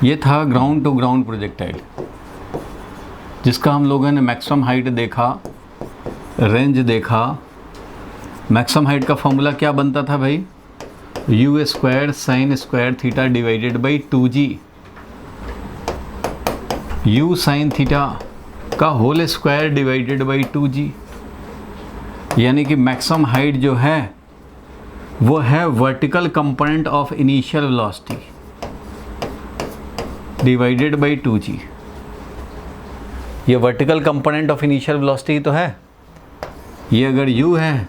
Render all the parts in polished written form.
ये था ground to ground projectile, जिसका हम लोगों ने मैक्सिमम हाइट देखा, रेंज देखा। मैक्सिमम हाइट का फॉर्मूला क्या बनता था भाई? U square sine square theta divided by 2g, u sine theta का whole square divided by 2g। यानी कि मैक्सिमम हाइट जो है वो है vertical component of initial velocity divided by 2g। ये vertical component of initial velocity तो है, ये अगर u है,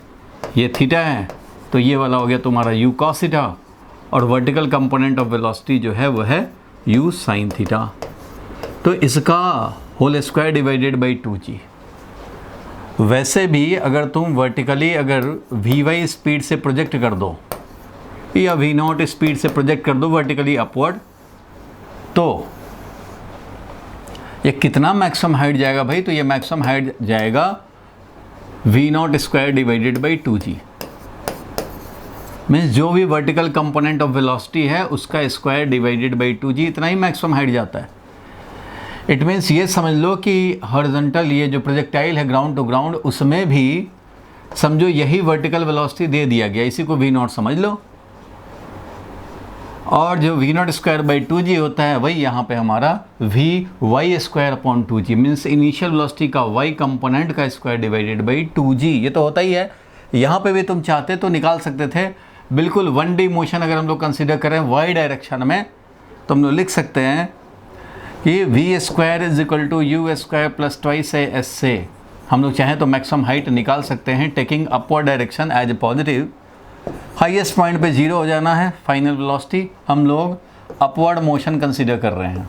ये थीटा है, तो ये वाला हो गया तुम्हारा u cos थीटा, और वर्टिकल कंपोनेंट ऑफ वेलोसिटी जो है वो है u sin थीटा। तो इसका whole square divided by 2g। वैसे भी अगर तुम वर्टिकली अगर vy स्पीड से प्रोजेक्ट कर दो या v0 स्पीड से प्रोजेक्ट कर दो वर्टिकली अपवर्ड, तो ये कितना मैक्सिमम हाइट जाएगा भाई? तो ये मैक्सिमम हाइट जाएगा v0 square divided by 2g। Means जो भी वर्टिकल कंपोनेंट ऑफ वेलोसिटी है उसका स्क्वायर डिवाइडेड बाई 2g, इतना ही मैक्सिमम हाइट जाता है। इट मीन्स ये समझ लो कि हॉरिजॉन्टल ये जो प्रोजेक्टाइल है ग्राउंड टू ग्राउंड, उसमें भी समझो यही वर्टिकल वेलोसिटी दे दिया गया, इसी को v0 समझ लो। और जो v0 स्क्वायर बाई 2g होता है वही यहाँ पे हमारा vy square upon 2g, means initial velocity का y कंपोनेंट का स्क्वायर डिवाइडेड बाई 2g। ये तो होता ही है। यहाँ पे भी तुम चाहते तो निकाल सकते थे बिल्कुल 1D मोशन। अगर हम लोग कंसिडर करें y डायरेक्शन में, तो हम लोग लिख सकते हैं कि v square is equal to U square plus twice S से हम लोग चाहें तो मैक्सिमम हाइट निकाल सकते हैं, taking upward direction as a positive. Highest point पे 0 हो जाना है फाइनल वेलोसिटी, हम लोग अपवर्ड मोशन कंसीडर कर रहे हैं।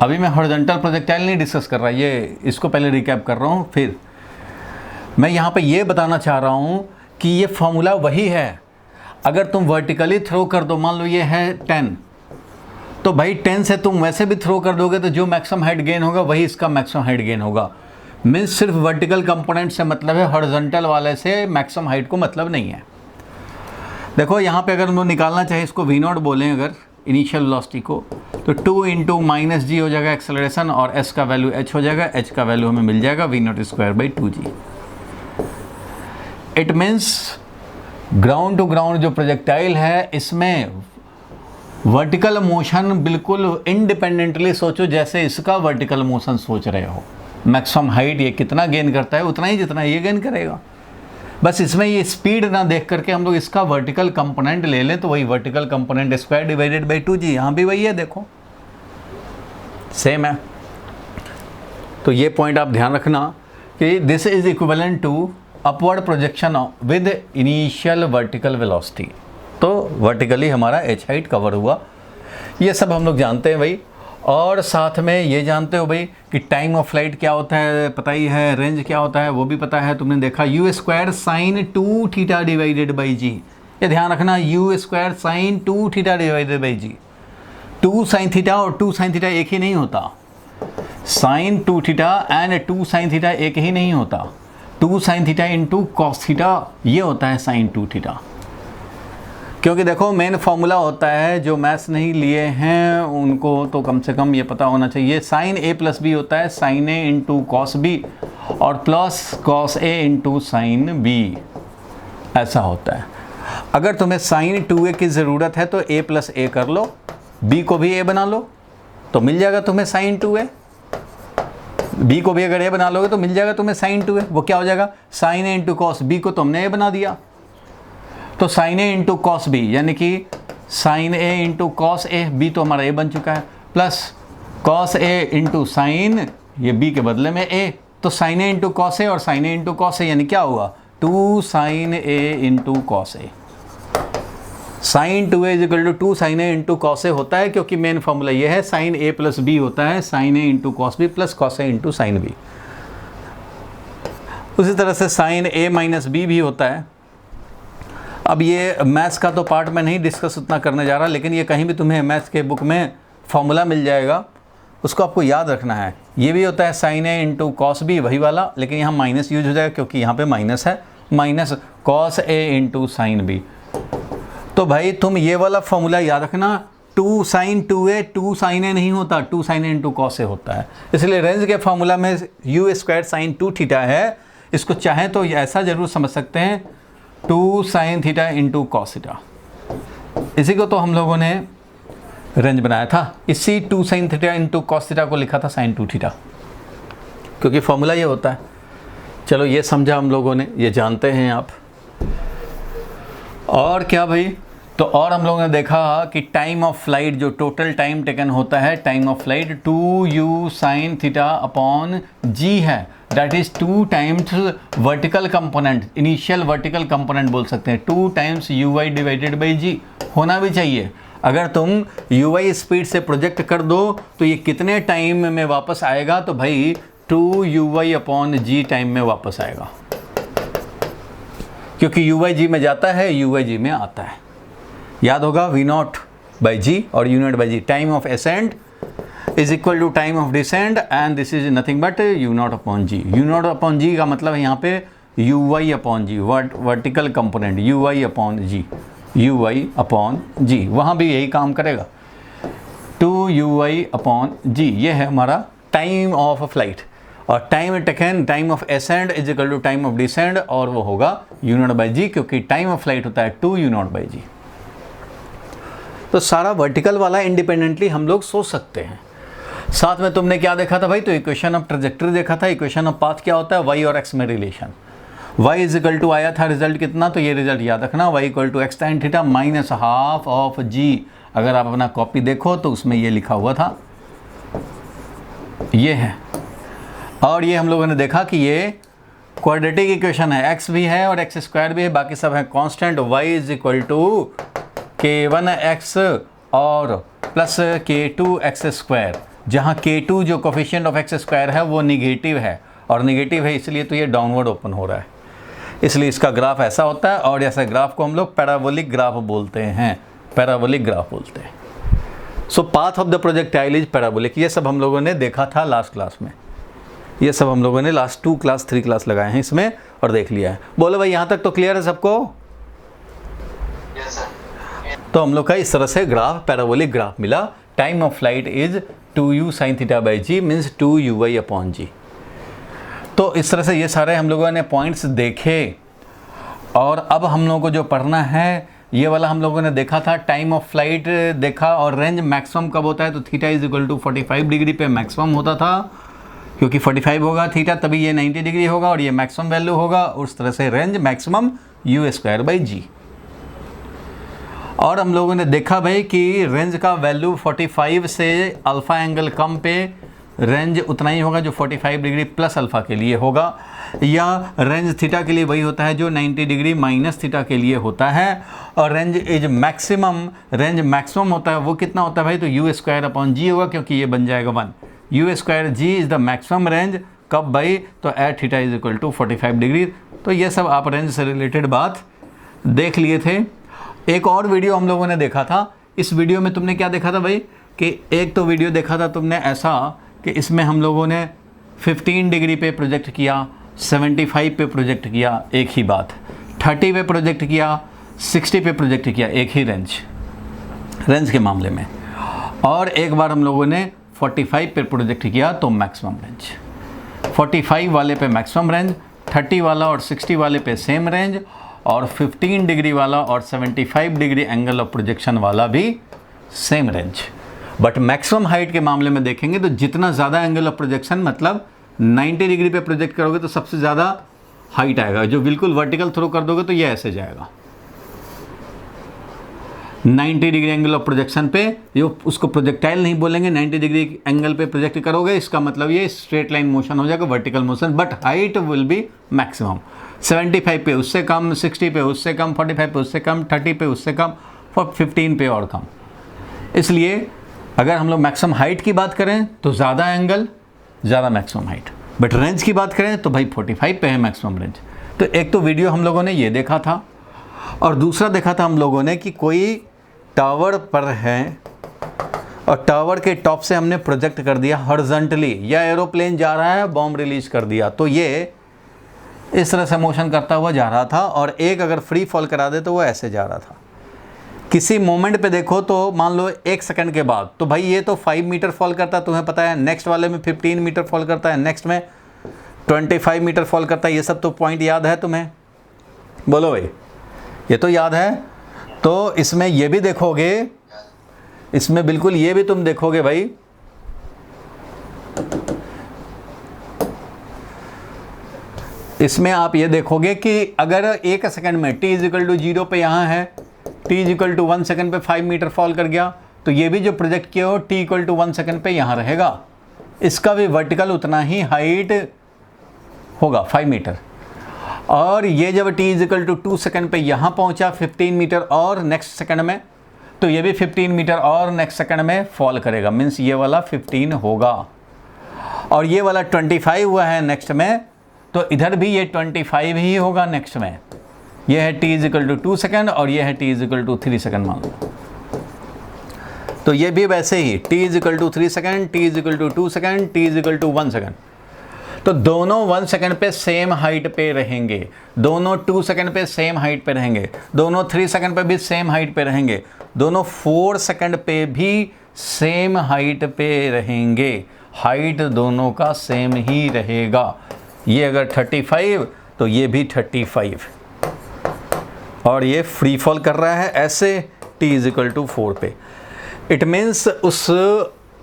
अभी मैं हॉरिजॉन्टल प्रोजेक्टाइल नहीं डिस्कस कर रहा, ये इसको पहले रिकैप कर रहा हूँ। फिर मैं यहाँ पे ये बताना चाह रहा हूँ कि ये फॉर्मूला वही है। अगर तुम वर्टिकली थ्रो कर दो, मान लो ये है 10, तो भाई 10 से तुम वैसे भी थ्रो कर दोगे तो जो मैक्सिमम हाइट गेन होगा वही इसका मैक्सिमम हाइट गेन होगा। मीन्स सिर्फ वर्टिकल कंपोनेंट से मतलब है, हॉरिजॉन्टल वाले से मैक्सिमम हाइट को मतलब नहीं है। देखो यहाँ पे अगर हम लोग निकालना चाहे, इसको v0 बोलें अगर इनिशियल वेलोसिटी को, तो 2 इंटू माइनस g हो जाएगा एक्सेलरेशन, और s का वैल्यू h हो जाएगा। h का वैल्यू हमें मिल जाएगा v0 square by 2g। It means ground to ground जो प्रोजेक्टाइल है इसमें वर्टिकल मोशन बिल्कुल इंडिपेंडेंटली सोचो जैसे इसका वर्टिकल मोशन सोच रहे हो। मैक्सिमम हाइट ये कितना गेन करता है उतना ही जितना ये गेन करेगा। बस इसमें ये स्पीड ना देख करके हम लोग इसका वर्टिकल कंपोनेंट ले लें, तो वही vertical component square divided by 2g। यहाँ भी वही है, देखो सेम है। तो ये पॉइंट आप ध्यान रखना कि this is equivalent to upward projection with initial vertical velocity. तो वर्टिकली हमारा h हाइट कवर हुआ, ये सब हम लोग जानते हैं भाई। और साथ में ये जानते हो भाई कि टाइम ऑफ फ्लाइट क्या होता है, पता ही है। रेंज क्या होता है वो भी पता है, तुमने देखा u square sine 2 theta divided by g. ये ध्यान रखना, u square sine 2 theta divided by g. 2 sine theta और 2 साइन थीटा एक ही नहीं होता। Sine 2 theta and 2 sine theta एक ही नहीं होता। 2 sine theta into cos theta ये होता है साइन 2 थीटा। क्योंकि देखो मेन फॉर्मूला होता है, जो मैथ्स नहीं लिए हैं उनको तो कम से कम ये पता होना चाहिए। साइन a प्लस बी होता है sine a into cos b, और plus cos a into sine b, ऐसा होता है। अगर तुम्हें साइन 2a की ज़रूरत है तो a प्लस a कर लो, b को भी a बना लो तो मिल जाएगा तुम्हें साइन 2a। b को भी अगर a बना लोगे तो मिल जाएगा तुम्हें साइन 2a। वो क्या हो जाएगा, sine a into cos b को तुमने a बना दिया, तो sine a into cos B, यानी कि sine a into cos a, b तो हमारा a बन चुका है, plus cos a into sine, ये b के बदले में a, तो sine a into cos a और sine a into cos a, यानी क्या हुआ 2 sine a into cos a। Sine 2a is equal to 2 sine a into cos a होता है, क्योंकि मेन फॉर्मूला ये है साइन a प्लस b होता है sine a into cos b plus cos a into sine b। उसी तरह से साइन a माइनस b भी होता है। अब ये मैथ्स का तो पार्ट में नहीं डिस्कस उतना करने जा रहा, लेकिन ये कहीं भी तुम्हें मैथ्स के बुक में फॉर्मूला मिल जाएगा, उसको आपको याद रखना है। ये भी होता है sine a into cos B, वही वाला, लेकिन यहाँ माइनस यूज हो जाएगा क्योंकि यहाँ पे माइनस है, minus cos a into sine B. तो भाई तुम ये वाला फॉर्मूला याद रखना, 2 sin 2a 2 sin a नहीं होता, 2 sin a into cos A होता है। इसलिए रेंज के फॉर्मूला में u स्क्वायर साइन 2 थीटा है, इसको चाहें तो ऐसा जरूर समझ सकते हैं 2 sin theta into cos theta. इसी को तो हम लोगों ने रेंज बनाया था, इसी 2 sin theta into cos theta को लिखा था sin 2 थीटा, क्योंकि फॉर्मूला ये होता है। चलो ये समझा हम लोगों ने, ये जानते हैं आप। और क्या भाई, तो और हम लोगों ने देखा कि टाइम ऑफ फ्लाइट, जो टोटल टाइम टेकन होता है time of flight 2u sin theta upon g है, that is 2 times vertical component, initial vertical component बोल सकते हैं, 2 times ui divided by g होना भी चाहिए। अगर तुम ui स्पीड से प्रोजेक्ट कर दो तो ये कितने टाइम में वापस आएगा, तो भाई 2ui अपॉन g टाइम में वापस आएगा, क्योंकि ui g में जाता है, ui g में आता है। याद होगा v नॉट बाई जी और u not by g, time of ascent is equal to time of descent and this is nothing but u not upon g. u not upon g का मतलब है यहाँ पे ui upon g, vertical component ui upon g, ui upon g, वहाँ भी यही काम करेगा, 2ui अपॉन जी। ये है हमारा टाइम ऑफ फ्लाइट, और time taken, time of ascent is equal to time of descend, और वो होगा u नॉट बाई जी, क्योंकि टाइम ऑफ फ्लाइट होता है 2u नॉट बाई जी। तो सारा वर्टिकल वाला इंडिपेंडेंटली हम लोग सोच सकते हैं। साथ में तुमने क्या देखा था भाई, तो इक्वेशन ऑफ ट्रैजेक्टरी देखा था। इक्वेशन ऑफ पाथ क्या होता है, y और x में relation, y is equal to आया था रिजल्ट कितना, तो ये रिजल्ट याद रखना, y equal to x tan theta minus half of g। अगर आप अपना कॉपी देखो तो उसमें ये लिखा हुआ था, ये है। और ये हम लोगों ने देखा कि ये क्वाड्रेटिक इक्वेशन है, x भी है और x स्क्वायर भी है, बाकी सब है constant. y is equal to k1x और प्लस k2x स्क्वायर, जहाँ k2 जो कोफिशिएंट ऑफ x स्क्वायर है वो निगेटिव है, और निगेटिव है इसलिए तो ये डाउनवर्ड ओपन हो रहा है, इसलिए इसका ग्राफ ऐसा होता है। और ऐसा ग्राफ को हम लोग पैराबोलिक ग्राफ बोलते हैं, पैराबोलिक ग्राफ बोलते हैं। So path of the projectile is parabolic. ये सब हम लोगों ने देखा था लास्ट क्लास में, ये सब हम लोगों ने लास्ट 2 क्लास 3 क्लास लगाए हैं इसमें और देख लिया है। बोलो भाई, यहाँ तक तो क्लियर है सबको? तो हम लोग का इस तरह से ग्राफ, पैराबोलिक ग्राफ मिला। Time of flight is 2u sin theta by g means 2ui upon g. तो इस तरह से ये सारे हम लोगों ने पॉइंट्स देखे, और अब हम लोगों को जो पढ़ना है ये वाला हम लोगों ने देखा था, टाइम ऑफ फ्लाइट देखा, और रेंज मैक्सिमम कब होता है, तो theta is equal to 45 degree पे मैक्सिमम होता था, क्योंकि 45 होगा थीटा तभी ये 90 डिग्री होगा और ये मैक्सिमम वैल्यू होगा। उस तरह से range maximum u square by g. और हम लोगों ने देखा भाई कि रेंज का वैल्यू 45 से अल्फ़ा एंगल कम पे रेंज उतना ही होगा जो 45 डिग्री प्लस अल्फ़ा के लिए होगा, या रेंज थीटा के लिए वही होता है जो 90 डिग्री माइनस थीटा के लिए होता है। और range is maximum, range maximum होता है वो कितना होता है भाई, तो u स्क्वायर अपॉन जी होगा, क्योंकि ये बन जाएगा 1। u square G is the maximum range, कब भाई, तो at theta is equal to 45 degree. तो ये सब आप रेंज से रिलेटेड बात देख लिए थे। एक और वीडियो हम लोगों ने देखा था, इस वीडियो में तुमने क्या देखा था भाई, कि एक तो वीडियो देखा था तुमने ऐसा कि इसमें हम लोगों ने 15 डिग्री पे प्रोजेक्ट किया, 75 पे प्रोजेक्ट किया, एक ही बात, 30 पे प्रोजेक्ट किया, 60 पे प्रोजेक्ट किया, एक ही रेंज के मामले में। और एक बार हम लोगों ने 45 पे प्रोजेक्ट किया तो मैक्सिमम रेंज, 45 वाले पे मैक्सिमम रेंज, 30 वाला और 60 वाले पे सेम रेंज, और 15 डिग्री वाला और 75 डिग्री एंगल ऑफ प्रोजेक्शन वाला भी same range. But maximum height के मामले में देखेंगे तो जितना ज़्यादा एंगल ऑफ प्रोजेक्शन, मतलब 90 डिग्री पे प्रोजेक्ट करोगे तो सबसे ज़्यादा हाइट आएगा, जो बिल्कुल वर्टिकल थ्रो कर दोगे तो ये ऐसे जाएगा। 90 डिग्री एंगल ऑफ प्रोजेक्शन पे, ये उसको प्रोजेक्टाइल नहीं बोलेंगे, 90 डिग्री एंगल पे प्रोजेक्ट करोगे, इसका मतलब ये स्ट्रेट लाइन मोशन हो जाएगा, vertical motion, but height will be maximum. 75 पे उससे कम, 60 पे उससे कम, 45 पे उससे कम, 30 पे उससे कम, 15 पे और कम। इसलिए अगर हम लोग मैक्सिमम हाइट की बात करें तो ज़्यादा एंगल, ज़्यादा मैक्सिमम हाइट, बट रेंज की बात करें तो भाई 45 पे है मैक्सिमम रेंज। तो एक तो वीडियो हम लोगों ने ये देखा था, और दूसरा देखा था हम लोगों ने कि कोई टावर पर है और टावर के टॉप से हमने प्रोजेक्ट कर दिया हॉरिजॉन्टली, या एरोप्लेन जा रहा है बॉम्ब रिलीज कर दिया, तो ये इस तरह से मोशन करता हुआ जा रहा था, और एक अगर फ्री फॉल करा दे तो वो ऐसे जा रहा था। किसी मोमेंट पे देखो तो मान लो 1 सेकंड के बाद, तो भाई ये तो 5 मीटर फॉल करता है, तुम्हें पता है। नेक्स्ट वाले में 15 मीटर फॉल करता है, नेक्स्ट में 25 मीटर फॉल करता है। ये सब तो पॉइंट याद है तुम्हें? बोलो भाई, ये तो याद है। तो इसमें ये भी देखोगे, इसमें बिल्कुल ये भी तुम देखोगे भाई, इसमें आप ये देखोगे कि अगर 1 सेकंड में t = 0 पे यहाँ है, t = 1 सेकंड पे 5 मीटर फॉल कर गया, तो ये भी जो प्रोजेक्ट किया हो t = 1 सेकंड पे यहाँ रहेगा। इसका भी वर्टिकल उतना ही हाइट होगा 5 मीटर। और ये जब t = 2 सेकंड पे यहाँ पहुँचा 15 मीटर और नेक्स्ट सेकंड में, तो ये भी 15 मीटर और नेक्स्ट सेकंड में फॉल करेगा, मीन्स ये वाला 15 होगा। और ये वाला 25 हुआ है नेक्स्ट में, तो इधर भी ये 25 ही होगा नेक्स्ट में। ये है t = 2 सेकंड और ये है t = 3 सेकंड मान लो। तो ये भी वैसे ही t = 3 second, t = 2 second, t = 1 second. तो दोनों 1 सेकंड पे सेम हाइट पे रहेंगे, दोनों 2 सेकंड पे सेम हाइट पे रहेंगे, दोनों 3 सेकंड पे भी सेम हाइट पे रहेंगे, दोनों 4 सेकंड पे भी सेम हाइट पे रहेंगे। हाइट दोनों का सेम ही रहेगा। ये अगर 35 तो ये भी 35, और ये फ्री फॉल कर रहा है ऐसे t = 4 पे। इट मीन्स उस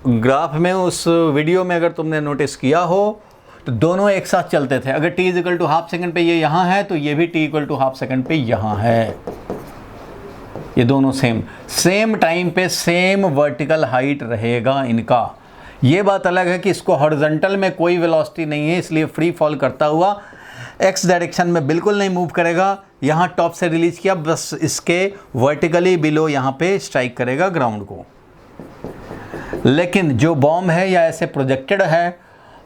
ग्राफ में, उस वीडियो में अगर तुमने नोटिस किया हो तो दोनों एक साथ चलते थे। अगर t = हाफ सेकंड पे ये यहाँ है तो ये भी t = हाफ सेकंड पे यहाँ है। ये दोनों सेम टाइम पे सेम वर्टिकल हाइट रहेगा इनका। ये बात अलग है कि इसको हॉरिजॉन्टल में कोई वेलोसिटी नहीं है, इसलिए फ्री फॉल करता हुआ x डायरेक्शन में बिल्कुल नहीं मूव करेगा। यहाँ टॉप से रिलीज किया, बस इसके वर्टिकली बिलो यहाँ पे स्ट्राइक करेगा ग्राउंड को। लेकिन जो बॉम्ब है या ऐसे प्रोजेक्टेड है,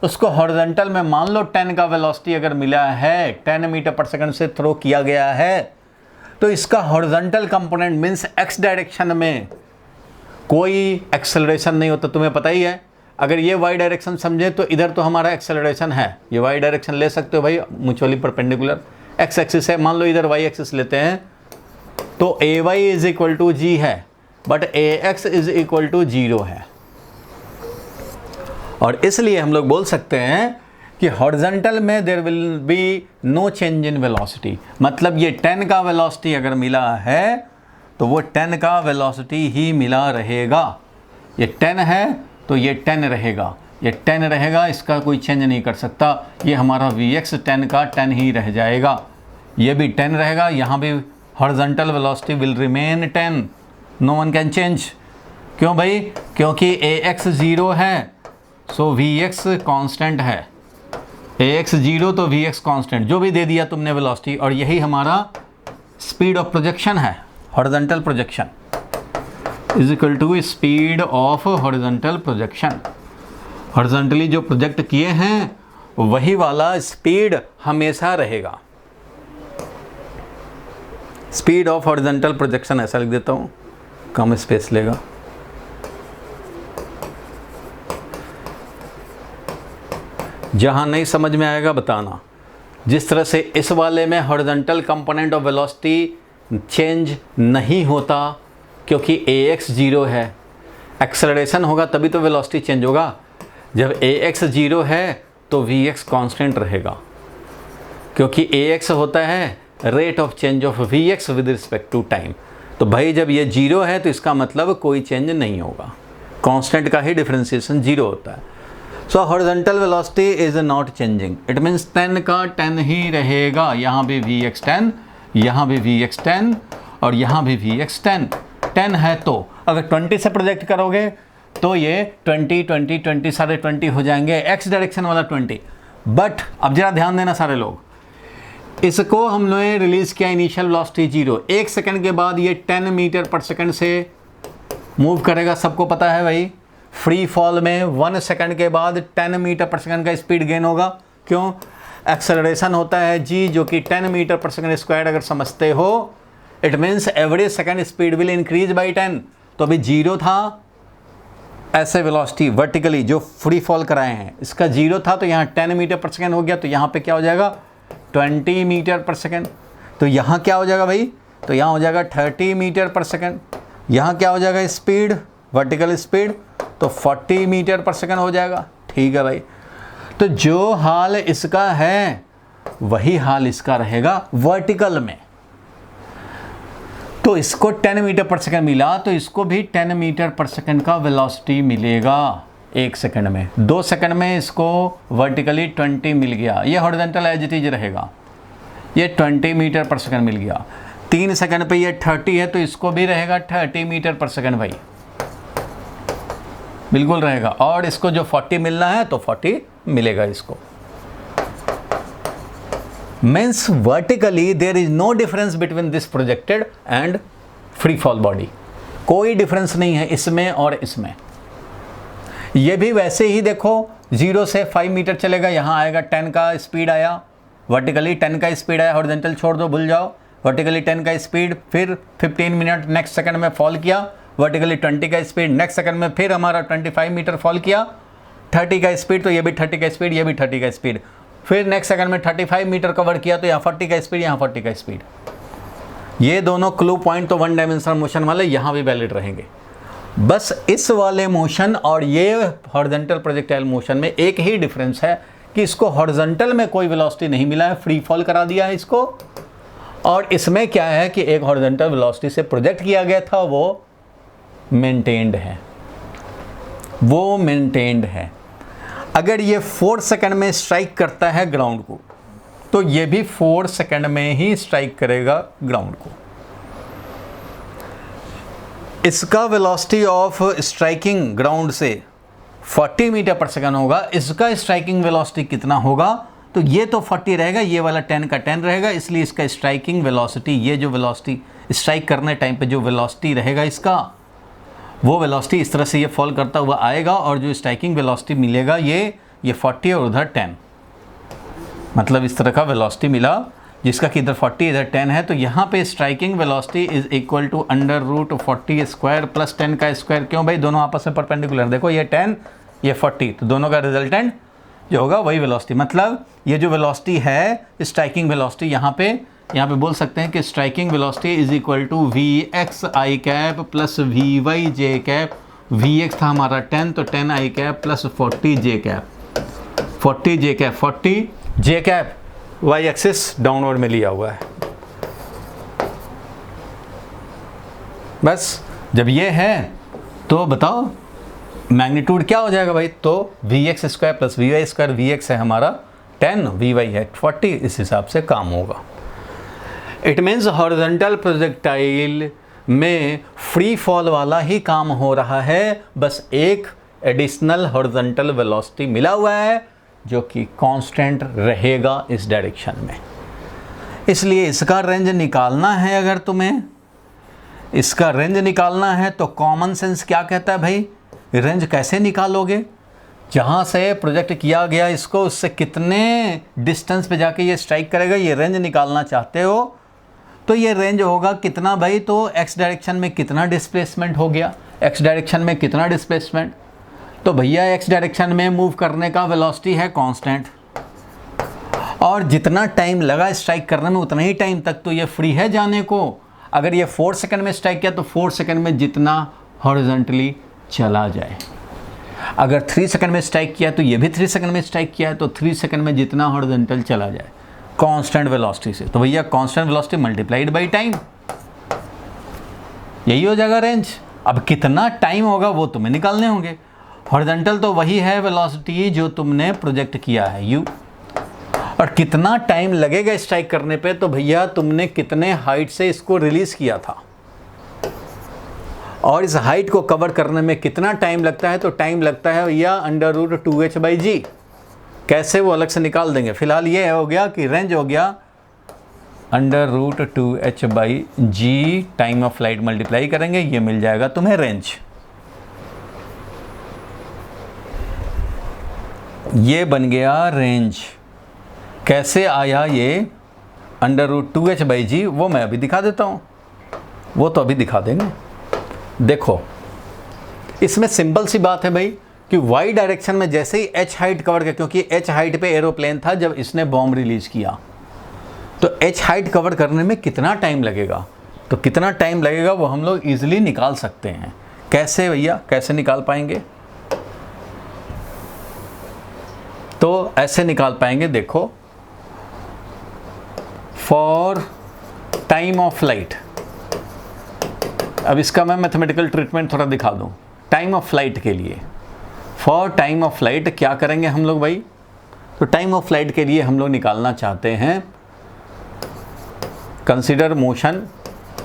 उसको हॉरिजॉन्टल में मान लो 10 का वेलोसिटी अगर मिला है, 10 मीटर पर सेकंड से थ्रो किया गया है, तो इसका horizontal component means x direction में कोई एक्सेलरेशन नहीं होता। तुम्हें पता ही है, अगर ये y डायरेक्शन समझे तो इधर तो हमारा एक्सेलरेशन है, ये y डायरेक्शन ले सकते हो भाई, म्यूचुअली परपेंडिकुलर। x एक्सिस है, मान लो इधर y एक्सिस लेते हैं, तो ay = g है, बट ax = 0 है। और इसलिए हम लोग बोल सकते हैं कि हॉरिजॉन्टल में there will be no change in velocity. मतलब ये 10 का वेलोसिटी अगर मिला है तो वो 10 का वेलोसिटी ही मिला रहेगा। ये 10 है तो ये 10 रहेगा, ये 10 रहेगा, इसका कोई चेंज नहीं कर सकता। ये हमारा Vx 10 का 10 ही रह जाएगा, ये भी 10 रहेगा, यहाँ भी horizontal velocity will remain 10, no one can change. क्यों भाई? क्योंकि ax 0 है, सो Vx कांस्टेंट है। ax 0 तो Vx कांस्टेंट, जो भी दे दिया तुमने वेलोसिटी, और यही हमारा स्पीड ऑफ प्रोजेक्शन है, horizontal projection = speed of horizontal projection. Horizontally जो प्रोजेक्ट किए हैं वही वाला स्पीड हमेशा रहेगा। स्पीड ऑफ हॉरिजॉन्टल प्रोजेक्शन ऐसा लिख देता हूँ, कम स्पेस लेगा। जहाँ नहीं समझ में आएगा बताना। जिस तरह से इस वाले में horizontal component of velocity change नहीं होता क्योंकि ax 0 है, एक्सेलरेशन होगा तभी तो वेलोसिटी चेंज होगा। जब ax 0 है तो Vx कांस्टेंट रहेगा, क्योंकि ax होता है rate of change of Vx with respect to time. तो भाई जब ये 0 है तो इसका मतलब कोई चेंज नहीं होगा, कांस्टेंट का ही डिफरेंशिएशन 0 होता है। सो horizontal velocity is not changing, it means 10 का 10 ही रहेगा। यहाँ भी Vx 10, यहाँ भी Vx 10 और यहाँ भी Vx 10 है। तो अगर 20 से प्रोजेक्ट करोगे तो ये 20 20 20 सारे 20 हो जाएंगे, x डायरेक्शन वाला 20। बट अब जरा ध्यान देना सारे लोग, इसको हम लोगों ने रिलीज किया इनिशियल वेलोसिटी 0, 1 सेकंड के बाद ये 10 मीटर पर सेकंड से मूव करेगा। सबको पता है भाई, फ्री फॉल में 1 सेकंड के बाद 10 मीटर पर सेकंड का स्पीड गेन होगा। क्यों? एक्सेलरेशन होता है g, जो कि 10 मीटर पर सेकंड स्क्वायर अगर समझते हो, it means every second speed will increase by 10। तो अभी 0 था, ऐसे वेलोसिटी वर्टिकली जो फ्री फॉल कराए हैं इसका 0 था, तो यहाँ 10 मीटर पर सेकंड हो गया, तो यहाँ पे क्या हो जाएगा 20 मीटर पर सेकंड। तो यहाँ क्या हो जाएगा भाई? तो यहाँ हो जाएगा 30 मीटर पर सेकंड। यहाँ क्या हो जाएगा स्पीड, वर्टिकल स्पीड, तो 40 मीटर पर सेकंड हो जाएगा। ठीक है भाई, तो जो हाल इसका है वही हाल इसका रहेगा वर्टिकल में। तो इसको 10 मीटर पर सेकंड मिला, तो इसको भी 10 मीटर पर सेकंड का वेलोसिटी मिलेगा 1 सेकंड में। 2 सेकंड में इसको वर्टिकली 20 मिल गया, ये हॉरिजॉन्टल एज इट इज रहेगा, ये 20 मीटर पर सेकंड मिल गया। 3 सेकंड पे ये 30 है, तो इसको भी रहेगा 30 मीटर पर सेकंड भाई, बिल्कुल रहेगा। और इसको जो 40 मिलना है तो 40 मिलेगा इसको। Means vertically there is no difference between this projected and free fall body, कोई डिफरेंस नहीं है इसमें और इसमें। ये भी वैसे ही देखो 0 से 5 मीटर चलेगा, यहाँ आएगा 10 का स्पीड आया, वर्टिकली 10 का स्पीड आया, हॉरिजॉन्टल छोड़ दो भूल जाओ, वर्टिकली 10 का स्पीड, फिर 15 मिनट नेक्स्ट सेकंड में फॉल किया, वर्टिकली 20 का स्पीड, नेक्स्ट सेकंड में फिर हमारा 25 मीटर फॉल किया, 30 का स्पीड, तो ये भी 30 का स्पीड, ये भी 30 का स्पीड, फिर नेक्स्ट सेकंड में 35 मीटर कवर किया, तो यहाँ 40 का स्पीड, यहाँ 40 का स्पीड। ये दोनों क्लू पॉइंट तो वन डायमेंशनल मोशन वाले यहाँ भी वैलिड रहेंगे। बस इस वाले मोशन और ये हॉरिजॉन्टल प्रोजेक्टाइल मोशन में एक ही डिफरेंस है कि इसको हॉरिजॉन्टल में कोई वेलोसिटी नहीं मिला है, फ्री फॉल करा दिया है इसको, और इसमें क्या है कि एक हॉरिजॉन्टल वेलोसिटी से प्रोजेक्ट किया गया था, वो मेंटेन्ड है, वो मेंटेन्ड है। अगर ये 4 सेकंड में स्ट्राइक करता है ग्राउंड को, तो ये भी 4 सेकंड में ही स्ट्राइक करेगा ग्राउंड को। इसका वेलोसिटी ऑफ स्ट्राइकिंग ग्राउंड से 40 मीटर पर सेकंड होगा, इसका स्ट्राइकिंग वेलोसिटी कितना होगा, तो ये तो 40 रहेगा, ये वाला 10 का 10 रहेगा, इसलिए इसका स्ट्राइकिंग वेलोसिटी, ये जो वेलोसिटी स्ट्राइक करने टाइम पे जो वेलोसिटी रहेगा इसका, वो वेलोसिटी इस तरह से ये फॉल करता हुआ आएगा, और जो स्ट्राइकिंग वेलोसिटी मिलेगा ये 40 और उधर 10, मतलब इस तरह का वेलोसिटी मिला, जिसका कि इधर 40 इधर 10 है। तो यहाँ पे striking velocity is equal to √40 square plus 10 का स्क्वायर। क्यों भाई, दोनों आपस में परपेंडिकुलर, देखो ये 10 ये 40, तो दोनों का रिजल्टेंट जो होगा वही वेलोसिटी। मतलब ये जो वेलोसिटी है स्ट्राइकिंग वेलोसिटी, यहाँ पे बोल सकते हैं कि striking velocity is equal to Vx i plus Vy j। Vx था हमारा 10, तो 10 i plus 40 j, 40 j Y axis downward में लिया हुआ है। बस जब ये है तो बताओ मैग्नीट्यूड क्या हो जाएगा भाई, तो Vx square plus Vy square, Vx है हमारा 10, Vy है 40, इस हिसाब से काम होगा। इट मीन्स हॉरिजॉन्टल प्रोजेक्टाइल में फ्री फॉल वाला ही काम हो रहा है, बस एक एडिशनल हॉरिजॉन्टल वेलोसिटी मिला हुआ है जो कि कांस्टेंट रहेगा इस डायरेक्शन में। इसलिए इसका रेंज निकालना है, अगर तुम्हें इसका रेंज निकालना है तो कॉमन सेंस क्या कहता है भाई, रेंज कैसे निकालोगे, जहाँ से प्रोजेक्ट किया गया इसको उससे कितने डिस्टेंस पे जाके ये स्ट्राइक करेगा, ये रेंज निकालना चाहते हो तो ये रेंज होगा कितना भाई, तो एक्स डायरेक्शन में कितना डिस्प्लेसमेंट हो गया, एक्स डायरेक्शन में कितना डिस्प्लेसमेंट, तो भैया एक्स डायरेक्शन में मूव करने का वेलोसिटी है कांस्टेंट, और जितना टाइम लगा स्ट्राइक करने में उतना ही टाइम तक तो ये फ्री है जाने को। अगर ये 4 सेकंड में स्ट्राइक किया तो 4 सेकंड में जितना हॉरिजॉन्टली चला जाए, अगर 3 सेकंड में स्ट्राइक किया तो ये भी 3 सेकंड में स्ट्राइक किया है तो 3 सेकंड में जितना हॉरिजॉन्टल चला जाए कांस्टेंट वेलोसिटी से, तो भैया constant velocity multiplied by time, यही हो जाएगा रेंज। अब कितना टाइम होगा वो तुम्हें निकालने होंगे। हॉरिजॉन्टल तो वही है वेलोसिटी जो तुमने प्रोजेक्ट किया है u, और कितना टाइम लगेगा स्ट्राइक करने पे, तो भैया तुमने कितने हाइट से इसको रिलीज किया था और इस हाइट को कवर करने में कितना टाइम लगता है, तो टाइम लगता है भैया √2h/g। कैसे वो अलग से निकाल देंगे। फिलहाल ये हो गया कि रेंज हो गया √2h/g, time of flight multiply करेंगे, ये मिल जाएगा तुम्हें रेंज। ये बन गया रेंज। कैसे आया ये √2h/g, वो मैं अभी दिखा देता हूँ, वो तो अभी दिखा देंगे। देखो इसमें सिंपल सी बात है भाई कि y डायरेक्शन में जैसे ही h हाइट कवर किया, क्योंकि h हाइट पे एरोप्लेन था जब इसने बॉम्ब रिलीज किया, तो h हाइट कवर करने में कितना टाइम लगेगा, तो कितना टाइम लगेगा वो हम लोग ईजिली निकाल सकते हैं। कैसे भैया, कैसे निकाल पाएंगे? तो ऐसे निकाल पाएंगे, देखो, फॉर टाइम ऑफ लाइट, अब इसका मैं मैथमेटिकल ट्रीटमेंट थोड़ा दिखा दूं। टाइम ऑफ फ्लाइट के लिए, फॉर टाइम ऑफ फ्लाइट क्या करेंगे हम लोग भाई? तो टाइम ऑफ फ्लाइट के लिए हम लोग निकालना चाहते हैं कंसीडर मोशन।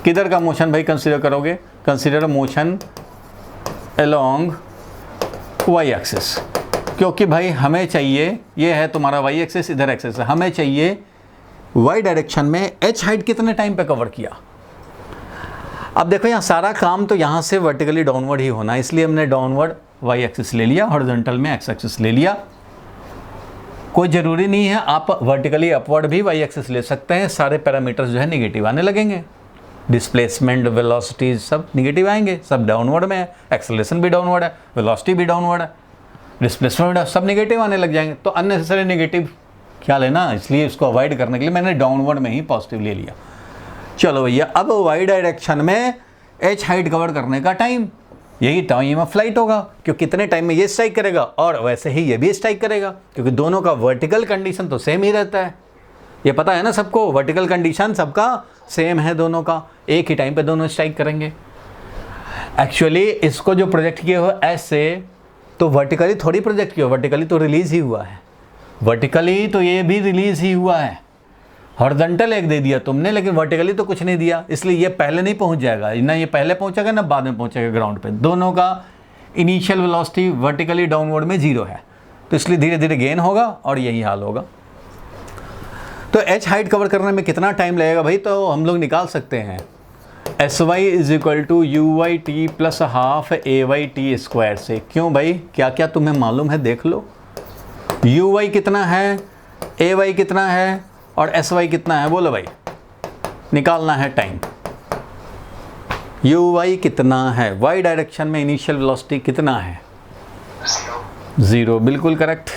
किधर का मोशन भाई कंसीडर करोगे? Consider motion along Y axis, क्योंकि भाई हमें चाहिए, ये है तुम्हारा वाई एक्सिस, इधर एक्सिस है, हमें चाहिए वाई डायरेक्शन में एच हाइट कितने टाइम पे कवर किया। अब देखो यहाँ सारा काम तो यहाँ से वर्टिकली डाउनवर्ड ही होना है, इसलिए हमने डाउनवर्ड वाई एक्सिस ले लिया, हॉरिजॉन्टल में एक्स एक्सिस ले लिया। कोई ज़रूरी नहीं है, आप वर्टिकली अपवर्ड भी वाई एक्सिस ले सकते हैं। सारे पैरामीटर्स जो है निगेटिव आने लगेंगे, डिस्प्लेसमेंट, वेलोसिटी सब निगेटिव आएंगे, सब डाउनवर्ड में है, एक्सेलरेशन भी डाउनवर्ड है, वेलोसिटी भी डाउनवर्ड है, डिस्प्लेसमेंट सब निगेटिव आने लग जाएंगे। तो अननेसेसरी निगेटिव क्या लेना, इसलिए इसको अवॉइड करने के लिए मैंने डाउनवर्ड में ही पॉजिटिव ले लिया। चलो भैया, अब वाई डायरेक्शन में एच हाइट कवर करने का टाइम, यही टाइम ऑफ फ्लाइट होगा, क्योंकि कितने टाइम में ये स्ट्राइक करेगा और वैसे ही ये भी स्ट्राइक करेगा, क्योंकि दोनों का वर्टिकल कंडीशन तो सेम ही रहता है। ये पता है ना सबको, वर्टिकल कंडीशन सबका सेम है, दोनों का एक ही टाइम पे दोनों स्ट्राइक करेंगे। एक्चुअली इसको जो प्रोजेक्ट किए हो ऐसे, तो वर्टिकली थोड़ी प्रोजेक्ट किया, वर्टिकली तो रिलीज ही हुआ है, वर्टिकली तो ये भी रिलीज ही हुआ है। हॉरिजॉन्टल एक दे दिया तुमने, लेकिन वर्टिकली तो कुछ नहीं दिया, इसलिए ये पहले नहीं पहुंच जाएगा, ना ये पहले पहुंचेगा ना बाद में पहुंचेगा ग्राउंड पे। दोनों का इनिशियल वेलोसिटी वर्टिकली डाउनवर्ड में 0 है, तो इसलिए धीरे धीरे गेन होगा और यही हाल होगा। तो एच हाइट कवर करने में कितना टाइम लगेगा भाई? तो हम लोग निकाल सकते हैं S Y is equal to you Y T plus half A Y T square से। क्यों भाई, क्या क्या तुम्हें मालूम है देख लो। यू वाई कितना है, ए वाई कितना है और एस वाई कितना है, बोलो भाई, निकालना है टाइम। यू वाई कितना है, वाई डायरेक्शन में इनिशियल वेलोसिटी कितना है? 0, बिल्कुल करेक्ट,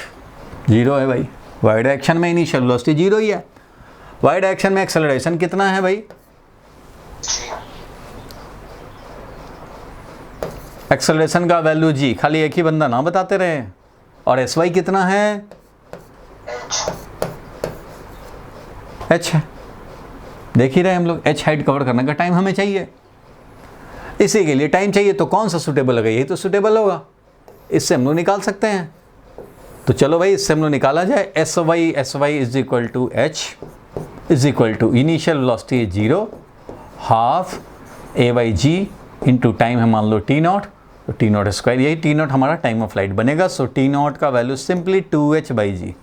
0 है भाई। वाई डायरेक्शन में इनिशियल वेलोसिटी 0 ही है। वाई डायरेक्शन में एक्सेलरेशन कितना है भाई? एक्सेलरेशन का वैल्यू जी, खाली एक ही बंदा ना बताते रहे। और एस वाई कितना है? एच है, देख ही रहे हम लोग। एच हाइट कवर करने का टाइम हमें चाहिए, इसी के लिए टाइम चाहिए, तो कौन सा सूटेबल होगा? यही तो सूटेबल होगा, इससे हम लोग निकाल सकते हैं। तो चलो भाई, इससे हम लोग निकाला जाए। S Y is equal to h is equal to initial velocity 0 half A y g into time है मान लो टी नॉट, तो टी नॉट स्क्वायर, यही टी नॉट हमारा टाइम ऑफ फ्लाइट बनेगा। सो टी नॉट का value simply 2h by g,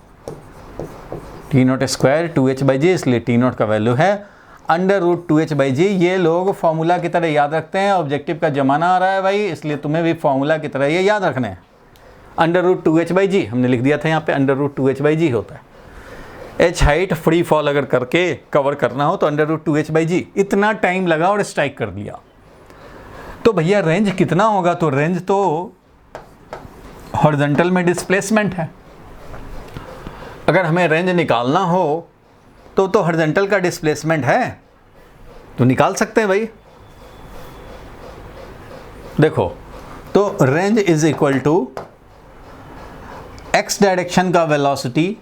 t not square 2h by g, इसलिए t not का वैल्यू है under root 2h by g. ये लोग फॉर्मूला की तरह याद रखते हैं, ऑब्जेक्टिव का जमाना आ रहा है भाई, इसलिए तुम्हें भी फॉर्मूला की तरह ये याद रखना है। अंडर रूट 2h बाई जी हमने लिख दिया था यहाँ पे, अंडर रूट 2h बाई जी होता है। एच हाइट फ्री फॉल अगर करके कवर करना हो तो अंडर रूट 2h बाई जी। इतना टाइम लगा और स्ट्राइक कर दिया, तो भैया रेंज कितना होगा? तो रेंज तो हॉरिजॉन्टल में डिस्प्लेसमेंट है, अगर हमें रेंज निकालना हो तो हॉरिजॉन्टल का डिस्प्लेसमेंट है, तो निकाल सकते हैं भाई। देखो, तो range is equal to x direction का वेलोसिटी,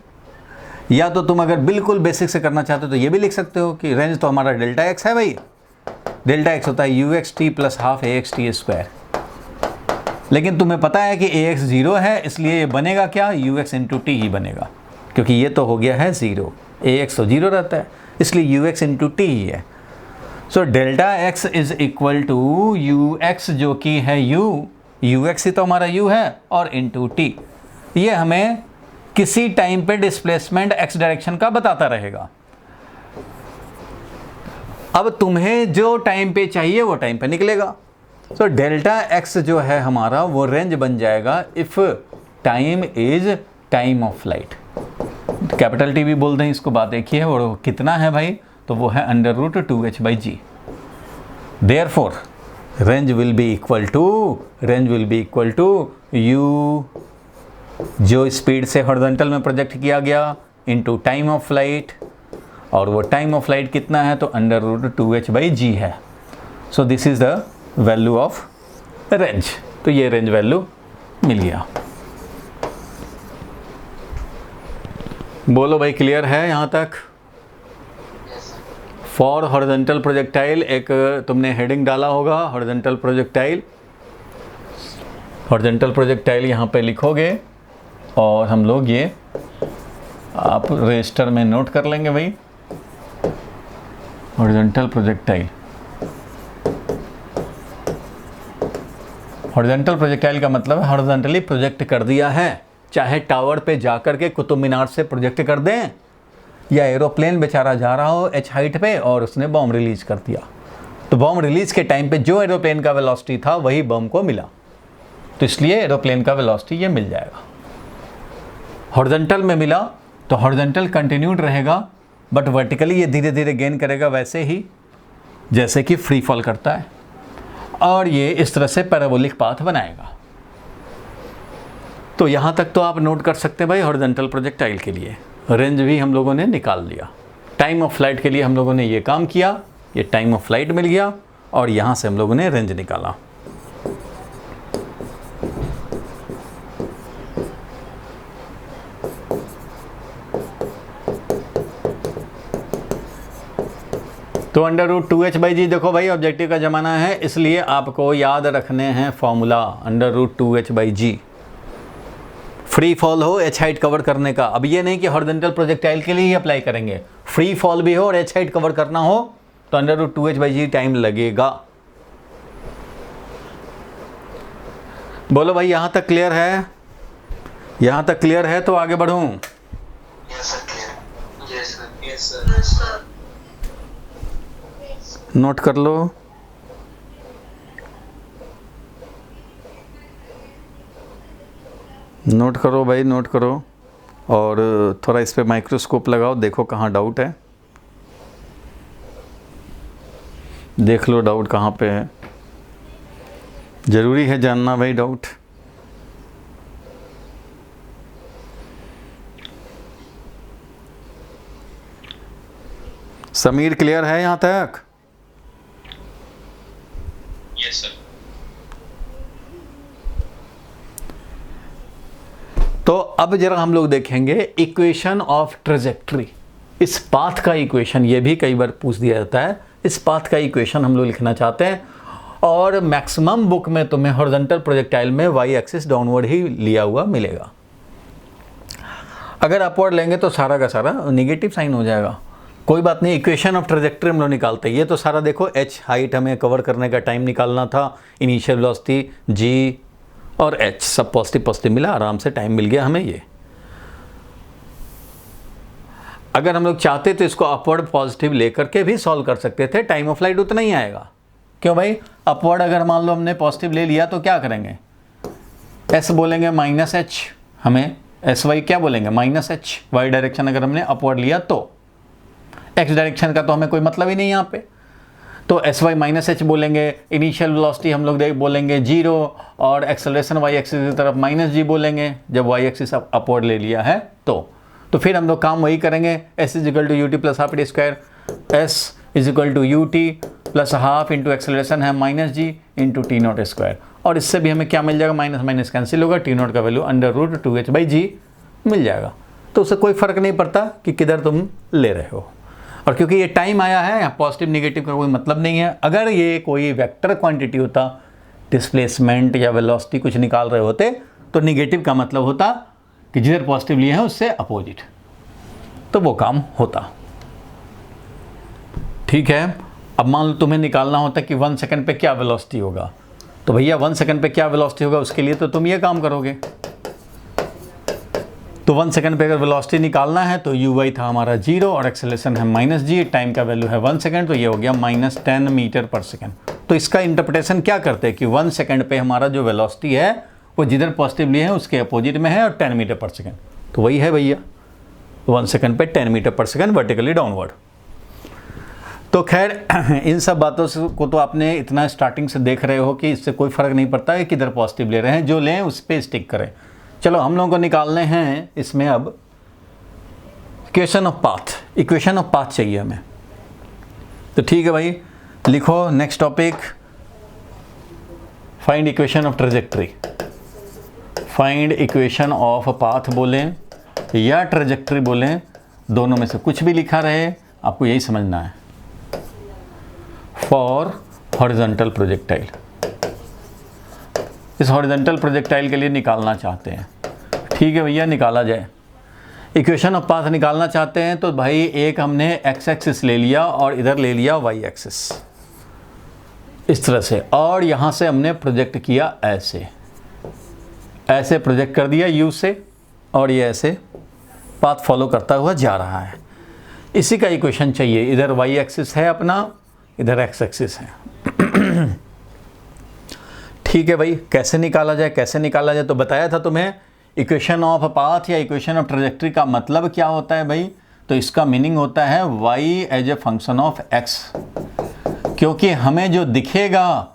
या तो तुम अगर बिल्कुल बेसिक से करना चाहते हो तो ये भी लिख सकते हो कि रेंज तो हमारा डेल्टा एक्स है भाई। डेल्टा एक्स होता है you x T plus half A x T square, लेकिन तुम्हें पता है कि ए एक्स 0 है, इसलिए ये बनेगा क्या? यू एक्स इंटू टी ही बनेगा, क्योंकि ये तो हो गया है 0, ए एक्स तो 0 रहता है, इसलिए यू एक्स इंटू टी ही है। So delta x is equal to u x, जो कि है यू एक्स ही तो हमारा यू है, और इंटू टी। ये हमें किसी टाइम पे डिस्प्लेसमेंट एक्स डायरेक्शन का बताता रहेगा। अब तुम्हें जो टाइम पे चाहिए वो टाइम पे निकलेगा। सो डेल्टा एक्स जो है हमारा वो रेंज बन जाएगा if time is time of flight. Capital T भी बोल दें इसको, बात एक ही है। और कितना है भाई? तो वो है under root 2h by g. Therefore range will be equal to u, जो स्पीड से हॉरिजॉन्टल में प्रोजेक्ट किया गया, इनटू टाइम ऑफ फ्लाइट, और वो टाइम ऑफ फ्लाइट कितना है? तो अंडर रूट 2h बाई जी है। So this is the value of range. तो ये रेंज वैल्यू मिल गया। बोलो भाई, क्लियर है यहाँ तक? फॉर हॉरिजॉन्टल प्रोजेक्टाइल एक तुमने हेडिंग डाला होगा, हॉरिजॉन्टल प्रोजेक्टाइल। हॉरिजॉन्टल प्रोजेक्टाइल यहाँ पे लिखोगे और हम लोग ये आप रजिस्टर में नोट कर लेंगे भाई, हॉरिजॉन्टल प्रोजेक्टाइल। हॉरिजॉन्टल प्रोजेक्टाइल का मतलब है हॉरिजॉन्टली प्रोजेक्ट कर दिया है, चाहे टावर पे जाकर के कुतुब मीनार से प्रोजेक्ट कर दें, या एरोप्लेन बेचारा जा रहा हो h हाइट पे और उसने बॉम्ब रिलीज कर दिया, तो बॉम्ब रिलीज के टाइम पे जो एरोप्लेन का वेलोसिटी था वही बम को मिला, तो इसलिए एरोप्लेन का वेलोसिटी ये मिल जाएगा। हॉरिजॉन्टल में मिला तो हॉरिजॉन्टल कंटिन्यूड रहेगा, बट वर्टिकली ये धीरे धीरे गेन करेगा, वैसे ही जैसे कि फ्री फॉल करता है, और ये इस तरह से पैराबोलिक पाथ बनाएगा। तो यहाँ तक तो आप नोट कर सकते हैं भाई हॉरिजॉन्टल प्रोजेक्टाइल के लिए। रेंज भी हम लोगों ने निकाल लिया। टाइम ऑफ फ्लाइट के लिए हम लोगों ने ये काम किया, ये टाइम ऑफ फ्लाइट मिल गया, और यहाँ से हम लोगों ने रेंज निकाला। तो √2h/g देखो भाई, ऑब्जेक्टिव का ज़माना है, इसलिए आपको याद रखने हैं फॉर्मूला √2h/g। फ्री फॉल हो, h हाइट कवर करने का। अब ये नहीं कि हॉरिजॉन्टल प्रोजेक्टाइल के लिए ही अप्लाई करेंगे, फ्री फॉल भी हो और h हाइट कवर करना हो तो √2h/g टाइम लगेगा। बोलो भाई, यहाँ तक क्लियर है? यहाँ तक क्लियर है तो आगे बढ़ूँ? नोट कर लो। नोट करो भाई, नोट करो, और थोड़ा इस पे माइक्रोस्कोप लगाओ, देखो कहाँ डाउट है, देख लो डाउट कहाँ पे है। ज़रूरी है जानना भाई डाउट। समीर, क्लियर है यहाँ तक? Yes sir. तो अब जरा हम लोग देखेंगे इक्वेशन ऑफ ट्रेजेक्ट्री। इस पाथ का इक्वेशन, ये भी कई बार पूछ दिया जाता है, इस पाथ का इक्वेशन हम लोग लिखना चाहते हैं, और मैक्सिमम बुक में तुम्हें हॉरिजॉन्टल प्रोजेक्टाइल में वाई एक्सिस डाउनवर्ड ही लिया हुआ मिलेगा। अगर अपवर्ड लेंगे तो सारा का सारा नेगेटिव साइन हो जाएगा। कोई बात नहीं, इक्वेशन ऑफ ट्रेजेक्ट्री हम लोग निकालते हैं। ये तो सारा देखो, h हाइट हमें कवर करने का टाइम निकालना था, इनिशियल वेलोसिटी g और h सब पॉजिटिव पॉजिटिव मिला, आराम से टाइम मिल गया हमें। ये अगर हम लोग चाहते तो इसको अपवर्ड पॉजिटिव लेकर के भी सॉल्व कर सकते थे, टाइम ऑफ फ्लाइट उतना ही आएगा। क्यों भाई? अपवर्ड अगर मान लो हमने पॉजिटिव ले लिया तो क्या करेंगे, s बोलेंगे -h, हमें sy क्या बोलेंगे -h। y डायरेक्शन अगर हमने अपवर्ड लिया तो x डायरेक्शन का तो हमें कोई मतलब ही नहीं यहाँ पे, तो sy -h बोलेंगे। इनिशियल वेलोसिटी हम लोग बोलेंगे 0, और एक्सेलरेशन y एक्सिस की तरफ -g बोलेंगे जब y एक्सिस अपवर्ड ले लिया है तो फिर हम लोग काम वही करेंगे, s = ut + ½ t², s = ut + ½ into acceleration है -g इंटू t0², और इससे भी हमें क्या मिल जाएगा, माइनस माइनस कैंसिल होगा, t0 का वैल्यू √2h/g मिल जाएगा। तो उससे कोई फ़र्क नहीं पड़ता कि किधर तुम ले रहे हो, और क्योंकि ये टाइम आया है, यहाँ पॉजिटिव निगेटिव का कोई मतलब नहीं है। अगर ये कोई वेक्टर क्वांटिटी होता, डिस्प्लेसमेंट या वेलोसिटी कुछ निकाल रहे होते, तो निगेटिव का मतलब होता कि जिधर पॉजिटिव लिए हैं उससे अपोजिट, तो वो काम होता। ठीक है, अब मान लो तुम्हें निकालना होता कि 1 सेकंड पे क्या वेलोसिटी होगा, तो भैया 1 सेकंड पे क्या वेलोसिटी होगा उसके लिए तो तुम ये काम करोगे। तो 1 सेकंड पे अगर वेलोसिटी निकालना है तो u था हमारा 0 और एक्सेलरेशन है -g, टाइम का वैल्यू है 1 सेकंड, तो ये हो गया -10 मीटर पर सेकंड। तो इसका इंटरप्रिटेशन क्या करते हैं कि 1 सेकंड पे हमारा जो वेलोसिटी है वो जिधर पॉजिटिव लिए है उसके अपोजिट में है, और 10 मीटर पर सेकंड, तो वही है भैया 1 सेकंड पे 10 मीटर पर सेकंड वर्टिकली डाउनवर्ड। तो खैर इन सब बातों को तो आपने इतना स्टार्टिंग से देख रहे हो कि इससे कोई फ़र्क नहीं पड़ता है किधर पॉजिटिव ले रहे हैं, जो लें उस पर स्टिक करें। चलो हम लोगों को निकालने हैं इसमें अब equation of path. Equation of path चाहिए हमें, तो ठीक है भाई, लिखो next topic, find equation of trajectory. Find equation of path बोलें या ट्रेजेक्ट्री बोलें, दोनों में से कुछ भी लिखा रहे, आपको यही समझना है। फॉर हॉरिजॉन्टल प्रोजेक्टाइल, इस हॉरिजॉन्टल प्रोजेक्टाइल के लिए निकालना चाहते हैं, ठीक है भैया, निकाला जाए। इक्वेशन ऑफ पाथ निकालना चाहते हैं तो भाई एक हमने एक्स एक्सिस ले लिया और इधर ले लिया वाई एक्सिस, इस तरह से, और यहाँ से हमने प्रोजेक्ट किया ऐसे, ऐसे प्रोजेक्ट कर दिया यू से, और ये ऐसे पाथ फॉलो करता हुआ जा रहा है। इसी का इक्वेशन चाहिए। इधर वाई एक्सिस है अपना, इधर एक्स एक्सिस है। ठीक है भाई, कैसे निकाला जाए, कैसे निकाला जाए, तो बताया था तुम्हें इक्वेशन ऑफ पाथ या इक्वेशन ऑफ ट्रेजेक्ट्री का मतलब क्या होता है भाई। तो इसका मीनिंग होता है y as a function of x, क्योंकि हमें जो दिखेगा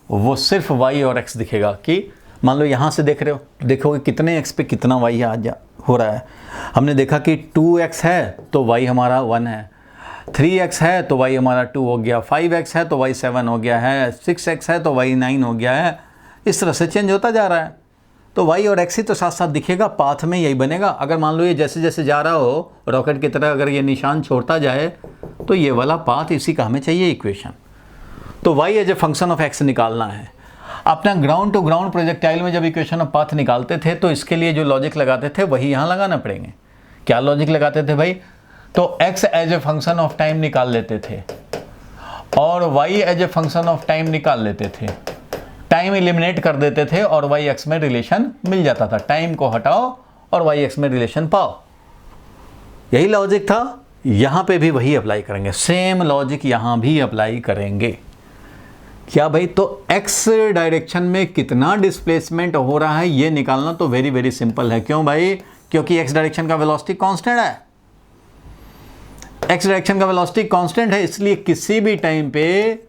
वो सिर्फ y और x दिखेगा। कि मान लो यहाँ से देख रहे हो, देखोगे कितने x पे कितना y हो रहा है। हमने देखा कि 2x है तो y हमारा 1 है, 3x है तो y हमारा 2 हो गया, 5x है तो y 7 हो गया है, 6x है तो y 9 हो गया है। इस तरह से चेंज होता जा रहा है। तो y और x ही तो साथ साथ दिखेगा, पाथ में यही बनेगा। अगर मान लो ये जैसे जैसे जा रहा हो रॉकेट की तरह, अगर ये निशान छोड़ता जाए तो ये वाला पाथ, इसी का हमें चाहिए इक्वेशन। तो y as a function of x निकालना है। अपना ग्राउंड टू ग्राउंड प्रोजेक्टाइल में जब इक्वेशन ऑफ पाथ निकालते थे तो इसके लिए जो लॉजिक लगाते थे वही यहाँ लगाना पड़ेंगे। क्या लॉजिक लगाते थे भाई, तो x as a function of time निकाल लेते थे और y as a function of time निकाल लेते थे, टाइम एलिमिनेट कर देते थे और वाई एक्स में रिलेशन मिल जाता था। टाइम को हटाओ और वाई एक्स में रिलेशन पाओ, यही लॉजिक था। यहां पे भी वही अप्लाई करेंगे, सेम लॉजिक यहां भी अप्लाई करेंगे। क्या भाई, तो एक्स डायरेक्शन में कितना डिस्प्लेसमेंट हो रहा है ये निकालना तो वेरी वेरी सिंपल है। क्यों भाई, क्योंकि एक्स डायरेक्शन का वेलोसिटी कांस्टेंट है। एक्स डायरेक्शन का वेलोसिटी कांस्टेंट है, इसलिए किसी भी टाइम पे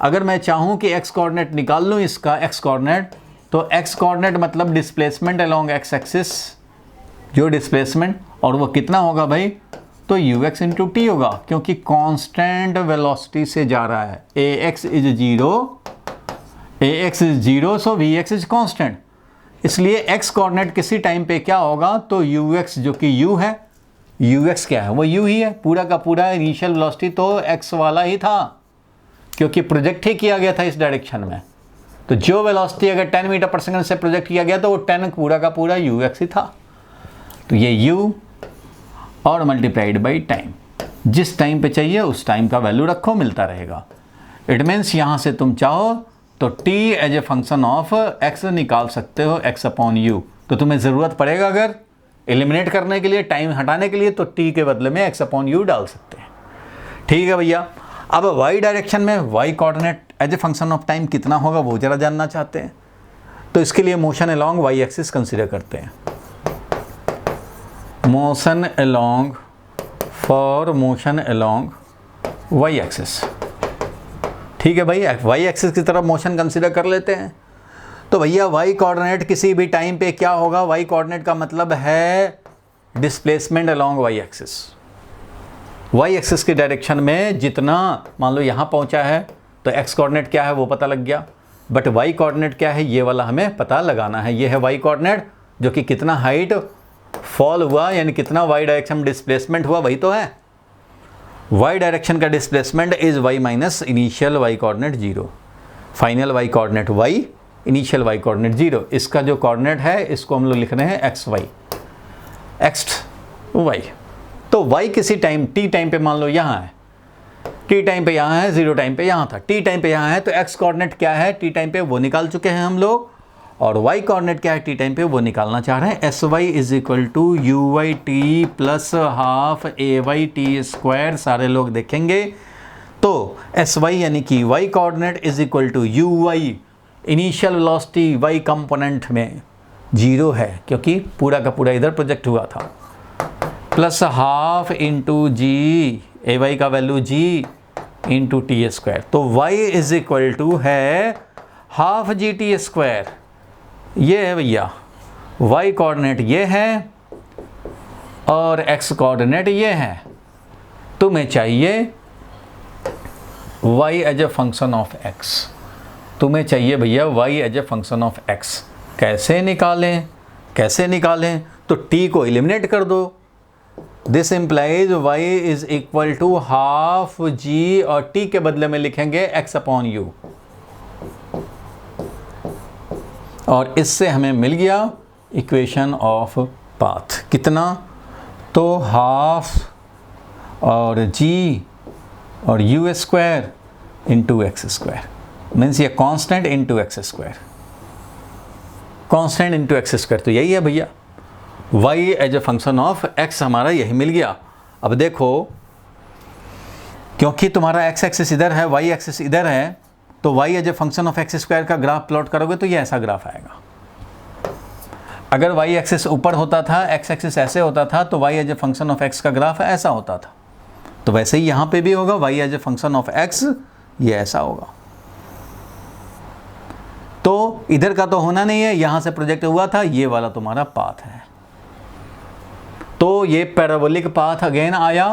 अगर मैं चाहूं कि एक्स कोऑर्डिनेट निकाल लूं, इसका एक्स कोऑर्डिनेट, तो एक्स कोऑर्डिनेट मतलब डिस्प्लेसमेंट अलोंग एक्स एक्सिस, जो डिस्प्लेसमेंट, और वो कितना होगा भाई, तो यू एक्स इंटू टी होगा, क्योंकि कांस्टेंट वेलोसिटी से जा रहा है। A x is zero, so v x is constant. इसलिए एक्स कोऑर्डिनेट किसी टाइम पे क्या होगा, तो यू एक्स, जो कि यू है, यू एक्स क्या है, वो यू ही है। पूरा का पूरा इनिशियल वेलोसिटी तो एक्स वाला ही था, क्योंकि प्रोजेक्ट ही किया गया था इस डायरेक्शन में। तो जो वेलोसिटी अगर 10 मीटर पर सेकंड से प्रोजेक्ट किया गया तो वो 10 पूरा का पूरा यू एक्स ही था। तो ये u और मल्टीप्लाइड बाई टाइम, जिस टाइम पे चाहिए उस टाइम का वैल्यू रखो, मिलता रहेगा। इट मीन्स यहाँ से तुम चाहो तो t as a function of x निकाल सकते हो, x अपॉन u। तो तुम्हें ज़रूरत पड़ेगा अगर एलिमिनेट करने के लिए, टाइम हटाने के लिए, तो t के बदले में x अपॉन u डाल सकते हैं। ठीक है भैया। अब y डायरेक्शन में y coordinate as a function of time कितना होगा वो जरा जानना चाहते हैं। तो इसके लिए motion along y axis consider करते हैं। Motion along, for motion along y axis, ठीक है भाई, y एक्सिस की तरफ मोशन कंसीडर कर लेते हैं। तो भैया y कोऑर्डिनेट किसी भी टाइम पे क्या होगा, y कोऑर्डिनेट का मतलब है displacement along y axis. y axis की डायरेक्शन में जितना, मान लो यहाँ पहुँचा है तो x कोऑर्डिनेट क्या है वो पता लग गया, बट y कोऑर्डिनेट क्या है ये वाला हमें पता लगाना है। ये है y कोऑर्डिनेट, जो कि कितना हाइट फॉल हुआ, यानी कितना y डायरेक्शन में डिस्प्लेसमेंट हुआ, वही तो है। y डायरेक्शन का displacement is y minus initial y coordinate 0, final y coordinate y, initial y coordinate 0। इसका जो कोऑर्डिनेट है इसको हम लोग लिख रहे हैं एक्स y। तो y किसी टाइम t टाइम पे मान लो यहाँ है, t टाइम पे यहाँ है, 0 टाइम पे यहाँ था, t टाइम पे यहाँ है, तो x कोऑर्डिनेट क्या है t टाइम पे वो निकाल चुके हैं हम लोग, और y कोऑर्डिनेट क्या है t टाइम पे वो निकालना चाह रहे हैं। S Y is equal to you Y T plus half A Y T square, सारे लोग देखेंगे। तो एस वाई यानी कि y coordinate is equal to you y, initial velocity y component में 0 है क्योंकि पूरा का पूरा इधर प्रोजेक्ट हुआ था, प्लस हाफ इंटू जी, ए वाई का value g into T square. तो y इज इक्वल टू है हाफ जी टी स्क्वायर, ये है भैया y कोऑर्डिनेट ये है और x कोऑर्डिनेट ये है। तुम्हें चाहिए y as a function of x, तुम्हें चाहिए भैया y as a function of x। कैसे निकालें, कैसे निकालें? तो t को एलिमिनेट कर दो। This implies y is equal to half g और t के बदले में लिखेंगे x अपॉन u, और इससे हमें मिल गया इक्वेशन ऑफ पाथ। कितना? तो हाफ और g और u square into x square, means ये constant into x square, constant into x square. तो यही है भैया y as a function of x, हमारा यही मिल गया। अब देखो, क्योंकि तुम्हारा x एक्सिस इधर है, y एक्सिस इधर है, तो y as a function of x square का ग्राफ प्लॉट करोगे तो ये ऐसा ग्राफ आएगा। अगर y एक्सिस ऊपर होता था, x एक्सिस ऐसे होता था, तो y as a function of x का ग्राफ ऐसा होता था। तो वैसे ही यहाँ पे भी होगा, y as a function of x ये ऐसा होगा। तो इधर का तो होना नहीं है, यहाँ से प्रोजेक्ट हुआ था, ये वाला तुम्हारा पाथ है। तो ये पैराबोलिक पाथ अगेन आया।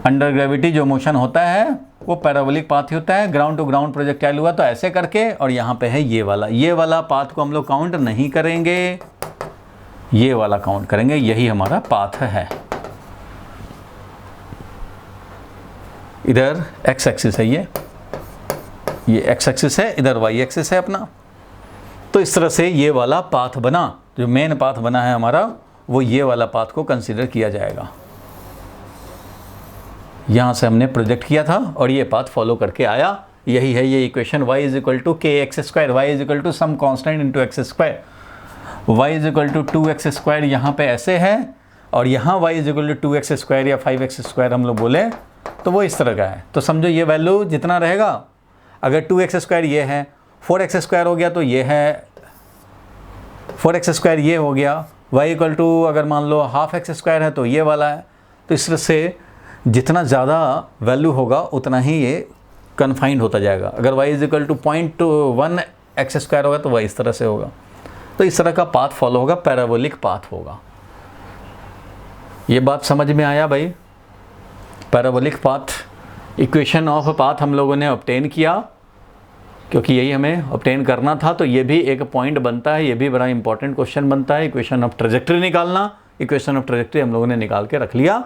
अंडर ग्रेविटी जो मोशन होता है वो पैराबोलिक पाथ ही होता है। ग्राउंड टू ग्राउंड प्रोजेक्टाइल हुआ तो ऐसे करके, और यहाँ पे है ये वाला पाथ को हम लोग काउंट नहीं करेंगे, ये वाला काउंट करेंगे। यही हमारा पाथ है। इधर x एक्सिस है, ये x एक्सिस है, इधर y एक्सिस है अपना। तो इस तरह से ये वाला पाथ बना, जो मेन पाथ बना है हमारा, वो ये वाला पाथ को कंसीडर किया जाएगा। यहाँ से हमने प्रोजेक्ट किया था और ये पाथ फॉलो करके आया। यही है ये equation, y is equal to k x square, y is equal to some constant into x square, y is equal to 2x square यहाँ पे ऐसे है, और यहाँ y is equal to 2x square या 5x स्क्वायर हम लोग बोले तो वो इस तरह का है। तो समझो ये वैल्यू जितना रहेगा, अगर 2x स्क्वायर ये है, 4x स्क्वायर हो गया तो ये है, 4x स्क्वायर ये हो गया, y इक्वल टू अगर मान लो हाफ एक्स स्क्वायर है तो ये वाला है। तो इस तरह से जितना ज़्यादा वैल्यू होगा उतना ही ये कन्फाइंड होता जाएगा। अगर y is equal to 0.1 x square होगा तो वह इस तरह से होगा। तो इस तरह का पाथ फॉलो होगा, पैराबोलिक पाथ होगा। ये बात समझ में आया भाई? Parabolic path, equation of path हम लोगों ने ऑब्टेन किया, क्योंकि यही हमें ऑब्टेन करना था। तो ये भी एक पॉइंट बनता है, ये भी बड़ा इंपॉर्टेंट क्वेश्चन बनता है, इक्वेशन ऑफ ट्रेजेक्टरी निकालना। इक्वेशन ऑफ ट्रेजेक्टरी हम लोगों ने निकाल के रख लिया,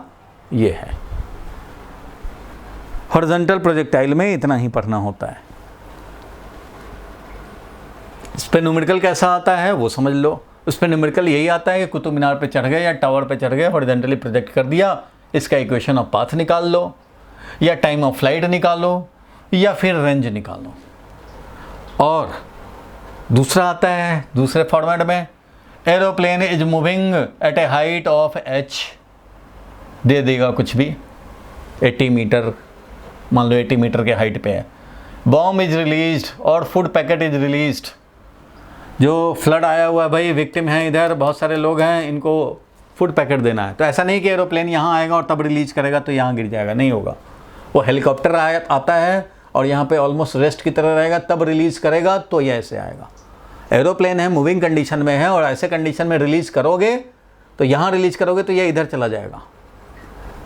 ये है। हॉरिजॉन्टल प्रोजेक्टाइल में इतना ही पढ़ना होता है। इस पर न्यूमेरिकल कैसा आता है वो समझ लो। उस पर न्यूमेरिकल यही आता है कि कुतुब मीनार पे चढ़ गए या टावर पे चढ़ गए, हॉरिजॉन्टली प्रोजेक्ट कर दिया, इसका इक्वेशन ऑफ पाथ निकाल लो, या टाइम ऑफ फ्लाइट निकालो, या फिर रेंज निकालो। और दूसरा आता है दूसरे फॉर्मेट में, aeroplane is moving at A height of h, दे देगा कुछ भी 80 मीटर, मान लो 80 मीटर के हाइट पे है। बॉम्ब इज रिलीज्ड और फूड पैकेट इज रिलीज्ड। जो फ्लड आया हुआ है भाई, विक्टिम हैं इधर, बहुत सारे लोग हैं, इनको फूड पैकेट देना है। तो ऐसा नहीं कि एरोप्लेन यहाँ आएगा और तब रिलीज करेगा तो यहाँ गिर जाएगा, नहीं होगा। वो हेलीकॉप्टर आता है और यहाँ पे ऑलमोस्ट रेस्ट की तरह रहेगा, तब रिलीज करेगा तो ये ऐसे आएगा। एरोप्लेन है, मूविंग कंडीशन में है, और ऐसे कंडीशन में रिलीज करोगे तो यहाँ रिलीज करोगे तो ये इधर चला जाएगा,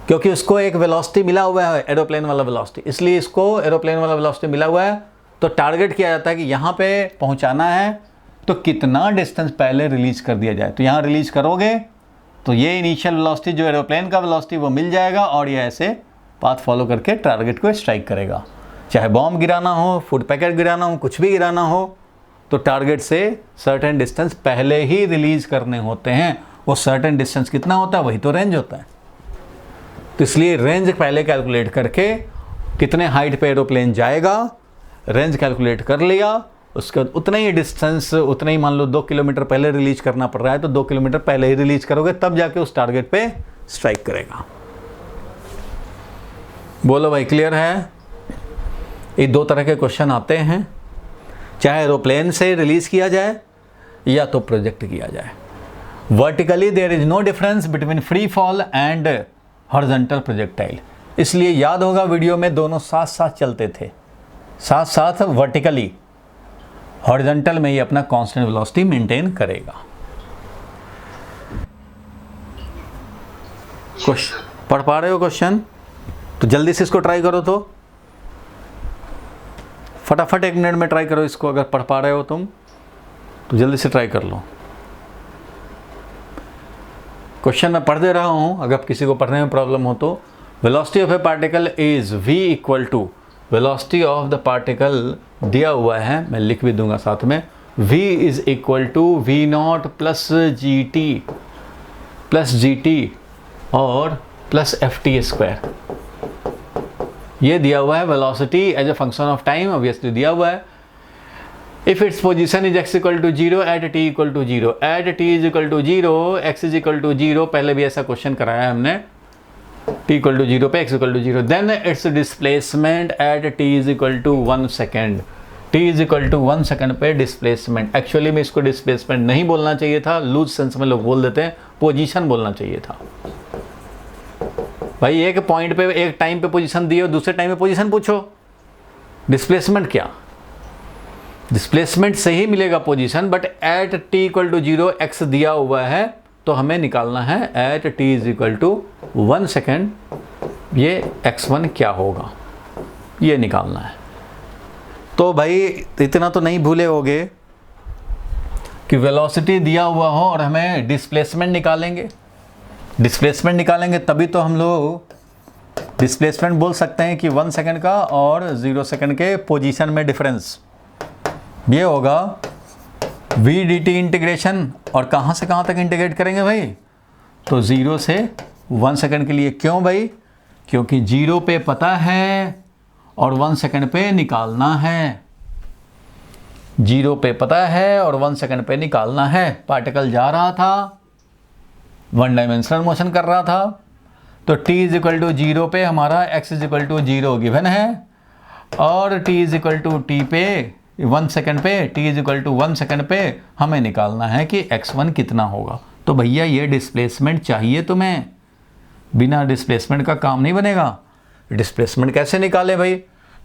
क्योंकि उसको एक वेलोसिटी मिला हुआ है, एरोप्लेन वाला वेलोसिटी, इसलिए इसको एरोप्लेन वाला वेलोसिटी मिला हुआ है। तो टारगेट किया जाता है कि यहाँ पे पहुँचाना है तो कितना डिस्टेंस पहले रिलीज कर दिया जाए। तो यहाँ रिलीज करोगे तो ये इनिशियल वेलोसिटी जो एरोप्लेन का वेलोसिटी वो मिल जाएगा, और ये ऐसे पाथ फॉलो करके टारगेट को स्ट्राइक करेगा। चाहे बॉम्ब गिराना हो, फूड पैकेट गिराना हो, कुछ भी गिराना हो, तो टारगेट से सर्टेन डिस्टेंस पहले ही रिलीज करने होते हैं। वो सर्टेन डिस्टेंस कितना होता है, वही तो रेंज होता है। तो इसलिए रेंज पहले कैलकुलेट करके कितने हाइट पे एरोप्लेन जाएगा, रेंज कैलकुलेट कर लिया, उसके बाद उतना ही डिस्टेंस, उतना ही मान लो 2 किलोमीटर पहले रिलीज करना पड़ रहा है तो 2 किलोमीटर पहले ही रिलीज करोगे, तब जाके उस टारगेट पे स्ट्राइक करेगा। बोलो भाई, क्लियर है? ये 2 तरह के क्वेश्चन आते हैं, चाहे एरोप्लेन से रिलीज किया जाए या तो प्रोजेक्ट किया जाए। Vertically there is no difference between free fall and horizontal projectile. इसलिए याद होगा वीडियो में दोनों साथ साथ चलते थे, साथ साथ वर्टिकली, हॉरिजॉन्टल में ये अपना कांस्टेंट वेलोसिटी मेंटेन करेगा। पढ़ पा रहे हो क्वेश्चन? तो जल्दी से इसको ट्राई करो, तो फटाफट 1 मिनट में ट्राई करो इसको। अगर पढ़ पा रहे हो तुम तो जल्दी से ट्राई कर लो। क्वेश्चन मैं पढ़ दे रहा हूं, अगर किसी को पढ़ने में प्रॉब्लम हो तो। Velocity of a particle is v equal to, velocity of the particle दिया हुआ है, मैं लिख भी दूंगा साथ में, v is equal to v not plus g t और प्लस एफ टी स्क्वायर। ये दिया हुआ है velocity as a function of time, obviously दिया हुआ है। If it's position is x equal to 0 at t equal to 0, at t is equal to 0, x is equal to 0, पहले भी ऐसा क्वेश्चन कराया है हमने, t इक्वल टू 0 पे x equal to 0, then it's displacement at t is equal to 1 second, t is equal to 1 second पे displacement. Actually में इसको डिस्प्लेसमेंट नहीं बोलना चाहिए था, लूज सेंस में लोग बोल देते हैं, पोजीशन बोलना चाहिए था। भाई एक पॉइंट पे एक टाइम पे पोजीशन दिए और दूसरे टाइम पे पोजीशन पूछो, डिस्प्लेसमेंट क्या? डिस्प्लेसमेंट से ही मिलेगा position, but at t equal to 0 x दिया हुआ है तो हमें निकालना है at t is equal to 1 second, ये x1 क्या होगा ये निकालना है। तो भाई इतना तो नहीं भूले होगे कि वेलोसिटी दिया हुआ हो और हमें डिस्प्लेसमेंट निकालेंगे, डिस्प्लेसमेंट निकालेंगे तभी तो हम लोग डिस्प्लेसमेंट बोल सकते हैं कि 1 सेकेंड का और 0 सेकेंड के पोजीशन में डिफरेंस। ये होगा v dt इंटीग्रेशन, और कहाँ से कहाँ तक इंटीग्रेट करेंगे भाई? तो 0 से 1 सेकेंड के लिए। क्यों भाई? क्योंकि 0 पे पता है और 1 सेकेंड पे निकालना है। 0 पे पता है और 1 सेकेंड पे निकालना है। पार्टिकल जा रहा था, 1 डायमेंशनल मोशन कर रहा था, तो t इज इक्वल टू 0 पे हमारा x is equal to 0 given है, और t is equal to t पे 1 सेकेंड पे, t is equal to 1 second पे हमें निकालना है कि x1 कितना होगा। तो भैया ये डिस्प्लेसमेंट चाहिए तुम्हें, बिना डिस्प्लेसमेंट का काम नहीं बनेगा। डिस्प्लेसमेंट कैसे निकाले भाई?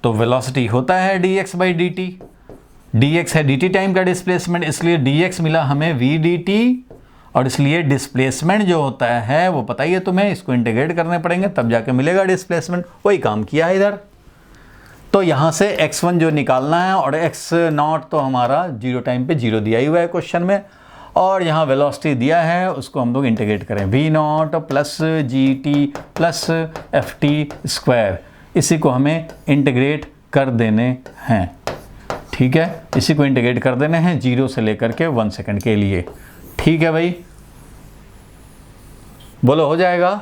तो वेलोसिटी होता है dx बाई dt, dx है dt टाइम का डिस्प्लेसमेंट, इसलिए dx मिला हमें v dt, और इसलिए डिस्प्लेसमेंट जो होता है वो पता ही है तुम्हें, इसको इंटीग्रेट करने पड़ेंगे तब जाके मिलेगा डिस्प्लेसमेंट। वही काम किया है इधर। तो यहाँ से x1 जो निकालना है, और x0 तो हमारा 0 टाइम पे 0 दिया ही हुआ है क्वेश्चन में, और यहाँ वेलोसिटी दिया है उसको हम लोग इंटीग्रेट करें, v0 plus g T plus f t square, इसी को हमें इंटीग्रेट कर देने हैं। ठीक है, इसी को इंटीग्रेट कर देने हैं 0 से लेकर के 1 सेकेंड के लिए। ठीक है भाई, बोलो हो जाएगा?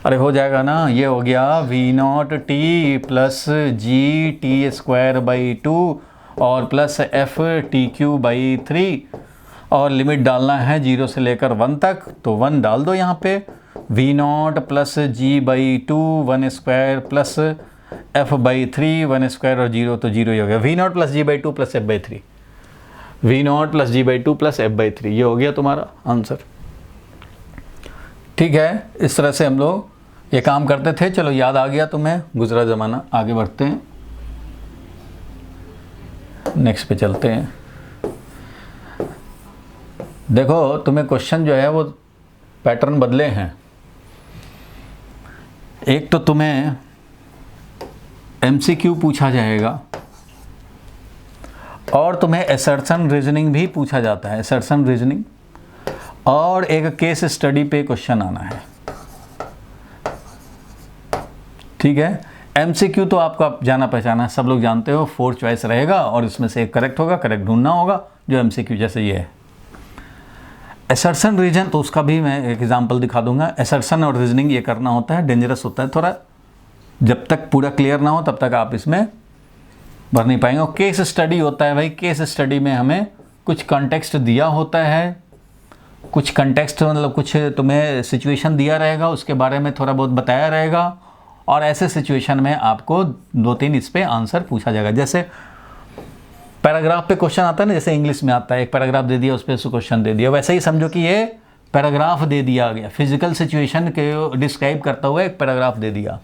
अरे हो जाएगा ना। ये हो गया v0 t plus g T square by 2 और plus f T Q by 3, और लिमिट डालना है 0 से लेकर 1 तक, तो 1 डाल दो यहाँ पे। v0 plus g by 2 1 square plus f by 3 1 square, और 0 तो 0 ही हो गया। v0 plus g by 2 plus f by 3, v0 plus g by 2 plus f by 3, ये हो गया तुम्हारा आंसर। ठीक है, इस तरह से हम लोग ये काम करते थे। चलो याद आ गया तुम्हें गुजरा ज़माना। आगे बढ़ते हैं, नेक्स्ट पे चलते हैं। देखो तुम्हें क्वेश्चन जो है वो पैटर्न बदले हैं। एक तो तुम्हें MCQ पूछा जाएगा, और तुम्हें असर्शन रीजनिंग भी पूछा जाता है, असर्शन रीजनिंग, और एक केस स्टडी पे क्वेश्चन आना है। ठीक है, MCQ तो आपका जाना पहचाना है, सब लोग जानते हो, 4 चॉइस रहेगा और इसमें से एक करेक्ट होगा, करेक्ट ढूंढना होगा जो MCQ जैसे ये है। असर्शन रीजन तो उसका भी मैं एक एग्जांपल दिखा दूंगा। असर्शन और रीजनिंग ये करना होता है, डेंजरस होता है थोड़ा, जब तक पूरा क्लियर ना हो तब तक आप इसमें भर नहीं पाएंगे। और केस स्टडी होता है भाई, केस स्टडी में हमें कुछ कॉन्टेक्स्ट दिया होता है, कुछ कॉन्टेक्स्ट मतलब कुछ तुम्हें सिचुएशन दिया रहेगा, उसके बारे में थोड़ा बहुत बताया रहेगा, और ऐसे सिचुएशन में आपको 2-3 इस पे आंसर पूछा जाएगा। जैसे पैराग्राफ पे क्वेश्चन आता है ना, जैसे इंग्लिश में आता है, एक पैराग्राफ दे दिया उस पर क्वेश्चन दे दिया, वैसे ही समझो कि ये पैराग्राफ दे दिया गया, फिजिकल सिचुएशन के डिस्क्राइब करता हुआ एक पैराग्राफ दे दिया।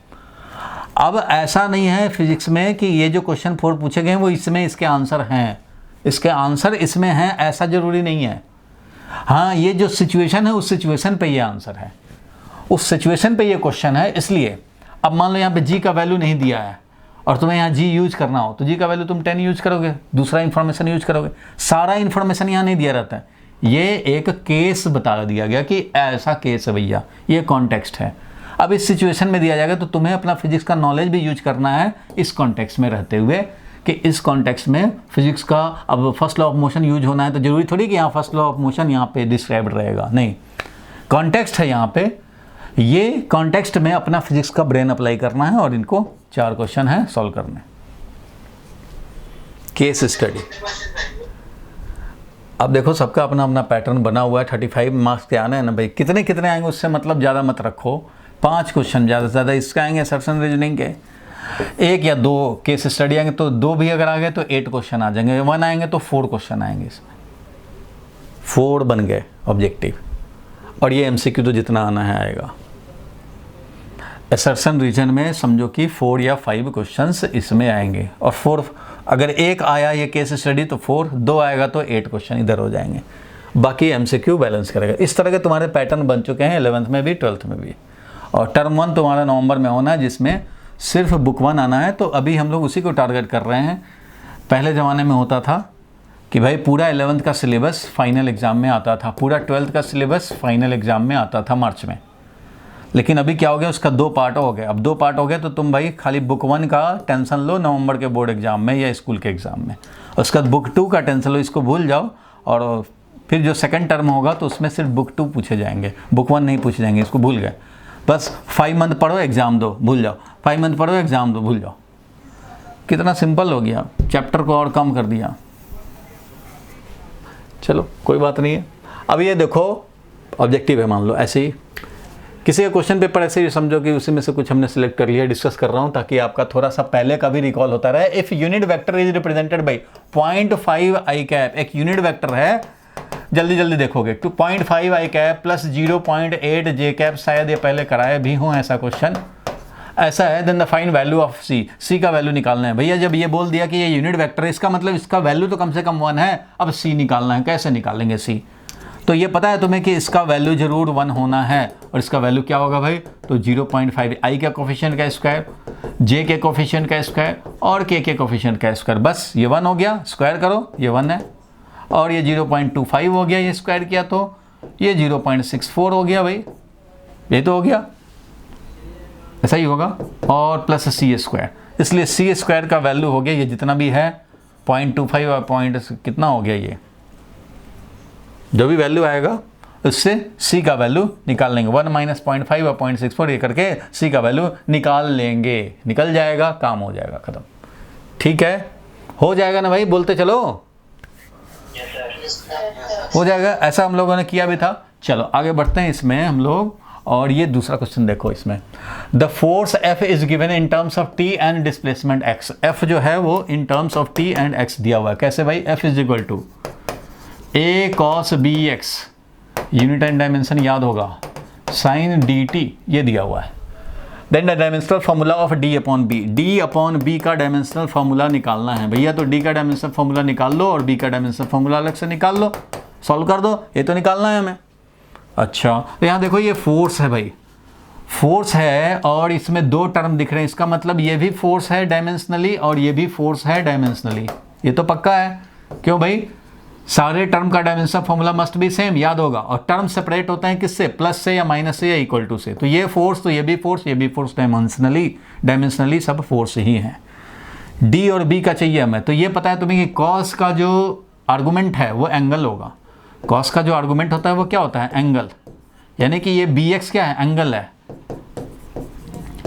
अब ऐसा नहीं है फिजिक्स में कि ये जो क्वेश्चन 4 पूछे गए हैं वो इसमें इसके आंसर हैं, इसके आंसर इसमें हैं, ऐसा ज़रूरी नहीं है। हाँ, ये जो सिचुएशन है उस सिचुएशन पे ये आंसर है, उस सिचुएशन पे ये क्वेश्चन है। इसलिए अब मान लो यहाँ पे जी का वैल्यू नहीं दिया है और तुम्हें यहाँ जी यूज करना हो तो जी का वैल्यू तुम 10 यूज करोगे, दूसरा इन्फॉर्मेशन यूज करोगे। सारा इन्फॉर्मेशन यहाँ नहीं दिया रहता है, ये एक केस बता दिया गया कि ऐसा केस है भैया, ये कॉन्टेक्स्ट है। अब इस सिचुएशन में दिया जाएगा तो तुम्हें अपना फिजिक्स का नॉलेज भी यूज करना है इस कॉन्टेक्स्ट में रहते हुए, कि इस कॉन्टेक्स्ट में फिजिक्स का अब first law of motion use होना है तो जरूरी थोड़ी कि यहाँ फर्स्ट लॉ ऑफ मोशन यहाँ पे डिस्क्राइब्ड रहेगा, नहीं, कॉन्टेक्स्ट है यहाँ पे। ये कॉन्टेक्स्ट में अपना फिजिक्स का ब्रेन अप्लाई करना है और इनको 4 क्वेश्चन है सॉल्व करने। Case study. अब देखो सबका अपना अपना पैटर्न बना हुआ है। 35 मार्क्स के आने हैं ना भाई, कितने कितने आएंगे उससे मतलब ज़्यादा मत रखो, 5 क्वेश्चन ज़्यादा से ज़्यादा इसका आएंगे असर्शन रीजनिंग के, 1 या 2 केस स्टडी आएंगे तो 2 भी अगर आ गए तो 8 क्वेश्चन आ जाएंगे, 1 आएंगे तो 4 क्वेश्चन आएंगे, इसमें 4 बन गए ऑब्जेक्टिव। और ये MCQ तो जितना आना है आएगा। असर्शन रीजन में समझो कि 4 या 5 क्वेश्चंस इसमें आएंगे और 4 अगर 1 आया ये केस स्टडी तो 4, 2 आएगा तो 8 क्वेश्चन इधर हो जाएंगे, बाकी MCQ बैलेंस करेगा। इस तरह के तुम्हारे पैटर्न बन चुके हैं 11th में भी 12th में भी। और टर्म 1 तुम्हारा नवंबर में होना है जिसमें सिर्फ बुक 1 आना है, तो अभी हम लोग उसी को टारगेट कर रहे हैं। पहले ज़माने में होता था कि भाई पूरा 11th का सिलेबस फाइनल एग्ज़ाम में आता था, पूरा 12th का सिलेबस फाइनल एग्ज़ाम में आता था मार्च में। लेकिन अभी क्या हो गया, उसका 2 पार्ट हो गए। अब 2 पार्ट हो गए तो तुम भाई खाली बुक 1 का टेंशन लो नवंबर के बोर्ड एग्ज़ाम में या स्कूल के एग्ज़ाम में, उसका बुक 2 का टेंशन लो, इसको भूल जाओ। और फिर जो सेकंड टर्म होगा तो उसमें सिर्फ बुक 2 पूछे जाएंगे, बुक 1 नहीं पूछे जाएंगे, इसको भूल गए। बस 5 मंथ पढ़ो एग्ज़ाम दो, भूल जाओ, 5 मंथ पढ़ो एग्ज़ाम दो, भूल जाओ। कितना सिंपल हो गया, चैप्टर को और कम कर दिया। चलो कोई बात नहीं है। अब ये देखो ऑब्जेक्टिव है, मान लो ऐसे ही किसी का क्वेश्चन पेपर ऐसे ही समझो कि उसी में से कुछ हमने सिलेक्ट कर लिया, डिस्कस कर रहा हूं ताकि आपका थोड़ा सा पहले का भी रिकॉल होता रहे। If unit vector is represented by 0.5 I cap, एक यूनिट वेक्टर है, जल्दी जल्दी देखोगे, 0.5 आई कैप प्लस 0.8 जे कैप, शायद ये पहले कराए भी हों ऐसा क्वेश्चन, ऐसा है। Then the find value of c का वैल्यू निकालना है। भैया जब ये बोल दिया कि ये यूनिट वेक्टर है, इसका मतलब इसका वैल्यू तो कम से कम 1 है, अब सी निकालना है। कैसे निकालेंगे सी? तो ये पता है तुम्हें कि इसका वैल्यू जरूर 1 होना है, और इसका वैल्यू क्या होगा भाई, तो 0.5 आई के कोफिशिएंट का स्क्वायर, जे के कोफिशिएंट का स्क्वायर और के कोफिशिएंट का स्क्वायर, बस ये 1 हो गया, स्क्वायर करो, ये 1 है। और ये 0.25 हो गया, ये स्क्वायर किया तो ये 0.64 हो गया भाई, ये तो हो गया, ऐसा ही होगा। और प्लस सी स्क्वायर, इसलिए सी स्क्वायर का वैल्यू हो गया ये जितना भी है 0.25 और कितना हो गया, ये जो भी वैल्यू आएगा उससे सी का वैल्यू निकाल लेंगे। 1 माइनस 0.5 और 0.64 ये करके सी का वैल्यू निकाल लेंगे, निकल जाएगा, काम हो जाएगा, खत्म। ठीक है, हो जाएगा ना भाई, बोलते चलो, हो जाएगा। ऐसा हम लोगों ने किया भी था। चलो आगे बढ़ते हैं इसमें हम लोग, और ये दूसरा क्वेश्चन देखो इसमें, the force F is given in terms of T and displacement X। F जो है वो in terms of T and X दिया हुआ है। कैसे भाई, F is equal to A cos BX, unit and dimension याद होगा, साइन dt ये दिया हुआ है। Then the dimensional formula of D upon B, D upon B का डायमेंशनल फार्मूला निकालना है भैया। तो D का डायमेंशनल फार्मूला निकाल लो और B का डायमेंशनल फार्मूला अलग से निकाल लो, सॉल्व कर दो, ये तो निकालना है हमें। अच्छा तो यहाँ देखो ये फोर्स है भाई, फोर्स है और इसमें 2 टर्म दिख रहे हैं, इसका मतलब ये भी फोर्स है डायमेंशनली और ये भी फोर्स है डायमेंशनली, ये तो पक्का है। क्यों भाई, सारे टर्म का dimension formula must be same, याद होगा। और टर्म सेपरेट होता है किससे, प्लस से या माइनस से या इक्वल टू से। तो ये फोर्स, तो ये भी फोर्स, ये भी फोर्स, डायमेंशनली सब फोर्स ही है। डी और बी का चाहिए हमें, तो ये पता है तुम्हें कि कॉस का जो आर्गूमेंट है वो एंगल होगा। कॉस का जो आर्गूमेंट होता है वो क्या होता है, एंगल, यानी कि ये बी एक्स क्या है, एंगल है।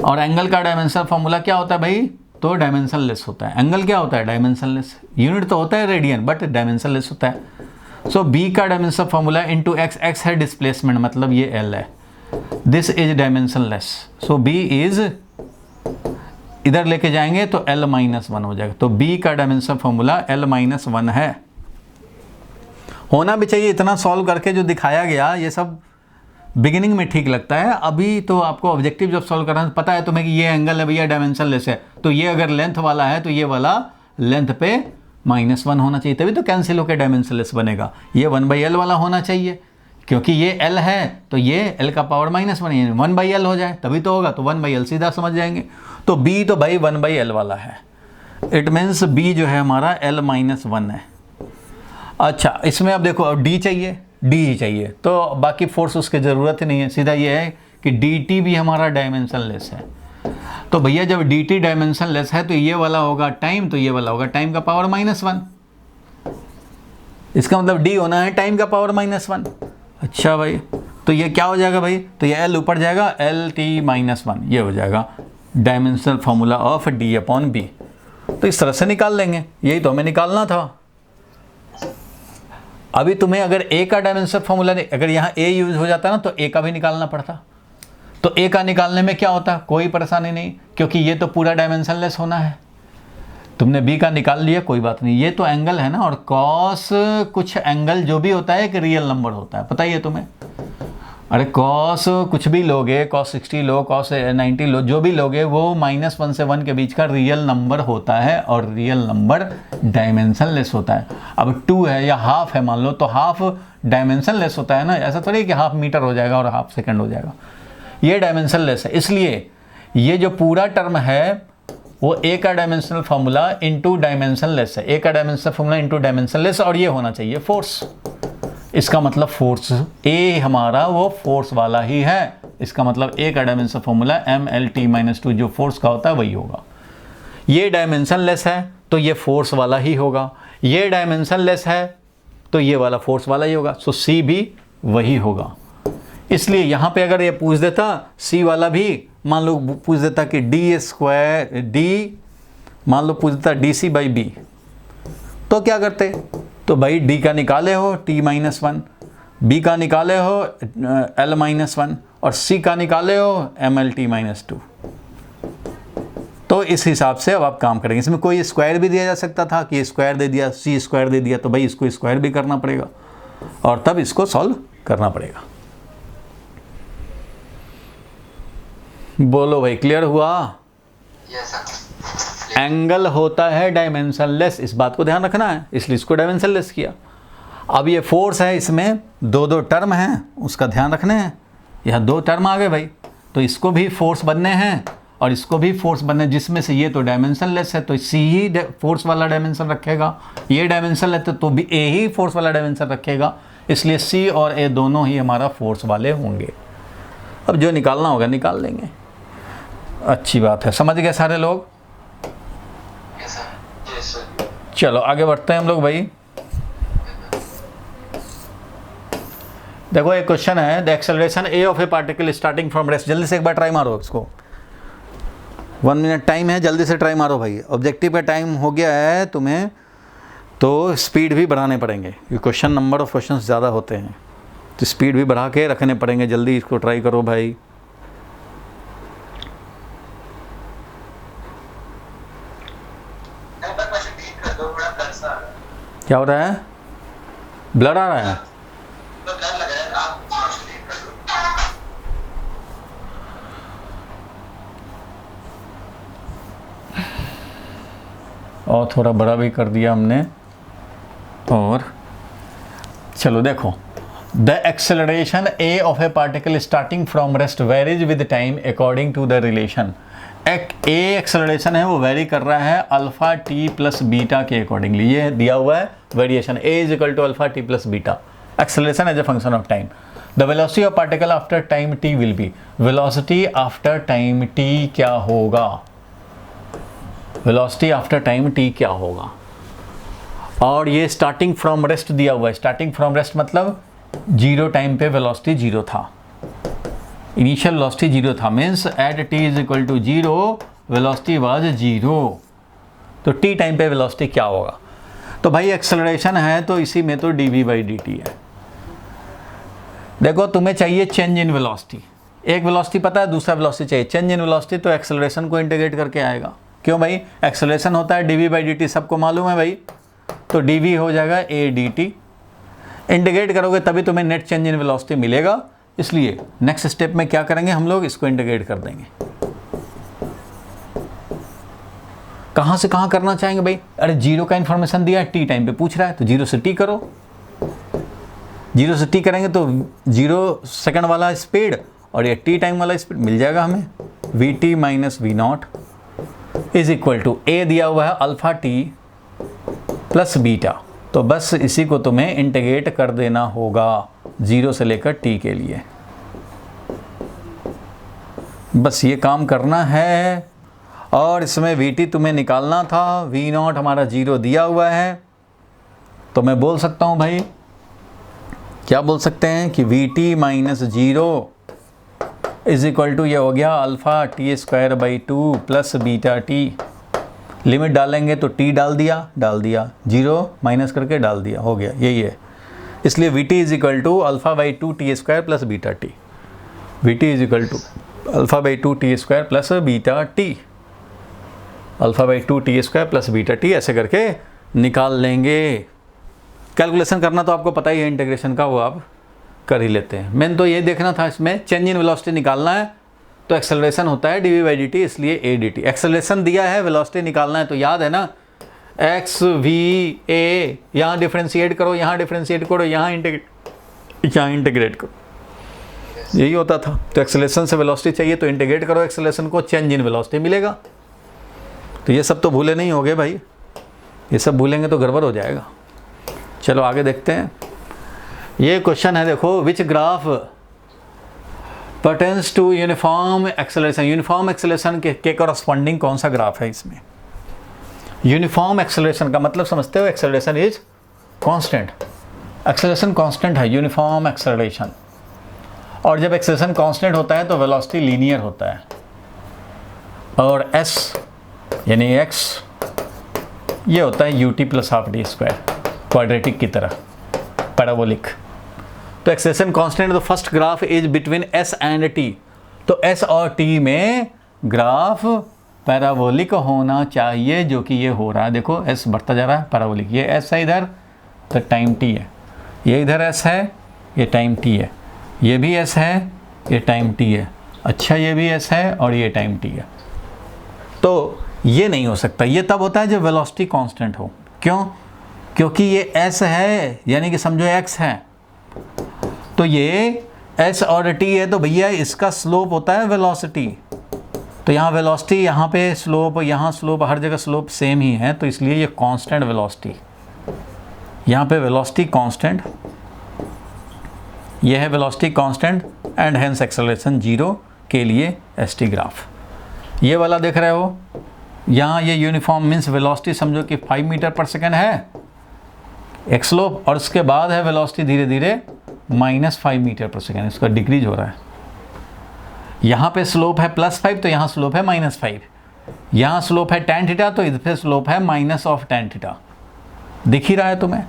और एंगल का डायमेंशन फॉर्मूला क्या होता है भाई, तो डायमेंशनलेस होता है। एंगल क्या होता है, डायमेंशनलेस। यूनिट तो होता है रेडियन बट डायमेंशनलेस होता है। सो बी का dimension formula into x, x है डिस्प्लेसमेंट मतलब ये एल है, this is dimensionless. So b is, इधर लेके जाएंगे तो एल माइनस 1 हो जाएगा। तो बी का डायमेंशन फॉर्मूला एल माइनस 1 है, होना भी चाहिए। इतना सॉल्व करके जो दिखाया गया ये सब बिगिनिंग में ठीक लगता है, अभी तो आपको ऑब्जेक्टिव जब सॉल्व करना है पता है तुम्हें कि ये एंगल है भैया डायमेंशनलेस है, तो ये अगर लेंथ वाला है तो ये वाला लेंथ पे -1 होना चाहिए, तभी तो कैंसिल होकर डायमेंशनलेस बनेगा। ये 1/L वाला होना चाहिए क्योंकि ये L है तो ये L का पावर -1 यानी 1/L हो जाए तभी तो होगा, तो 1/L सीधा समझ जाएंगे। तो B तो भाई 1/L वाला है, इट मीन्स B जो है हमारा L-1 है। अच्छा, इसमें अब देखो अब D चाहिए, D ही चाहिए, तो बाकी फोर्स उसकी ज़रूरत ही नहीं है, सीधा ये है कि dt भी हमारा डायमेंशनलेस है। तो भैया जब dt डायमेंशनलेस है तो ये वाला होगा टाइम, तो ये वाला होगा टाइम का पावर -1, इसका मतलब d होना है टाइम का पावर -1। अच्छा भाई, तो ये क्या हो जाएगा भाई, तो ये L ऊपर जाएगा, Lt-1 ये हो जाएगा डायमेंशनल फार्मूला ऑफ d/b। तो इस तरह से निकाल लेंगे, यही तो हमें निकालना था। अभी तुम्हें अगर A का डायमेंशनल फार्मूला, अगर यहाँ A यूज हो जाता ना तो A का भी निकालना पड़ता, तो A का निकालने में क्या होता, कोई परेशानी नहीं, क्योंकि ये तो पूरा डायमेंशनलेस होना है। तुमने B का निकाल लिया, कोई बात नहीं, ये तो एंगल है ना, और कॉस कुछ एंगल जो भी होता है एक रियल नंबर होता है, पता ही है तुम्हें। अरे कॉस कुछ भी लोगे, cos 60 लो, cos 90 लो, जो भी लोगे वो -1 से 1 के बीच का रियल नंबर होता है, और रियल नंबर डायमेंशनलेस होता है। अब 2 है या हाफ है मान लो, तो हाफ डायमेंशनलेस होता है ना, ऐसा थोड़ी कि हाफ मीटर हो जाएगा और हाफ सेकंड हो जाएगा, ये डायमेंशनलेस है। इसलिए ये जो पूरा टर्म है वो A का डायमेंशनल फार्मूला इंटू डायमेंशनलेस है, A का डायमेंशनल फार्मूला इंटू डायमेंशनलेस, और ये होना चाहिए फोर्स। इसका मतलब फोर्स A हमारा वो फोर्स वाला ही है, इसका मतलब A का डायमेंशनल फार्मूला mLt-2 जो फोर्स का होता है वही होगा। ये डायमेंशनलेस है तो ये फोर्स वाला ही होगा, ये डायमेंशनलेस है तो ये वाला फोर्स वाला ही होगा, सो C भी वही होगा। इसलिए यहाँ पे अगर ये पूछ देता C वाला भी, मान लो पूछ देता कि मान लो पूछ देता dc/b, तो क्या करते, तो भाई D का निकाले हो T-1, B का निकाले हो L-1 और C का निकाले हो mLt-2। तो इस हिसाब से अब आप काम करेंगे। इसमें कोई स्क्वायर भी दिया जा सकता था कि स्क्वायर दे दिया, C स्क्वायर दे दिया, तो भाई इसको स्क्वायर भी करना पड़ेगा और तब इसको सॉल्व करना पड़ेगा। बोलो भाई, क्लियर हुआ? Yes sir. एंगल होता है डायमेंशनलेस, इस बात को ध्यान रखना है, इसलिए इसको डायमेंशनलेस किया। अब ये फोर्स है, इसमें दो टर्म हैं, उसका ध्यान रखना है। यहाँ 2 टर्म आ गए भाई, तो इसको भी फोर्स बनने हैं और इसको भी फोर्स बनने, जिसमें से ये तो डायमेंशनलेस है तो C ही फोर्स वाला डायमेंशन रखेगा, ये डायमेंशन है तो भी A ही फोर्स वाला डायमेंशन रखेगा, इसलिए C और A दोनों ही हमारा फोर्स वाले होंगे। अब जो निकालना होगा निकाल लेंगे। अच्छी बात है, समझ गए सारे लोग? Yes sir. चलो आगे बढ़ते हैं हम लोग भाई। देखो एक क्वेश्चन है, the acceleration A of a particle starting from rest. जल्दी से एक बार ट्राई मारो इसको, 1 मिनट टाइम है, जल्दी से ट्राई मारो भाई। ऑब्जेक्टिव का टाइम हो गया है तुम्हें, तो स्पीड भी बढ़ाने पड़ेंगे, ये क्वेश्चन नंबर ऑफ क्वेश्चन ज़्यादा होते हैं तो स्पीड भी बढ़ा के रखने पड़ेंगे। जल्दी इसको ट्राई करो भाई। क्या हो रहा है? ब्लर आ रहा है? और थोड़ा बड़ा भी कर दिया हमने। और चलो देखो, the acceleration A of a particle starting from rest varies with time according to the relation. A acceleration है वो वेरी कर रहा है अल्फा t प्लस बीटा के अकॉर्डिंगली। ये दिया हुआ है variation A is equal to alpha t plus beta, acceleration as a function of time. The velocity of particle after time t will be, velocity after time t क्या होगा, velocity after time t क्या होगा। और ये starting from rest दिया हुआ है, starting from rest मतलब 0 टाइम पे वेलोसिटी 0 था, इनिशियल वेलोसिटी 0 था, means at t is equal to 0 velocity was 0। तो t टाइम पे वेलोसिटी क्या होगा, तो भाई एक्सेलरेशन है तो इसी में तो dv/dt है। देखो तुम्हें चाहिए चेंज इन वेलोसिटी, एक वेलोसिटी पता है, दूसरा वेलोसिटी चाहिए, चेंज इन वेलोसिटी तो एक्सेलरेशन को इंटीग्रेट करके आएगा। क्यों भाई, एक्सेलरेशन होता है dv/dt, सबको मालूम है भाई, तो dv हो जाएगा a dt, इंटीग्रेट करोगे तभी तुम्हें नेट चेंज इन वेलोसिटी मिलेगा। इसलिए नेक्स्ट स्टेप में क्या करेंगे हम लोग, इसको इंटीग्रेट कर देंगे। कहां से कहां करना चाहेंगे भाई, अरे 0 का इंफॉर्मेशन दिया है, t टाइम पे पूछ रहा है तो 0 से t करो, 0 से t करेंगे तो 0 सेकंड वाला स्पीड और ये t टाइम वाला स्पीड मिल जाएगा हमें। vt minus v not is equal to a दिया हुआ है अल्फा t प्लस बीटा, तो बस इसी को तुम्हें इंटीग्रेट कर देना होगा 0 से लेकर t के लिए, बस ये काम करना है। और इसमें vt तुम्हें निकालना था, v नॉट हमारा 0 दिया हुआ है, तो मैं बोल सकता हूँ भाई, क्या बोल सकते हैं कि vt minus 0 is equal to ये हो गया alpha t square by 2 plus beta t. Limit डालेंगे तो t डाल दिया 0 माइनस करके डाल दिया, हो गया, यही है। इसलिए vt is equal to alpha by 2 t square plus beta t. vt is equal to alpha by 2 t square plus beta t, alpha by 2 t square plus beta t, ऐसे करके निकाल लेंगे। कैलकुलेशन करना तो आपको पता ही है, इंटीग्रेशन का वो आप कर ही लेते हैं। मेन तो ये देखना था, इसमें चेंज इन वेलोसिटी निकालना है तो एक्सेलरेशन होता है dv बाई dt, इसलिए a dt। एक्सेलरेशन दिया है, वेलोसिटी निकालना है, तो याद है ना x v a, यहाँ डिफ्रेंशिएट करो, यहाँ डिफ्रेंशिएट करो, यहाँ इंटीग्रेट करो, यही होता था। तो एक्सेलरेशन से वेलोसिटी चाहिए तो इंटीग्रेट करो एक्सेलरेशन को, चेंज इन वेलोसिटी मिलेगा। तो ये सब तो भूले नहीं होगे भाई, ये सब भूलेंगे तो गड़बड़ हो जाएगा। चलो आगे देखते हैं। ये क्वेश्चन है, देखो, which graph pertains to uniform acceleration. Uniform acceleration के कॉरस्पॉन्डिंग कौन सा ग्राफ है इसमें? यूनिफॉर्म एक्सेलरेशन का मतलब समझते हो, acceleration is constant, acceleration constant है यूनिफॉर्म एक्सेलरेशन। और जब एक्सेलरेशन कांस्टेंट होता है तो वेलोसिटी लीनियर होता है, और s यानी x ये होता है ut plus half D square, quadratic की तरह, पैराबोलिक। तो एक्सेलरेशन कांस्टेंट, तो first graph is between s and t, तो s और t में ग्राफ पैराबोलिक होना चाहिए, जो कि ये हो रहा है। देखो s बढ़ता जा रहा है, पैराबोलिक, ये s है इधर तो टाइम t है, ये इधर s है, ये टाइम t है, ये भी s है, ये टाइम t है, अच्छा ये भी s है और ये टाइम t है। तो ये नहीं हो सकता, ये तब होता है जब वेलोसिटी कांस्टेंट हो। क्यों? क्योंकि ये s है, यानी कि समझो x है, तो ये s और t है, तो भैया इसका स्लोप होता है वेलोसिटी। तो यहाँ वेलोसिटी, यहाँ पे स्लोप, यहाँ स्लोप, हर जगह स्लोप सेम ही है, तो इसलिए ये कांस्टेंट वेलोसिटी, यहाँ पे वेलोसिटी कांस्टेंट, ये है velocity constant, and hence acceleration 0 के लिए st ग्राफ। ये वाला देख रहे हो, यहाँ ये यूनिफॉर्म मीन्स वेलोसिटी समझो कि 5 मीटर पर सेकेंड है एक स्लोप, और उसके बाद है वेलोसिटी धीरे धीरे -5 मीटर पर सेकेंड, इसका डिक्रीज हो रहा है। यहाँ पे स्लोप है +5, तो यहाँ स्लोप है -5, यहाँ स्लोप है tan थीटा, तो इधर पे स्लोप है माइनस ऑफ tan थीटा, दिख ही रहा है तुम्हें।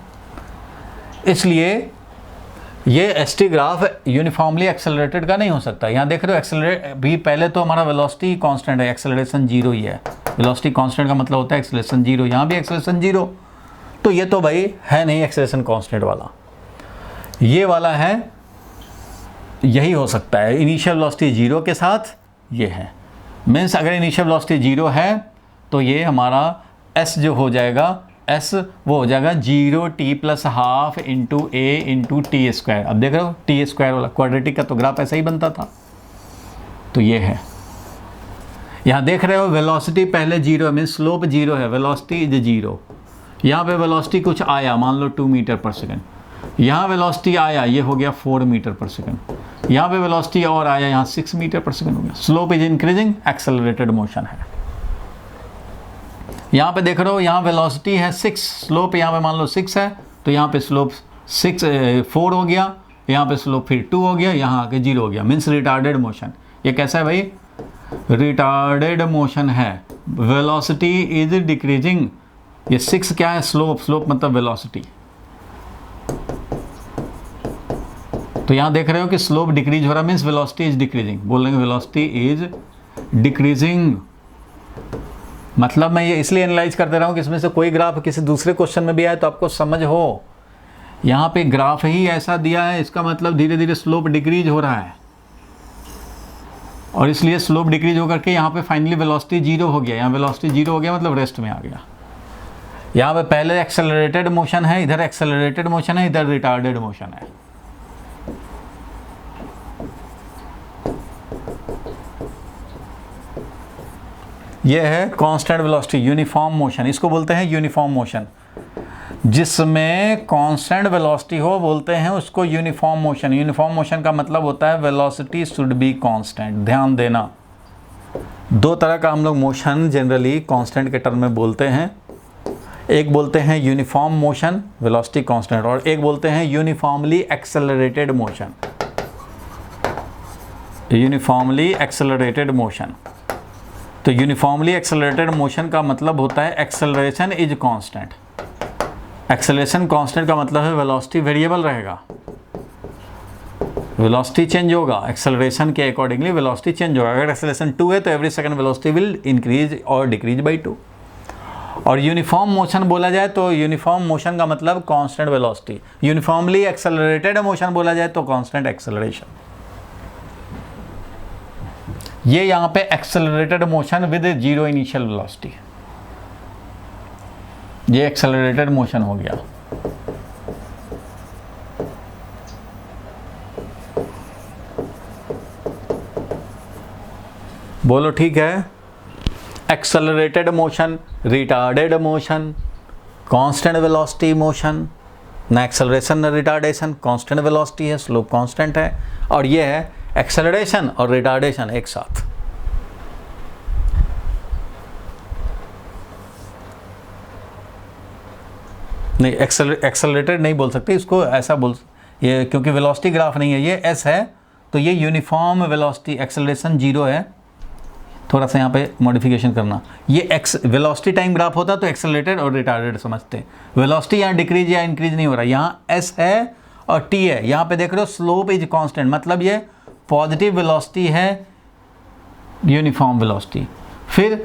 इसलिए ये st ग्राफ यूनिफॉर्मली एक्सेलरेटेड का नहीं हो सकता। यहाँ देख रहे हो एक्सेलरेट भी, पहले तो हमारा वेलोसिटी कांस्टेंट है, एक्सेलरेशन 0 ही है, वेलोसिटी कांस्टेंट का मतलब होता है एक्सेलरेशन 0, यहाँ भी एक्सेलरेशन 0, तो ये तो भाई है नहीं एक्सेलरेशन कांस्टेंट वाला, ये वाला है, यही हो सकता है। इनिशियल वेलोसिटी 0 के साथ ये है, मीन्स अगर इनिशियल वेलोसिटी 0 है तो ये हमारा s जो हो जाएगा, s वो हो जाएगा 0t plus half into a into T square. अब देख रहे हो टी स्क्वायर वाला क्वाड्रेटिक का तो ग्राफ ऐसा ही बनता था, तो ये है। यहाँ देख रहे हो वेलोसिटी पहले 0 है, मीन स्लोप 0 है, वेलोसिटी इज 0। यहाँ पे वेलोसिटी कुछ आया, मान लो 2 मीटर पर सेकेंड, यहाँ वेलोसिटी आया, ये हो गया 4 मीटर पर सेकेंड, यहाँ पे वेलोसिटी और आया, यहाँ 6 मीटर पर सेकेंड हो गया। Slope is increasing, accelerated motion है। यहाँ पे देख रहे हो, यहाँ वेलोसिटी है 6, स्लोप यहाँ पे मान लो 6 है, तो यहाँ पे स्लोप 4 हो गया, यहाँ पे स्लोप फिर 2 हो गया, यहाँ आके 0 हो गया, मीन्स रिटार्डेड मोशन। ये कैसा है भाई? रिटार्डेड मोशन है, वेलोसिटी इज डिक्रीजिंग। ये 6 क्या है? स्लोप, स्लोप मतलब वेलोसिटी। तो यहाँ देख रहे हो कि स्लोप डिक्रीज हो रहा है, मीन्स वेलोसिटी इज डिक्रीजिंग। बोलेंगे वेलोसिटी इज डिक्रीजिंग, मतलब मैं ये इसलिए एनालाइज कर दे रहा हूँ कि इसमें से कोई ग्राफ किसी दूसरे क्वेश्चन में भी आए तो आपको समझ हो। यहाँ पे ग्राफ ही ऐसा दिया है, इसका मतलब धीरे धीरे स्लोप डिक्रीज हो रहा है, और इसलिए स्लोप डिक्रीज होकर के यहाँ पे फाइनली वेलोसिटी 0 हो गया। यहाँ वेलोसिटी 0 हो गया मतलब रेस्ट में आ गया। यहाँ पे पहले एक्सेलरेटेड मोशन है, इधर एक्सेलरेटेड मोशन है, इधर रिटार्डेड मोशन है। ये है कांस्टेंट वेलोसिटी, यूनिफॉर्म मोशन, इसको बोलते हैं यूनिफॉर्म मोशन। जिसमें कांस्टेंट वेलोसिटी हो बोलते हैं उसको यूनिफॉर्म मोशन। यूनिफॉर्म मोशन का मतलब होता है वेलोसिटी शुड बी कांस्टेंट। ध्यान देना, दो तरह का हम लोग मोशन जनरली कांस्टेंट के टर्म में बोलते हैं। एक बोलते हैं यूनिफॉर्म मोशन, वेलोसिटी कांस्टेंट, और एक बोलते हैं uniformly accelerated motion. Uniformly accelerated motion, तो यूनिफॉर्मली एक्सेलरेटेड मोशन का मतलब होता है acceleration is constant. Acceleration constant का मतलब है वेलोसिटी वेरिएबल रहेगा, वेलोसिटी चेंज होगा, एक्सेलरेशन के अकॉर्डिंगली वेलोसिटी चेंज होगा। अगर एक्सेलरेशन 2 है तो every second velocity will increase और डिक्रीज बाई 2। और यूनिफॉर्म मोशन बोला जाए तो यूनिफॉर्म मोशन का मतलब constant velocity. Uniformly accelerated motion बोला जाए तो कांस्टेंट एक्सेलरेशन। ये यहाँ पे accelerated motion with zero initial velocity, ये एक्सेलरेटेड मोशन हो गया। बोलो ठीक है। Accelerated motion, retarded motion, constant velocity motion, न एक्सेलरेशन न रिटार्डेशन, कांस्टेंट वेलोसिटी है, स्लोप कांस्टेंट है, और ये है एक्सेलरेशन और रिटार्डेशन एक साथ। नहीं, एक्सेलरेटेड नहीं बोल सकते इसको, ऐसा बोल, ये क्योंकि वेलोसिटी ग्राफ नहीं है, ये एस है, तो ये यूनिफॉर्म वेलोसिटी, एक्सेलरेशन जीरो है। थोड़ा सा यहाँ पे मॉडिफिकेशन करना, ये वेलोसिटी टाइम ग्राफ होता तो एक्सेलरेटेड और रिटार्डेड समझते। वेलोसिटी यहाँ डिक्रीज या इंक्रीज नहीं हो रहा, यहाँ एस है और टी है। यहाँ पे देख रहे हो स्लोप इज कांस्टेंट, मतलब ये पॉजिटिव वेलोसिटी है, यूनिफॉर्म वेलोसिटी। फिर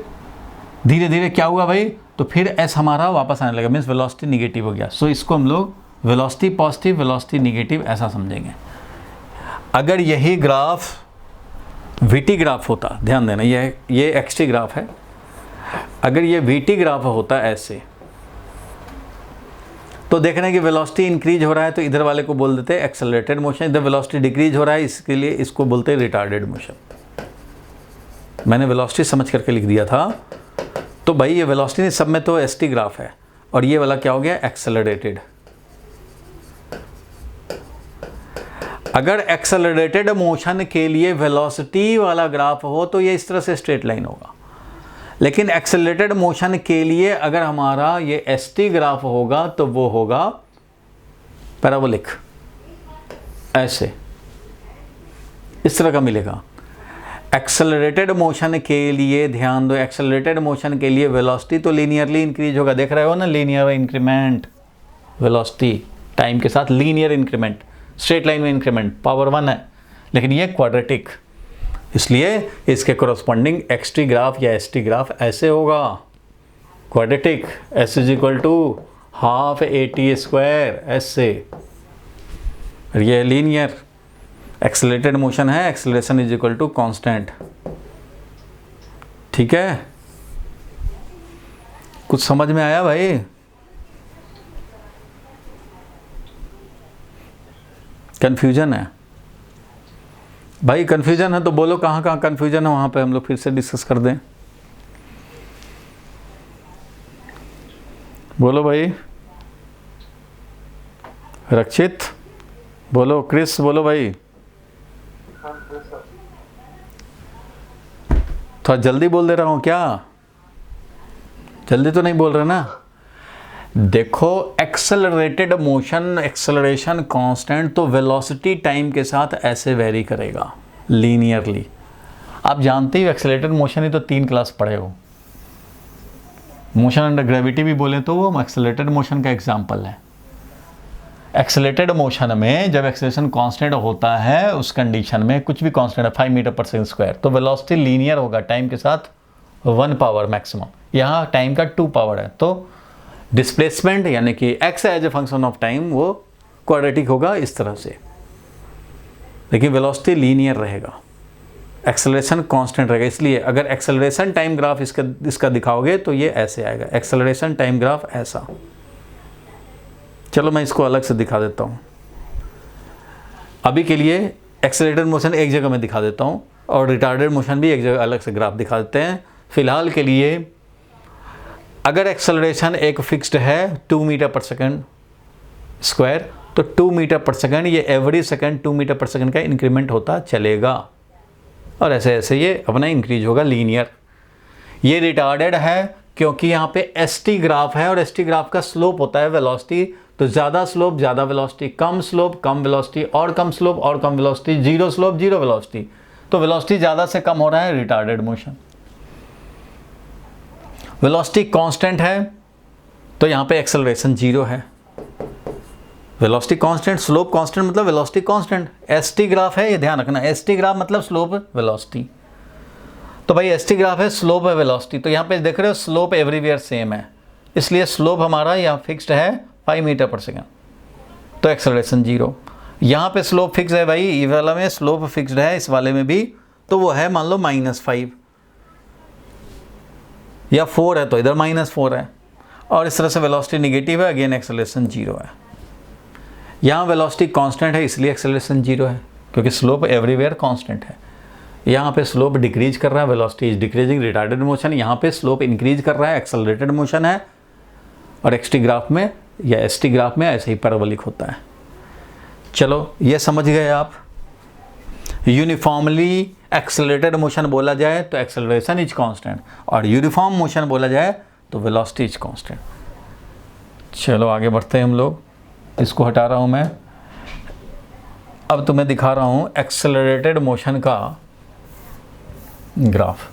धीरे धीरे क्या हुआ भाई, तो फिर एस हमारा वापस आने लगा, मीन्स वेलोसिटी निगेटिव हो गया। सो इसको हम लोग वेलोसिटी पॉजिटिव, वेलोसिटी निगेटिव ऐसा समझेंगे। अगर यही ग्राफ वीटी ग्राफ होता, ध्यान देना, ये एक्सटी ग्राफ है, अगर ये वीटी ग्राफ होता ऐसे, तो देख रहे हैं कि वेलोसिटी इंक्रीज हो रहा है तो इधर वाले को बोल देते हैं एक्सेलरेटेड मोशन, इधर वेलोसिटी डिक्रीज हो रहा है इसके लिए इसको बोलते हैं रिटार्डेड मोशन। मैंने वेलोसिटी समझ करके लिख दिया था, तो भाई ये वेलोसिटी नहीं, सब में तो एसटी ग्राफ है, और ये वाला क्या हो गया, एक्सेलरेटेड। अगर एक्सेलरेटेड मोशन के लिए वेलोसिटी वाला ग्राफ हो तो ये इस तरह से स्ट्रेट लाइन होगा, लेकिन एक्सेलरेटेड मोशन के लिए अगर हमारा ये एसटी ग्राफ होगा तो वो होगा पैराबोलिक, ऐसे इस तरह का मिलेगा। एक्सेलरेटेड मोशन के लिए ध्यान दो, एक्सेलरेटेड मोशन के लिए वेलोसिटी तो लीनियरली इंक्रीज होगा, देख रहे हो ना, लीनियर इंक्रीमेंट वेलोसिटी टाइम के साथ, लीनियर इंक्रीमेंट, स्ट्रेट लाइन में इंक्रीमेंट, पावर 1 है, लेकिन ये क्वाड्रेटिक, इसलिए इसके कोरस्पॉन्डिंग एक्सटी ग्राफ या एसटी ग्राफ ऐसे होगा, quadratic, s is equal to half AT square, ऐसे। ये लीनियर एक्सेलरेटेड मोशन है, acceleration is equal to constant. ठीक है, कुछ समझ में आया भाई? कंफ्यूजन है भाई? कंफ्यूजन है तो बोलो कहाँ कहाँ कंफ्यूजन है, वहाँ पे हम लोग फिर से डिस्कस कर दें। बोलो भाई। रक्षित बोलो, क्रिस बोलो भाई। थोड़ा जल्दी बोल दे रहा हूँ क्या? जल्दी तो नहीं बोल रहे ना? देखो, एक्सेलरेटेड मोशन, एक्सेलरेशन कांस्टेंट, तो वेलोसिटी टाइम के साथ ऐसे वेरी करेगा लीनियरली। आप जानते ही एक्सेलरेटेड मोशन ही तो 3 क्लास पढ़े हो। मोशन अंडर ग्रेविटी भी बोले तो वो एक्सेलरेटेड मोशन का एग्जांपल है। एक्सेलरेटेड मोशन में जब एक्सेलरेशन कांस्टेंट होता है, उस कंडीशन में कुछ भी कांस्टेंट है 5 मीटर पर सेकंड स्क्वायर, तो वेलोसिटी लीनियर होगा टाइम के साथ 1 पावर मैक्सिमम। यहाँ टाइम का 2 पावर है, तो डिस्प्लेसमेंट यानी कि x as a function of time वो क्वाड्रेटिक होगा इस तरह से, लेकिन वेलोसिटी लीनियर रहेगा, एक्सेलरेशन कांस्टेंट रहेगा। इसलिए अगर एक्सेलरेशन टाइम ग्राफ इसका दिखाओगे तो ये ऐसे आएगा, एक्सेलरेशन टाइम ग्राफ ऐसा। चलो मैं इसको अलग से दिखा देता हूँ। अभी के लिए एक्सेलरेटेड मोशन एक जगह में दिखा देता हूँ और रिटार्डेड मोशन भी एक जगह अलग से ग्राफ दिखा देते हैं, फ़िलहाल के लिए अगर एक्सेलरेशन एक फिक्स्ड है 2 मीटर पर सेकंड स्क्वायर, तो 2 मीटर पर सेकंड ये एवरी सेकंड 2 मीटर पर सेकंड का इंक्रीमेंट होता चलेगा और ऐसे ऐसे ये अपना इंक्रीज होगा लीनियर। ये रिटार्डेड है क्योंकि यहाँ पे एसटी ग्राफ है और एसटी ग्राफ का स्लोप होता है वेलोसिटी, तो ज़्यादा स्लोप ज़्यादा वेलोसिटी, कम स्लोप कम वेलोसिटी, और कम स्लोप और कम velocity, zero slope zero velocity, तो वेलोसिटी ज़्यादा से कम हो रहा है रिटार्डेड मोशन। वेलोसिटी कांस्टेंट है तो यहाँ पे एक्सेलरेशन जीरो है। वेलोसिटी कांस्टेंट, स्लोप कांस्टेंट मतलब वेलोसिटी कांस्टेंट। एसटी ग्राफ है, ये ध्यान रखना, एसटी ग्राफ मतलब स्लोप वेलोसिटी। तो भाई एसटी ग्राफ है, स्लोप है वेलोसिटी, तो यहाँ पे देख रहे हो स्लोप एवरीवेयर सेम है, इसलिए स्लोप हमारा यहाँ फिक्स्ड है 5 मीटर पर सेकंड, तो एक्सेलरेशन जीरो। यहाँ पे स्लोप फिक्स है भाई, ये वाला में स्लोप फिक्स्ड है, इस वाले में भी, तो वो है मान लो -5 या 4 है तो इधर -4 है, और इस तरह से वेलोसिटी निगेटिव है, अगेन एक्सेलरेशन जीरो है। यहाँ वेलोसिटी कांस्टेंट है इसलिए एक्सेलरेशन जीरो है, क्योंकि स्लोप एवरीवेयर कांस्टेंट है। यहाँ पे स्लोप डिक्रीज कर रहा है, velocity is decreasing, retarded motion. यहाँ पे स्लोप इंक्रीज कर रहा है, एक्सेलरेटेड मोशन है। और एक्सटी ग्राफ में या एसटी ग्राफ में ऐसे ही पैराबोलिक होता है। चलो ये समझ गए आप। यूनिफॉर्मली एक्सेलरेटेड मोशन बोला जाए तो एक्सेलरेशन इज कांस्टेंट, और यूनिफॉर्म मोशन बोला जाए तो वेलोसिटी इज कांस्टेंट। चलो आगे बढ़ते हैं हम लोग। इसको हटा रहा हूँ मैं, अब तुम्हें दिखा रहा हूँ एक्सेलरेटेड मोशन का ग्राफ।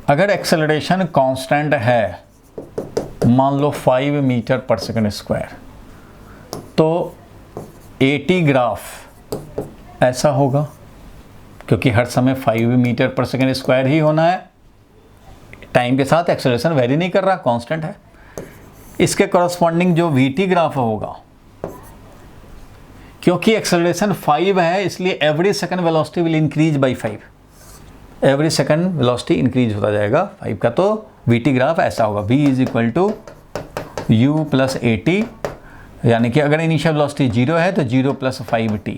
अगर एक्सेलरेशन कांस्टेंट है, मान लो 5 मीटर पर सेकंड स्क्वायर, तो एटी ग्राफ ऐसा होगा, क्योंकि हर समय 5 मीटर पर सेकंड स्क्वायर ही होना है, टाइम के साथ एक्सेलरेशन वेरी नहीं कर रहा, कांस्टेंट है। इसके कॉरस्पॉन्डिंग जो वीटी ग्राफ होगा, क्योंकि एक्सेलरेशन 5 है इसलिए every second velocity will increase by 5, every second velocity increase होता जाएगा 5 का, तो वीटी ग्राफ ऐसा होगा, v is equal to u plus AT, यानी कि अगर इनिशियल वेलोसिटी 0 है तो 0 प्लस 5t,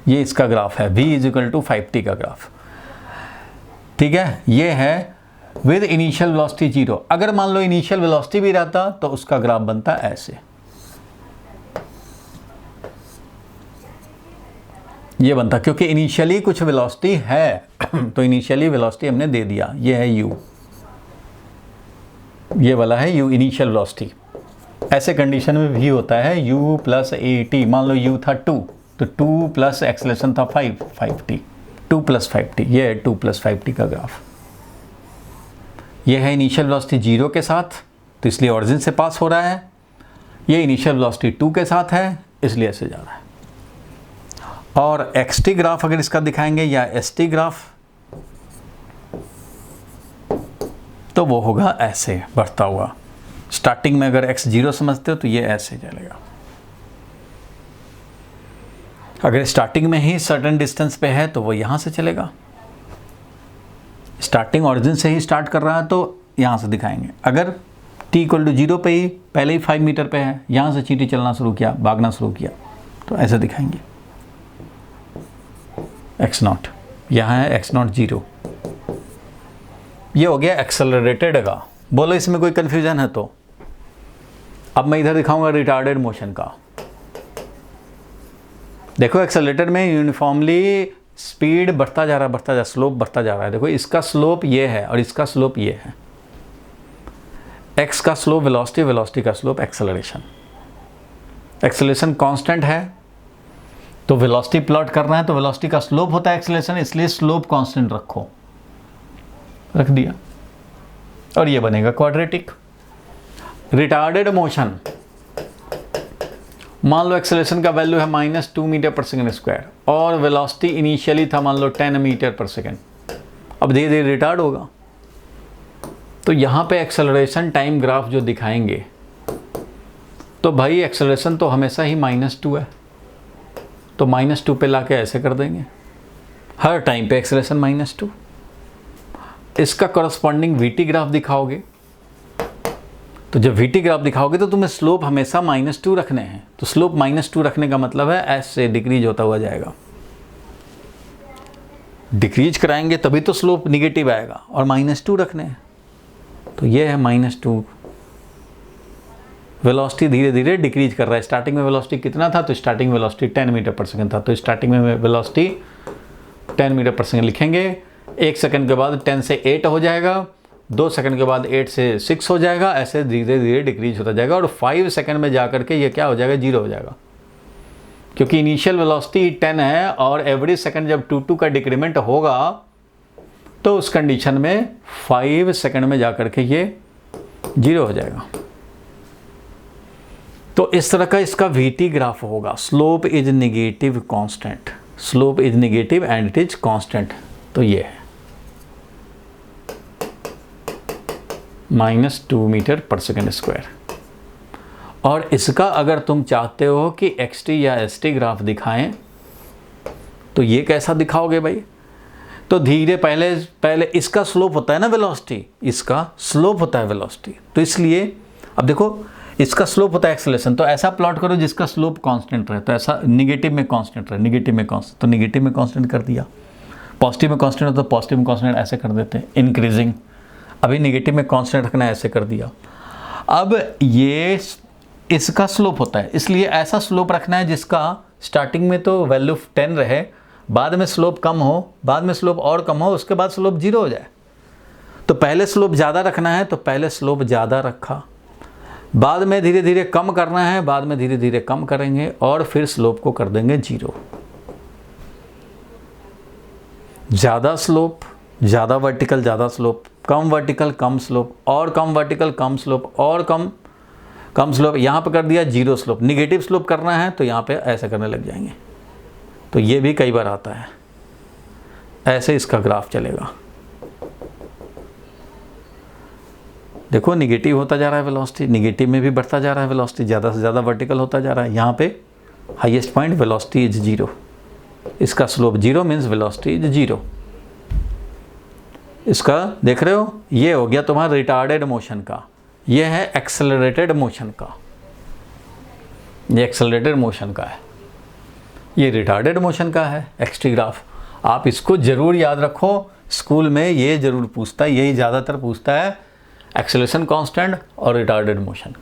ये इसका ग्राफ है, v is equal to 5t का ग्राफ। ठीक है, ये है विद इनिशियल वेलोसिटी 0। अगर मान लो इनिशियल वेलोसिटी भी रहता तो उसका ग्राफ बनता ऐसे, ये बनता, क्योंकि इनिशियली कुछ वेलोसिटी है तो इनिशियली वेलोसिटी हमने दे दिया, ये है u, ये वाला है u इनिशियल वेलोसिटी। ऐसे कंडीशन में भी होता है u प्लस AT, मान लो u था 2 तो 2 प्लस एक्सेलरेशन था 5t, 2 प्लस 5t, ये है 2 प्लस 5t का ग्राफ। ये है इनिशियल वेलोसिटी 0 के साथ, तो इसलिए ओरिजिन से पास हो रहा है। ये इनिशियल वेलोसिटी 2 के साथ है, इसलिए ऐसे जा रहा है। और एक्सटी ग्राफ अगर इसका दिखाएंगे या एसटी ग्राफ, तो वो होगा ऐसे बढ़ता हुआ। स्टार्टिंग में अगर x 0 समझते हो तो ये ऐसे चलेगा। अगर स्टार्टिंग में ही सर्टेन डिस्टेंस पे है तो वो यहाँ से चलेगा, स्टार्टिंग ऑरिजिन से ही स्टार्ट कर रहा है तो यहाँ से दिखाएंगे। अगर t इक्वल टू 0 पे ही पहले ही 5 मीटर पे है, यहाँ से चींटी चलना शुरू किया, भागना शुरू किया, तो ऐसे दिखाएंगे x0, यहाँ है x0 0। ये हो गया एक्सेलरेटेड का। बोलो इसमें कोई कन्फ्यूजन है तो? अब मैं इधर दिखाऊंगा रिटार्डेड मोशन का। देखो एक्सेलरेटेड में यूनिफॉर्मली स्पीड बढ़ता जा रहा है, स्लोप बढ़ता जा रहा है। देखो इसका स्लोप ये है और इसका स्लोप ये है। x का स्लोप वेलोसिटी, वेलोसिटी का स्लोप एक्सेलरेशन। एक्सेलरेशन कांस्टेंट है तो वेलोसिटी प्लॉट करना है तो वेलोसिटी का स्लोप होता है एक्सेलरेशन, इसलिए स्लोप कांस्टेंट रखो, रख दिया और ये बनेगा क्वाड्रेटिक। रिटार्डेड मोशन, मान लो एक्सेलरेशन का वैल्यू है -2 मीटर पर सेकंड स्क्वायर और वेलोसिटी इनिशियली था मान लो 10 मीटर पर सेकंड, अब धीरे धीरे रिटार्ड होगा। तो यहाँ पे एक्सेलरेशन टाइम ग्राफ जो दिखाएंगे तो भाई एक्सेलरेशन तो हमेशा ही -2 है, तो -2 पे लाके ऐसे कर देंगे, हर टाइम पे एक्सेलरेशन -2। इसका कॉरस्पॉन्डिंग वीटी ग्राफ दिखाओगे, तो जब वीटी ग्राफ दिखाओगे तो तुम्हें स्लोप हमेशा -2 रखने हैं। तो स्लोप -2 रखने का मतलब है ऐसे डिक्रीज होता हुआ जाएगा। डिक्रीज कराएंगे तभी तो स्लोप निगेटिव आएगा, और -2 रखने हैं, तो ये है -2। वेलोसिटी धीरे धीरे डिक्रीज कर रहा है। स्टार्टिंग में वेलोसिटी कितना था, तो स्टार्टिंग वेलोसिटी 10 मीटर पर सेकंड था, तो स्टार्टिंग में वेलोसिटी 10 मीटर पर सेकंड लिखेंगे। 1 सेकंड के बाद 10 से 8 हो जाएगा, 2 सेकंड के बाद 8 से 6 हो जाएगा, ऐसे धीरे धीरे डिक्रीज होता जाएगा, और 5 सेकंड में जाकर के ये क्या हो जाएगा, 0 हो जाएगा, क्योंकि इनिशियल वेलोसिटी 10 है, और एवरी सेकंड जब 2 का डिक्रीमेंट होगा तो उस कंडीशन में 5 सेकंड में जाकर के ये 0 हो जाएगा। तो इस तरह का इसका VT ग्राफ होगा। Slope is negative constant, slope is negative and it is constant, तो ये है -2 मीटर पर सेकंड स्क्वायर। और इसका अगर तुम चाहते हो कि XT या ST ग्राफ दिखाएं तो ये कैसा दिखाओगे भाई, तो धीरे पहले इसका स्लोप होता है ना वेलोसिटी, इसका स्लोप होता है वेलोसिटी, तो इसलिए अब देखो इसका स्लोप होता है एक्सेलरेशन, तो ऐसा प्लॉट करो जिसका स्लोप कांस्टेंट रहे, तो ऐसा निगेटिव में कांस्टेंट रहे, निगेटिव में कांस्टेंट, तो निगेटिव में कांस्टेंट कर दिया। पॉजिटिव में कांस्टेंट हो तो पॉजिटिव में कांस्टेंट ऐसे कर देते हैं, इंक्रीजिंग। अभी निगेटिव में कांस्टेंट रखना है, ऐसे कर दिया। अब ये इसका स्लोप होता है, इसलिए ऐसा स्लोप रखना है जिसका स्टार्टिंग में तो वैल्यू 10 रहे, बाद में स्लोप कम हो, बाद में स्लोप और कम हो, उसके बाद स्लोप 0 हो जाए। तो पहले स्लोप ज़्यादा रखना है तो पहले स्लोप ज़्यादा रखा, बाद में धीरे धीरे कम करना है, बाद में धीरे धीरे कम करेंगे, और फिर स्लोप को कर देंगे 0। ज़्यादा स्लोप ज़्यादा वर्टिकल ज़्यादा स्लोप, कम वर्टिकल कम स्लोप, और कम वर्टिकल कम स्लोप, और कम स्लोप। यहाँ पे कर दिया 0 स्लोप। निगेटिव स्लोप करना है तो यहाँ पे ऐसे करने लग जाएंगे, तो ये भी कई बार आता है, ऐसे इसका ग्राफ चलेगा। देखो निगेटिव होता जा रहा है वेलोसिटी, निगेटिव में भी बढ़ता जा रहा है वेलोसिटी, ज़्यादा से ज़्यादा वर्टिकल होता जा रहा है। यहाँ पे हाईएस्ट पॉइंट वेलोसिटी इज 0, इसका स्लोप 0 मीन्स वेलोसिटी इज 0। इसका देख रहे हो, ये हो गया तुम्हारा रिटार्डेड मोशन का, ये है एक्सेलरेटेड मोशन का, ये एक्सेलरेटेड मोशन का है, ये रिटार्डेड मोशन का है XT ग्राफ। आप इसको ज़रूर याद रखो, स्कूल में ये ज़रूर पूछता है, यही ज़्यादातर पूछता है, एक्सेलरेशन कांस्टेंट और रिटार्डेड मोशन।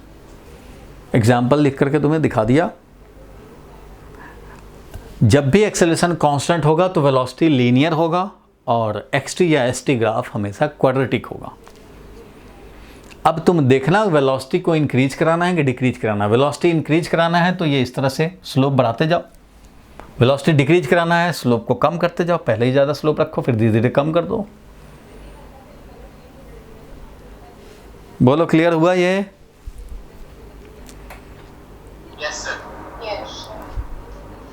एग्जाम्पल लिख करके तुम्हें दिखा दिया। जब भी एक्सेलरेशन कांस्टेंट होगा तो वेलोसिटी लीनियर होगा, और XT या ST ग्राफ हमेशा क्वाड्रेटिक होगा। अब तुम देखना वेलोसिटी को इंक्रीज कराना है कि डिक्रीज कराना है। वेलोसिटी इंक्रीज कराना है तो ये इस तरह से स्लोप बढ़ाते जाओ, वेलोसिटी डिक्रीज कराना है स्लोप को कम करते जाओ, पहले ही ज़्यादा स्लोप रखो फिर धीरे धीरे कम कर दो। बोलो क्लियर हुआ ये? Yes sir. Yes.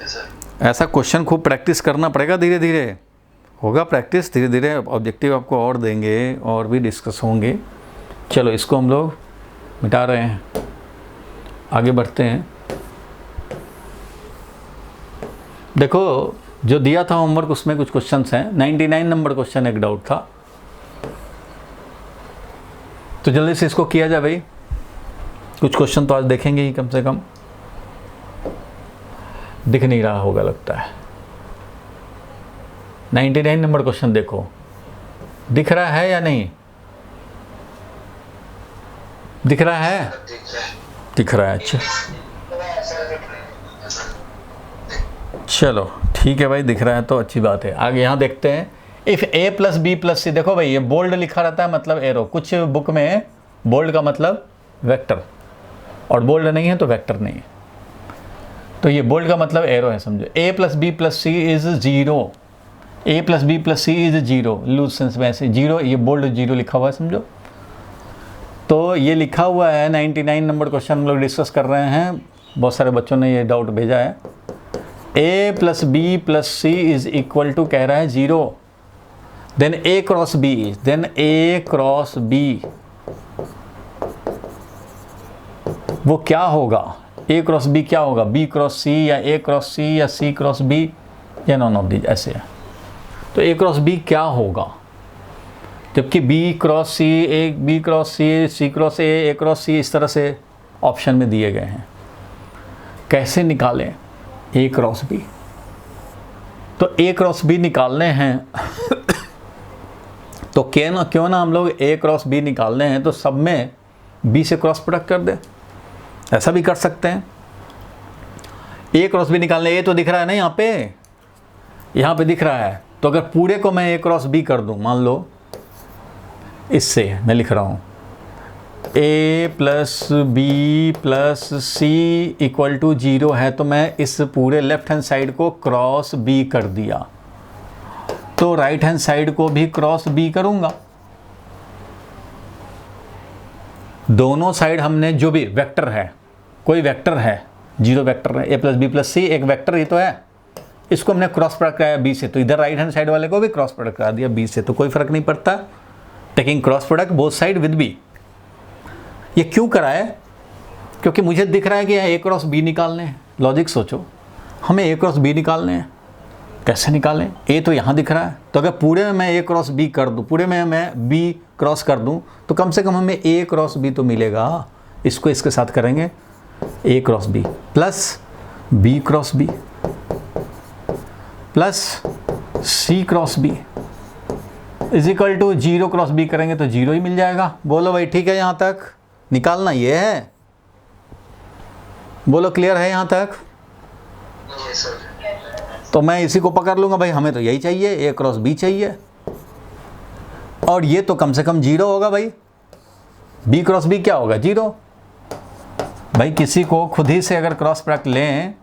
Yes sir. ऐसा क्वेश्चन खूब प्रैक्टिस करना पड़ेगा, धीरे धीरे होगा प्रैक्टिस, धीरे धीरे ऑब्जेक्टिव आपको और देंगे और भी डिस्कस होंगे। चलो इसको हम लोग मिटा रहे हैं, आगे बढ़ते हैं। देखो जो दिया था होमवर्क उसमें कुछ क्वेश्चंस हैं, 99 नंबर क्वेश्चन एक डाउट था, तो जल्दी से इसको किया जाए भाई। कुछ क्वेश्चन तो आज देखेंगे ही, कम से कम दिख नहीं रहा होगा लगता है। 99 नंबर क्वेश्चन देखो, दिख रहा है या नहीं? दिख रहा है? दिख रहा है, अच्छा चलो ठीक है भाई, दिख रहा है तो अच्छी बात है। आगे यहाँ देखते हैं, if A plus b plus c, देखो भाई ये बोल्ड लिखा रहता है मतलब एरो, कुछ बुक में बोल्ड का मतलब वेक्टर, और बोल्ड नहीं है तो वेक्टर नहीं है, तो ये बोल्ड का मतलब एरो है समझो। A plus b plus c is 0, A plus b plus c is 0, loose sense में ऐसे 0, ये बोल्ड 0 लिखा हुआ है समझो। तो ये लिखा हुआ है 99 नंबर क्वेश्चन हम लोग डिस्कस कर रहे हैं, बहुत सारे बच्चों ने ये डाउट भेजा है। A plus b plus c is equal to कह रहा है 0, then A cross B, then A cross B वो क्या होगा? A क्रॉस B क्या होगा? B क्रॉस C या A क्रॉस C या C क्रॉस B या नॉन ऑफ दीज, ऐसे है। तो A क्रॉस B क्या होगा? जबकि B cross C, B cross C, C cross A cross C इस तरह से ऑप्शन में दिए गए हैं। कैसे निकालें A क्रॉस B? तो A क्रॉस B निकालने हैं तो क्यों ना हम लोग A क्रॉस B निकालने हैं तो सब में B से क्रॉस प्रोडक्ट कर दे, ऐसा भी कर सकते हैं। A क्रॉस B निकालने, A तो दिख रहा है ना यहाँ पे दिख रहा है, तो अगर पूरे को मैं A क्रॉस B कर दूँ, मान लो इससे मैं लिख रहा हूँ A plus b plus c equal to 0 है, तो मैं इस पूरे लेफ्ट हैंड साइड को क्रॉस B कर दिया, तो राइट हैंड साइड को भी क्रॉस B करूँगा। दोनों साइड हमने जो भी वेक्टर है, कोई वेक्टर है, 0 वेक्टर है, A प्लस बी प्लस सी एक वेक्टर ही तो है, इसको हमने क्रॉस प्रोडक्ट कराया B से, तो इधर राइट हैंड साइड वाले को भी क्रॉस प्रोडक्ट करा दिया B से, तो कोई फर्क नहीं पड़ता। Taking cross product both side with B। ये क्यों कराया? क्योंकि मुझे दिख रहा है कि यहाँ A क्रॉस B निकालने हैं। लॉजिक सोचो, हमें A क्रॉस B निकालने हैं, कैसे निकालें? A तो यहाँ दिख रहा है, तो अगर पूरे में मैं A क्रॉस B कर दूँ, पूरे में मैं B क्रॉस कर दूँ, तो कम से कम हमें A क्रॉस B तो मिलेगा। इसको इसके साथ करेंगे A cross B plus B cross B plus C cross B is equal to 0 cross B करेंगे तो 0 ही मिल जाएगा। बोलो भाई ठीक है, यहाँ तक निकालना ये है? बोलो क्लियर है यहाँ तक? Yes, sir. तो मैं इसी को पकड़ लूँगा भाई, हमें तो यही चाहिए, A क्रॉस B चाहिए, और ये तो कम से कम 0 होगा भाई। B क्रॉस B क्या होगा? 0। भाई किसी को खुद ही से अगर क्रॉस प्रोडक्ट लें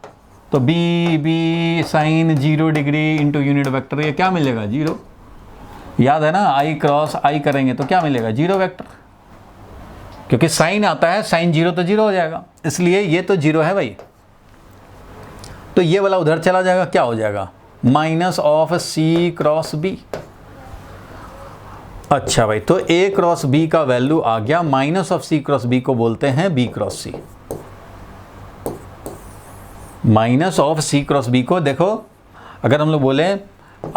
तो B sine 0 degree into unit vector, ये क्या मिलेगा? 0। याद है ना, I क्रॉस I करेंगे तो क्या मिलेगा? 0 वेक्टर, क्योंकि साइन आता है, साइन 0 तो 0 हो जाएगा, इसलिए ये तो 0 है भाई। तो ये वाला उधर चला जाएगा, क्या हो जाएगा? Minus of C cross B। अच्छा भाई, तो A क्रॉस B का वैल्यू आ गया, minus of C cross B को बोलते हैं B cross C। Minus of C cross B को देखो, अगर हम लोग बोले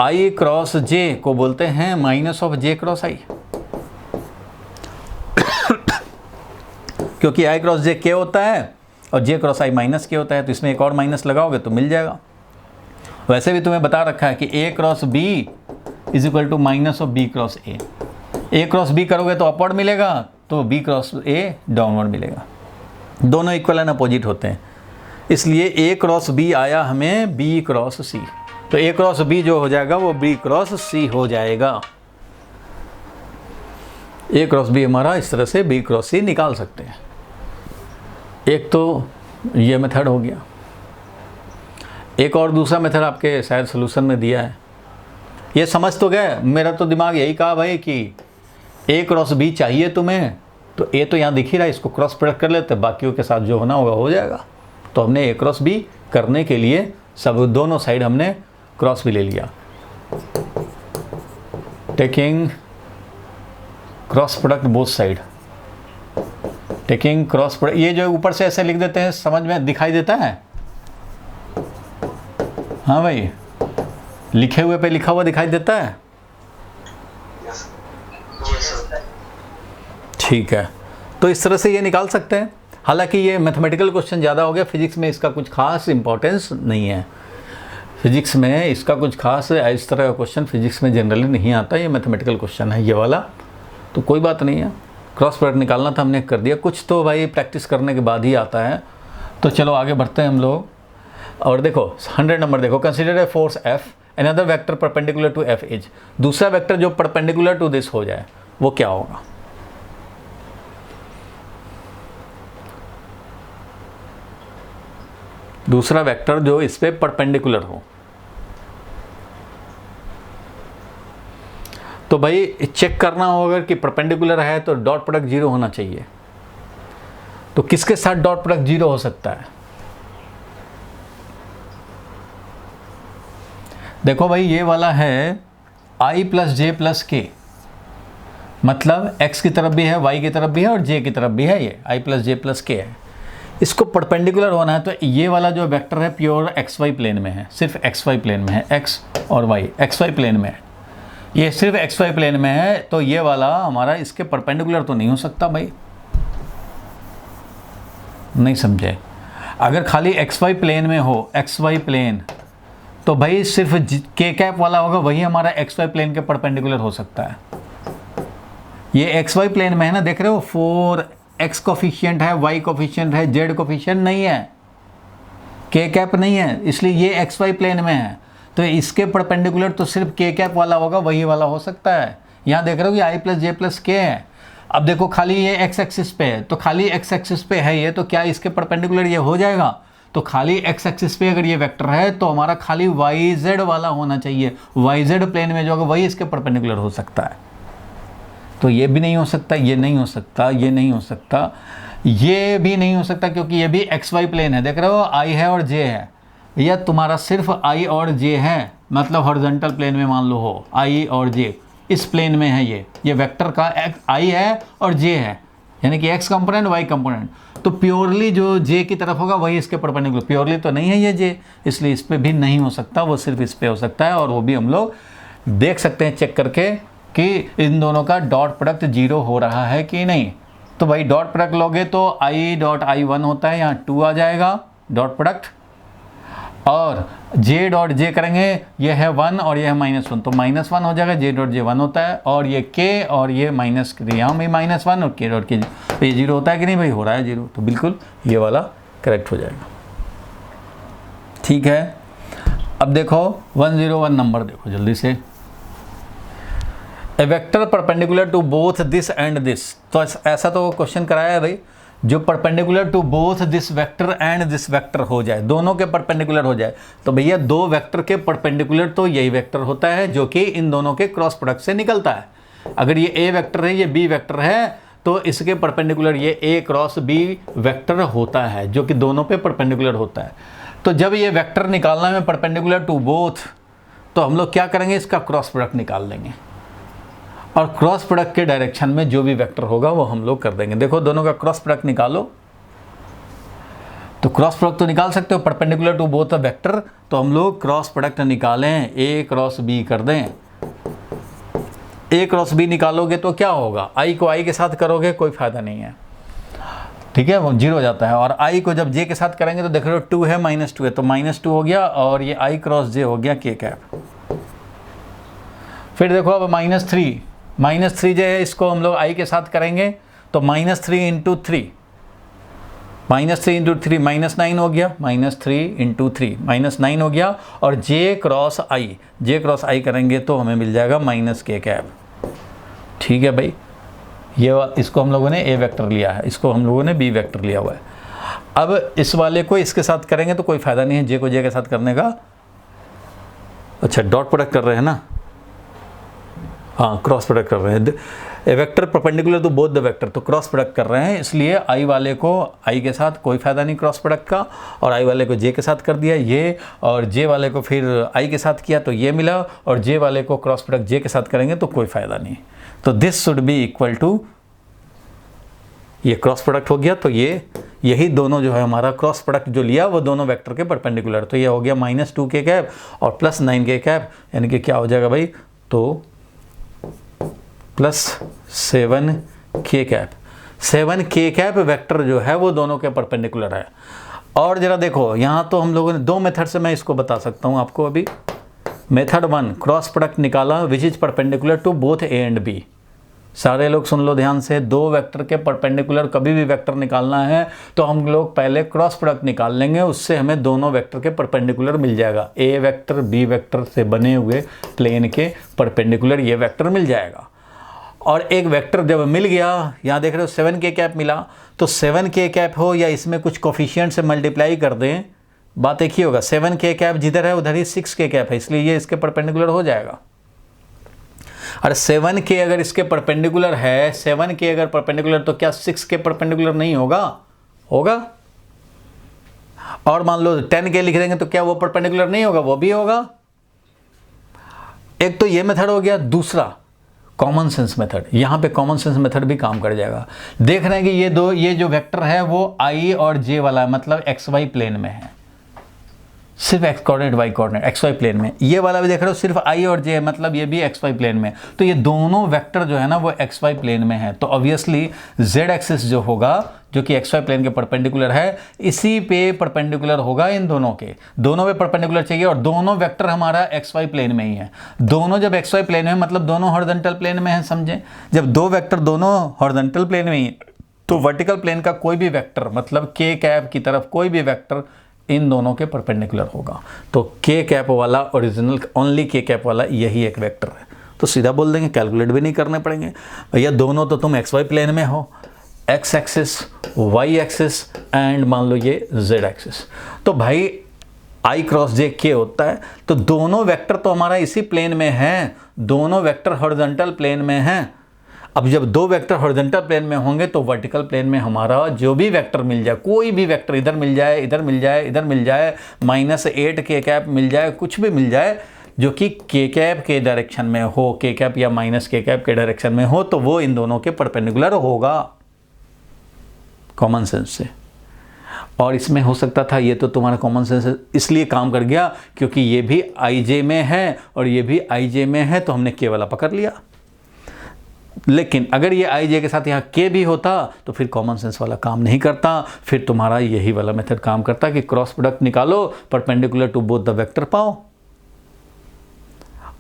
I क्रॉस J को बोलते हैं minus of J cross I, क्योंकि I क्रॉस J K होता है और J cross I minus K होता है, तो इसमें एक और माइनस लगाओगे तो मिल जाएगा। वैसे भी तुम्हें बता रखा है कि A cross B is equal to minus of B cross A। A cross B करोगे तो अपवर्ड मिलेगा, तो B क्रॉस A डाउनवर्ड मिलेगा। दोनों इक्वल एंड अपोजिट होते हैं, इसलिए A क्रॉस B आया हमें B क्रॉस C, तो A क्रॉस B जो हो जाएगा वो B क्रॉस C हो जाएगा। A क्रॉस B हमारा इस तरह से B क्रॉस C निकाल सकते हैं। एक तो ये मेथड हो गया, एक और दूसरा मेथड आपके शायद सॉल्यूशन में दिया है। ये समझ तो गए? मेरा तो दिमाग यही कहा भाई कि A क्रॉस B चाहिए तुम्हें, तो A तो यहाँ दिख ही रहा है, इसको क्रॉस प्रोडक्ट कर लेते, बाकियों के साथ जो होना होगा हो जाएगा। तो हमने A क्रॉस B करने के लिए सब दोनों साइड हमने क्रॉस भी ले लिया। Taking cross product both side, taking cross product, ये जो ऊपर से ऐसे लिख देते हैं, समझ में दिखाई देता है? हाँ भाई, लिखे हुए पे लिखा हुआ दिखाई देता है? Yes. Yes, sir. ठीक है, तो इस तरह से ये निकाल सकते हैं। हालांकि ये मैथमेटिकल क्वेश्चन ज़्यादा हो गया, फिजिक्स में इसका कुछ खास इंपॉर्टेंस नहीं है। फिजिक्स में इसका कुछ खास इस तरह का क्वेश्चन फिजिक्स में जनरली नहीं आता, ये मैथमेटिकल क्वेश्चन है ये वाला, तो कोई बात नहीं है। क्रॉस प्रोडक्ट निकालना था, हमने कर दिया। कुछ तो भाई प्रैक्टिस करने के बाद ही आता है। तो चलो आगे बढ़ते हैं हम लोग। और देखो 100 नंबर देखो, consider a force F, another vector perpendicular to F is, दूसरा वेक्टर जो परपेंडिकुलर टू दिस हो जाए वो क्या होगा? दूसरा वेक्टर जो इस पे परपेंडिकुलर हो, तो भाई चेक करना होगा कि परपेंडिकुलर है तो डॉट प्रोडक्ट 0 होना चाहिए। तो किसके साथ डॉट प्रोडक्ट 0 हो सकता है? देखो भाई, ये वाला है I plus J plus K, मतलब x की तरफ भी है, y की तरफ भी है और j की तरफ भी है, ये I plus J plus K है। इसको परपेंडिकुलर होना है, तो ये वाला जो वेक्टर है प्योर xy प्लेन में है, सिर्फ xy प्लेन में है, x और y xy प्लेन में है, ये सिर्फ xy प्लेन में है, तो ये वाला हमारा इसके परपेंडिकुलर तो नहीं हो सकता भाई। नहीं समझे? अगर खाली xy प्लेन में हो, xy प्लेन, तो भाई सिर्फ के कैप वाला होगा वही हमारा एक्स वाई प्लेन के परपेंडिकुलर हो सकता है। ये एक्स वाई प्लेन में है ना, देख रहे हो 4x कोफिशिएंट है, y कोफिशिएंट है, z कोफिशिएंट नहीं है, के कैप नहीं है, इसलिए ये एक्स वाई प्लेन में है। तो इसके परपेंडिकुलर तो सिर्फ के कैप वाला होगा, वही वाला हो सकता है। यहाँ देख रहे हो कि i प्लस जे प्लस के है। अब देखो खाली ये एक्स एक्सिस पे है, तो खाली एक्स एक्सिस पे है ये, तो क्या इसके परपेंडिकुलर ये हो जाएगा? तो खाली एक्स एक्सिस पे अगर ये वेक्टर है तो हमारा खाली वाई जेड वाला होना चाहिए, वाई जेड प्लेन में जो होगा वही इसके परपेंडिकुलर हो सकता है। तो ये भी नहीं हो सकता, ये नहीं हो सकता, ये नहीं हो सकता, ये भी नहीं हो सकता, क्योंकि ये भी एक्स वाई प्लेन है। देख रहे हो आई है और जे है, भैया तुम्हारा सिर्फ आई और जे है, मतलब हॉरिजॉन्टल प्लेन में मान लो हो आई और जे, इस प्लेन में है ये वेक्टर का आई है और जे है, यानी कि एक्स कंपोनेंट वाई कंपोनेंट। तो प्योरली जो जे की तरफ होगा वही इसके परपेंडिकुलर, प्योरली तो नहीं है ये जे, इसलिए इस पर भी नहीं हो सकता, वो सिर्फ इस पर हो सकता है। और वो भी हम लोग देख सकते हैं चेक करके कि इन दोनों का डॉट प्रोडक्ट 0 हो रहा है कि नहीं। तो भाई डॉट प्रोडक्ट लोगे तो आई डॉट आई 1 होता है, यहाँ 2 आ जाएगा डॉट प्रोडक्ट, और जे डॉट जे करेंगे ये है 1 और ये है -1, तो -1 हो जाएगा, जे डॉट जे 1 होता है, और ये के और ये माइनस यहाँ भी -1 और के डॉट के, तो ये 0 होता है कि नहीं भाई? हो रहा है 0, तो बिल्कुल ये वाला करेक्ट हो जाएगा। ठीक है, अब देखो 101 नंबर देखो जल्दी से। A vector perpendicular to both this and this, तो ऐसा तो क्वेश्चन कराया है भाई, जो perpendicular to both this vector and this vector हो जाए, दोनों के परपेंडिकुलर हो जाए। तो भैया दो वेक्टर के परपेंडिकुलर तो यही वेक्टर होता है जो कि इन दोनों के क्रॉस प्रोडक्ट से निकलता है। अगर ये ए वेक्टर है, ये बी वेक्टर है, तो इसके परपेंडिकुलर ये ए क्रॉस बी वेक्टर होता है, जो कि दोनों पे परपेंडिकुलर होता है। तो जब ये वेक्टर निकालना है परपेंडिकुलर टू बोथ, तो हम लोग क्या करेंगे? इसका क्रॉस प्रोडक्ट निकाल लेंगे, और क्रॉस प्रोडक्ट के डायरेक्शन में जो भी वेक्टर होगा वो हम लोग कर देंगे। देखो दोनों का क्रॉस प्रोडक्ट निकालो, तो क्रॉस प्रोडक्ट तो निकाल सकते हो perpendicular to both a vector, तो हम लोग क्रॉस प्रोडक्ट निकालें, ए क्रॉस बी कर दें। ए क्रॉस बी निकालोगे तो क्या होगा? आई को आई के साथ करोगे कोई फायदा नहीं है, ठीक है, वो 0 हो जाता है। और आई को जब जे के साथ करेंगे तो देख रहे हो 2 है -2 है, तो -2 हो गया, और ये आई क्रॉस जे हो गया के कैप। फिर देखो अब -3 जो है इसको हम लोग आई के साथ करेंगे, तो -3 इंटू 3, -3 इंटू 3 -9 हो गया, -3 इंटू 3 -9 हो गया, और जे क्रॉस आई करेंगे तो हमें मिल जाएगा माइनस के कैप। ठीक है भाई, ये इसको हम लोगों ने ए वेक्टर लिया है, इसको हम लोगों ने बी वेक्टर लिया हुआ है। अब इस वाले को इसके साथ करेंगे तो कोई फायदा नहीं है जे को जे के साथ करने का। अच्छा डॉट प्रोडक्ट कर रहे हैं ना, हाँ क्रॉस प्रोडक्ट कर रहे हैं। A vector perpendicular to both the vector, तो क्रॉस प्रोडक्ट कर रहे हैं, इसलिए आई वाले को आई के साथ कोई फायदा नहीं क्रॉस प्रोडक्ट का, और आई वाले को जे के साथ कर दिया ये, और जे वाले को फिर आई के साथ किया तो ये मिला, और जे वाले को क्रॉस प्रोडक्ट जे के साथ करेंगे तो कोई फायदा नहीं। तो this should be equal to, ये क्रॉस प्रोडक्ट हो गया, तो यही दोनों जो है हमारा क्रॉस प्रोडक्ट जो लिया वो दोनों वेक्टर के परपेंडिकुलर, तो ये हो गया -2 के कैप और +9 के कैप, यानी कि क्या हो जाएगा भाई? तो +7 के कैप। 7 के कैप वेक्टर जो है वो दोनों के परपेंडिकुलर है। और जरा देखो यहाँ तो हम लोगों ने 2 मेथड से मैं इसको बता सकता हूँ आपको अभी। मेथड 1 क्रॉस प्रोडक्ट निकाला which is perpendicular to both a and b. सारे लोग सुन लो ध्यान से, दो वेक्टर के परपेंडिकुलर कभी भी वेक्टर निकालना है तो हम लोग पहले क्रॉस प्रोडक्ट निकाल लेंगे, उससे हमें दोनों वेक्टर के परपेंडिकुलर मिल जाएगा। ए वेक्टर बी वेक्टर से बने हुए प्लेन के परपेंडिकुलर ये वेक्टर मिल जाएगा। और एक वेक्टर जब मिल गया, यहाँ देख रहे हो 7 के कैप मिला, तो 7 के कैप हो या इसमें कुछ कोफिशिएंट से मल्टीप्लाई कर दें, बात एक ही होगा। 7 के कैप जिधर है उधर ही 6 के कैप है, इसलिए ये इसके परपेंडिकुलर हो जाएगा। अरे 7 के अगर इसके परपेंडिकुलर है, 7 के अगर परपेंडिकुलर, तो क्या 6 के परपेंडिकुलर नहीं होगा? होगा। और मान लो 10 के लिख देंगे तो क्या वो परपेंडिकुलर नहीं होगा? वो भी होगा। एक तो ये मेथड हो गया। दूसरा कॉमन सेंस मेथड, यहाँ पे कॉमन सेंस मेथड भी काम कर जाएगा। देख रहे हैं कि ये जो वेक्टर है वो आई और जे वाला है, मतलब एक्स वाई प्लेन में है। सिर्फ x coordinate y coordinate x y plane में। ये वाला भी देख रहे हो सिर्फ आई और जे है, मतलब ये भी एक्स वाई प्लेन में। तो ये दोनों वेक्टर जो है ना वो एक्स वाई प्लेन में है। तो ऑब्वियसली जेड एक्सिस जो होगा, जो कि एक्स वाई प्लेन के परपेंडिकुलर है, इसी पे परपेंडिकुलर होगा इन दोनों के। दोनों पे परपेंडिकुलर चाहिए और दोनों वेक्टर हमारा एक्स वाई प्लेन में ही है। दोनों जब एक्स वाई प्लेन में मतलब दोनों हॉरिजॉन्टल प्लेन में है, समझे। जब दो वेक्टर दोनों हॉरिजॉन्टल प्लेन में ही है तो वर्टिकल प्लेन का कोई भी वेक्टर मतलब के कैप की तरफ कोई भी वेक्टर इन दोनों के परपेंडिकुलर होगा। तो के कैप वाला ओरिजिनल ओनली के कैप वाला यही एक वेक्टर है। तो सीधा बोल देंगे, कैलकुलेट भी नहीं करने पड़ेंगे भैया। दोनों तो तुम एक्स वाई प्लेन में हो, x axis, y axis and मान लो ये जेड एक्सिस। तो भाई आई क्रॉस जे के होता है। तो दोनों वेक्टर तो हमारा इसी प्लेन में है, दोनों वेक्टर हॉरिजॉन्टल प्लेन में हैं। अब जब दो वेक्टर हॉरिजॉन्टल प्लेन में होंगे तो वर्टिकल प्लेन में हमारा जो भी वेक्टर मिल जाए, कोई भी वेक्टर इधर मिल जाए, इधर मिल जाए, इधर मिल जाए, -8 के कैप मिल जाए, कुछ भी मिल जाए जो कि के कैप के डायरेक्शन में हो, के कैप या माइनस के कैप के डायरेक्शन में हो, तो वो इन दोनों के परपेंडिकुलर होगा कॉमन सेंस से। और इसमें हो सकता था, ये तो तुम्हारा कॉमन सेंस इसलिए काम कर गया क्योंकि ये भी आई जे में है और ये भी आई जे में है, तो हमने के वाला पकड़ लिया। लेकिन अगर ये आई जे के साथ यहाँ के भी होता तो फिर कॉमन सेंस वाला काम नहीं करता, फिर तुम्हारा यही वाला मेथड काम करता कि क्रॉस प्रोडक्ट निकालो, perpendicular to both the vector पाओ।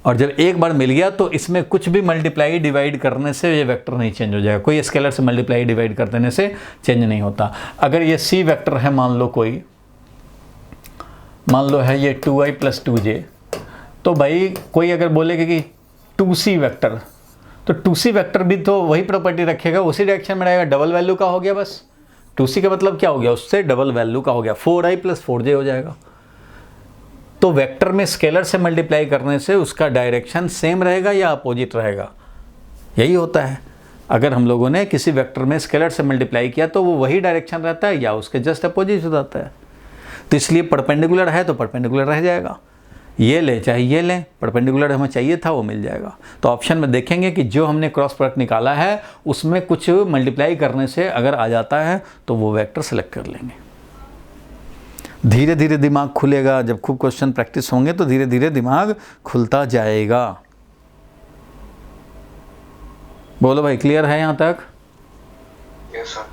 और जब एक बार मिल गया तो इसमें कुछ भी मल्टीप्लाई डिवाइड करने से ये वेक्टर नहीं चेंज हो जाएगा, कोई स्केलर से मल्टीप्लाई डिवाइड कर देने से चेंज नहीं होता। अगर ये सी वेक्टर है, मान लो है ये 2i + 2j, तो भाई कोई अगर बोलेगा कि 2c वेक्टर, तो 2c वेक्टर भी तो वही प्रॉपर्टी रखेगा, उसी डायरेक्शन में रहेगा, डबल वैल्यू का हो गया बस। 2c का मतलब क्या हो गया, उससे डबल वैल्यू का हो गया, 4i + 4j हो जाएगा। तो वेक्टर में स्केलर से मल्टीप्लाई करने से उसका डायरेक्शन सेम रहेगा या अपोजिट रहेगा, यही होता है। अगर हम लोगों ने किसी वेक्टर में स्केलर से मल्टीप्लाई किया तो वो वही डायरेक्शन रहता है या उसके जस्ट अपोजिट हो जाता है। तो इसलिए परपेंडिकुलर है तो परपेंडिकुलर रह जाएगा, ये ले चाहे ये लें, परपेंडिकुलर हमें चाहिए था वो मिल जाएगा। तो ऑप्शन में देखेंगे कि जो हमने क्रॉस प्रोडक्ट निकाला है उसमें कुछ मल्टीप्लाई करने से अगर आ जाता है तो वो वेक्टर सेलेक्ट कर लेंगे। धीरे धीरे दिमाग खुलेगा, जब खूब क्वेश्चन प्रैक्टिस होंगे तो धीरे धीरे दिमाग खुलता जाएगा। बोलो भाई, क्लियर है यहाँ तक? Yes sir.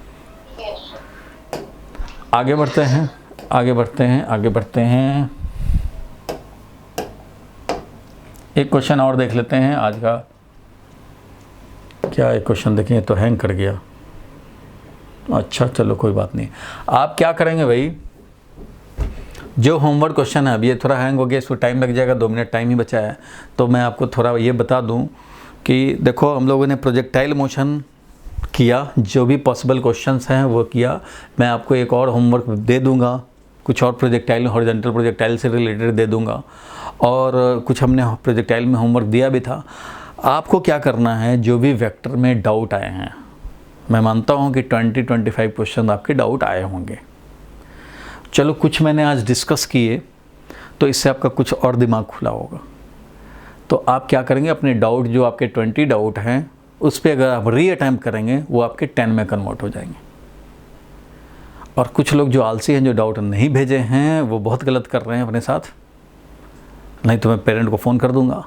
आगे बढ़ते हैं, आगे बढ़ते हैं, आगे बढ़ते हैं। एक क्वेश्चन और देख लेते हैं आज का। क्या एक क्वेश्चन देखें तो हैंग कर गया। अच्छा चलो कोई बात नहीं। आप क्या करेंगे भाई, जो होमवर्क क्वेश्चन है, अब ये थोड़ा हैंग हो गया, इसको टाइम लग जाएगा, 2 मिनट टाइम ही बचा है, तो मैं आपको थोड़ा ये बता दूं कि देखो हम लोगों ने प्रोजेक्टाइल मोशन किया, जो भी पॉसिबल क्वेश्चंस हैं वो किया। मैं आपको एक और होमवर्क दे दूंगा, कुछ और प्रोजेक्टाइल, हॉरिजॉन्टल प्रोजेक्टाइल से रिलेटेड दे दूंगा, और कुछ हमने प्रोजेक्टाइल में होमवर्क दिया भी था। आपको क्या करना है, जो भी वेक्टर में डाउट आए हैं, मैं मानता हूँ कि 20-25 क्वेश्चन आपके डाउट आए होंगे। चलो कुछ मैंने आज डिस्कस किए तो इससे आपका कुछ और दिमाग खुला होगा। तो आप क्या करेंगे, अपने डाउट जो आपके 20 डाउट हैं उस पर अगर आप री अटैम्प्ट करेंगे वो आपके 10 में कन्वर्ट हो जाएंगे। और कुछ लोग जो आलसी हैं, जो डाउट नहीं भेजे हैं, वो बहुत गलत कर रहे हैं अपने साथ, नहीं तो मैं पेरेंट को फ़ोन कर दूंगा।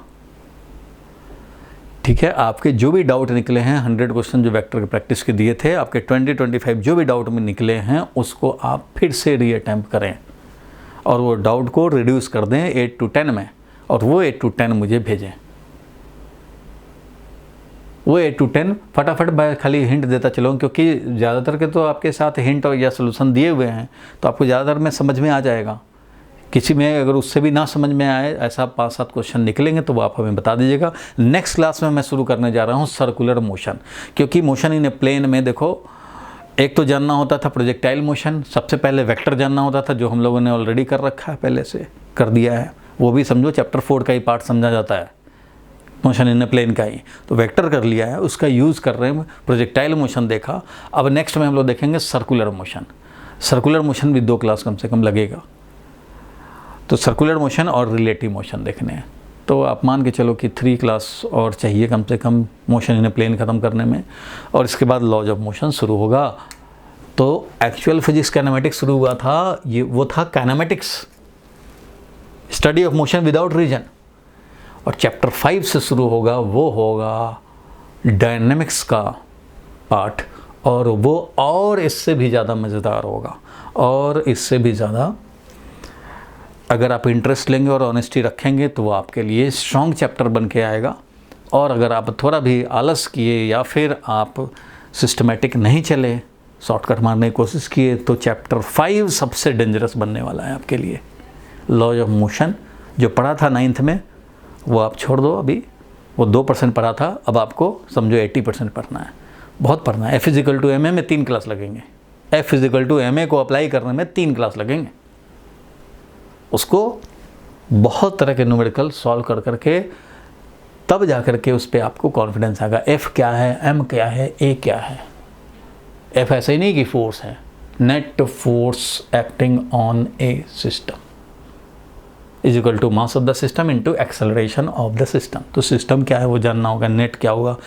ठीक है, आपके जो भी डाउट निकले हैं, 100 क्वेश्चन जो वेक्टर के प्रैक्टिस के दिए थे, आपके 20-25 जो भी डाउट में निकले हैं उसको आप फिर से री अटैम्प्ट करें और वो डाउट को रिड्यूस कर दें 8 to 10 में, और वो 8 to 10 मुझे भेजें। वो 8 to 10 फटाफट मैं खाली हिंट देता चलूँ, क्योंकि ज़्यादातर के तो आपके साथ हिंट या सोल्यूशन दिए हुए हैं, तो आपको ज़्यादातर में समझ में आ जाएगा। किसी में अगर उससे भी ना समझ में आए, ऐसा 5-7 क्वेश्चन निकलेंगे तो वो आप हमें बता दीजिएगा। नेक्स्ट क्लास में मैं शुरू करने जा रहा हूँ सर्कुलर मोशन, क्योंकि मोशन इन ए प्लेन में देखो, एक तो जानना होता था प्रोजेक्टाइल मोशन, सबसे पहले वेक्टर जानना होता था, जो हम लोगों ने ऑलरेडी कर रखा है, पहले से कर दिया है, वो भी समझो चैप्टर 4 का ही पार्ट समझा जाता है, मोशन इन ए प्लेन का ही, तो वेक्टर कर लिया है, उसका यूज़ कर रहे हैं, प्रोजेक्टाइल मोशन देखा। अब नेक्स्ट में हम लोग देखेंगे सर्कुलर मोशन। सर्कुलर मोशन भी 2 क्लास कम से कम लगेगा, तो सर्कुलर मोशन और रिलेटिव मोशन देखने हैं। तो आप मान के चलो कि 3 क्लास और चाहिए कम से कम मोशन इन ए प्लेन ख़त्म करने में, और इसके बाद लॉज ऑफ मोशन शुरू होगा। तो एक्चुअल फिजिक्स काइनेमेटिक्स शुरू हुआ था, ये वो था kinematics, study of motion without reason. और चैप्टर 5 से शुरू होगा, वो होगा डायनेमिक्स का पार्ट, और वो और इससे भी ज़्यादा मज़ेदार होगा, और इससे भी ज़्यादा अगर आप इंटरेस्ट लेंगे और ऑनेस्टी रखेंगे तो वो आपके लिए स्ट्रॉन्ग चैप्टर बन के आएगा। और अगर आप थोड़ा भी आलस किए या फिर आप सिस्टमेटिक नहीं चले, शॉर्टकट मारने की कोशिश किए, तो चैप्टर 5 सबसे डेंजरस बनने वाला है आपके लिए। लॉज ऑफ मोशन जो पढ़ा था 9th में, वो आप छोड़ दो अभी, वो 2% पढ़ा था, अब आपको समझो 80% पढ़ना है, बहुत पढ़ना है। F=ma में 3 क्लास लगेंगे, F=ma को अप्लाई करने में 3 क्लास लगेंगे। उसको बहुत तरह के न्यूमेरिकल सॉल्व कर करके तब जा कर के उस पर आपको कॉन्फिडेंस आएगा। F क्या है, M क्या है, A क्या है। F ऐसे ही नहीं कि फोर्स है, net force acting on a system is equal to mass of the system into acceleration of the system. तो सिस्टम क्या है वो जानना होगा, नेट क्या हुआ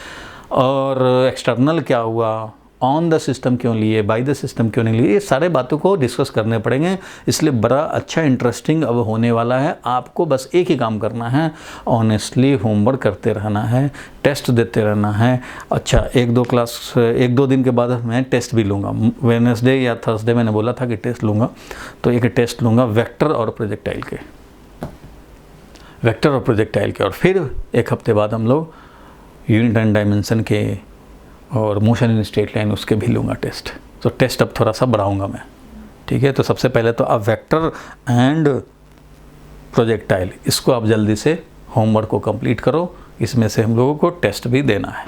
और एक्सटर्नल क्या हुआ, ऑन द सिस्टम क्यों लिए, बाय द सिस्टम क्यों नहीं लिए, ये सारे बातों को डिस्कस करने पड़ेंगे। इसलिए बड़ा अच्छा इंटरेस्टिंग अब होने वाला है। आपको बस एक ही काम करना है, ऑनेस्टली होमवर्क करते रहना है, टेस्ट देते रहना है। अच्छा, 1-2 दिन के बाद मैं टेस्ट भी लूँगा। वेडनेसडे या थर्सडे मैंने बोला था कि टेस्ट लूँगा, तो एक टेस्ट लूँगा वेक्टर और प्रोजेक्टाइल के, वेक्टर और प्रोजेक्टाइल के। और फिर एक हफ्ते बाद हम लोग यूनिट एंड डायमेंशन के और मोशन इन स्ट्रेट लाइन उसके भी लूँगा टेस्ट। तो टेस्ट अब थोड़ा सा बढ़ाऊँगा मैं, ठीक है। तो सबसे पहले तो आप वेक्टर एंड प्रोजेक्टाइल, इसको आप जल्दी से होमवर्क को कंप्लीट करो, इसमें से हम लोगों को टेस्ट भी देना है।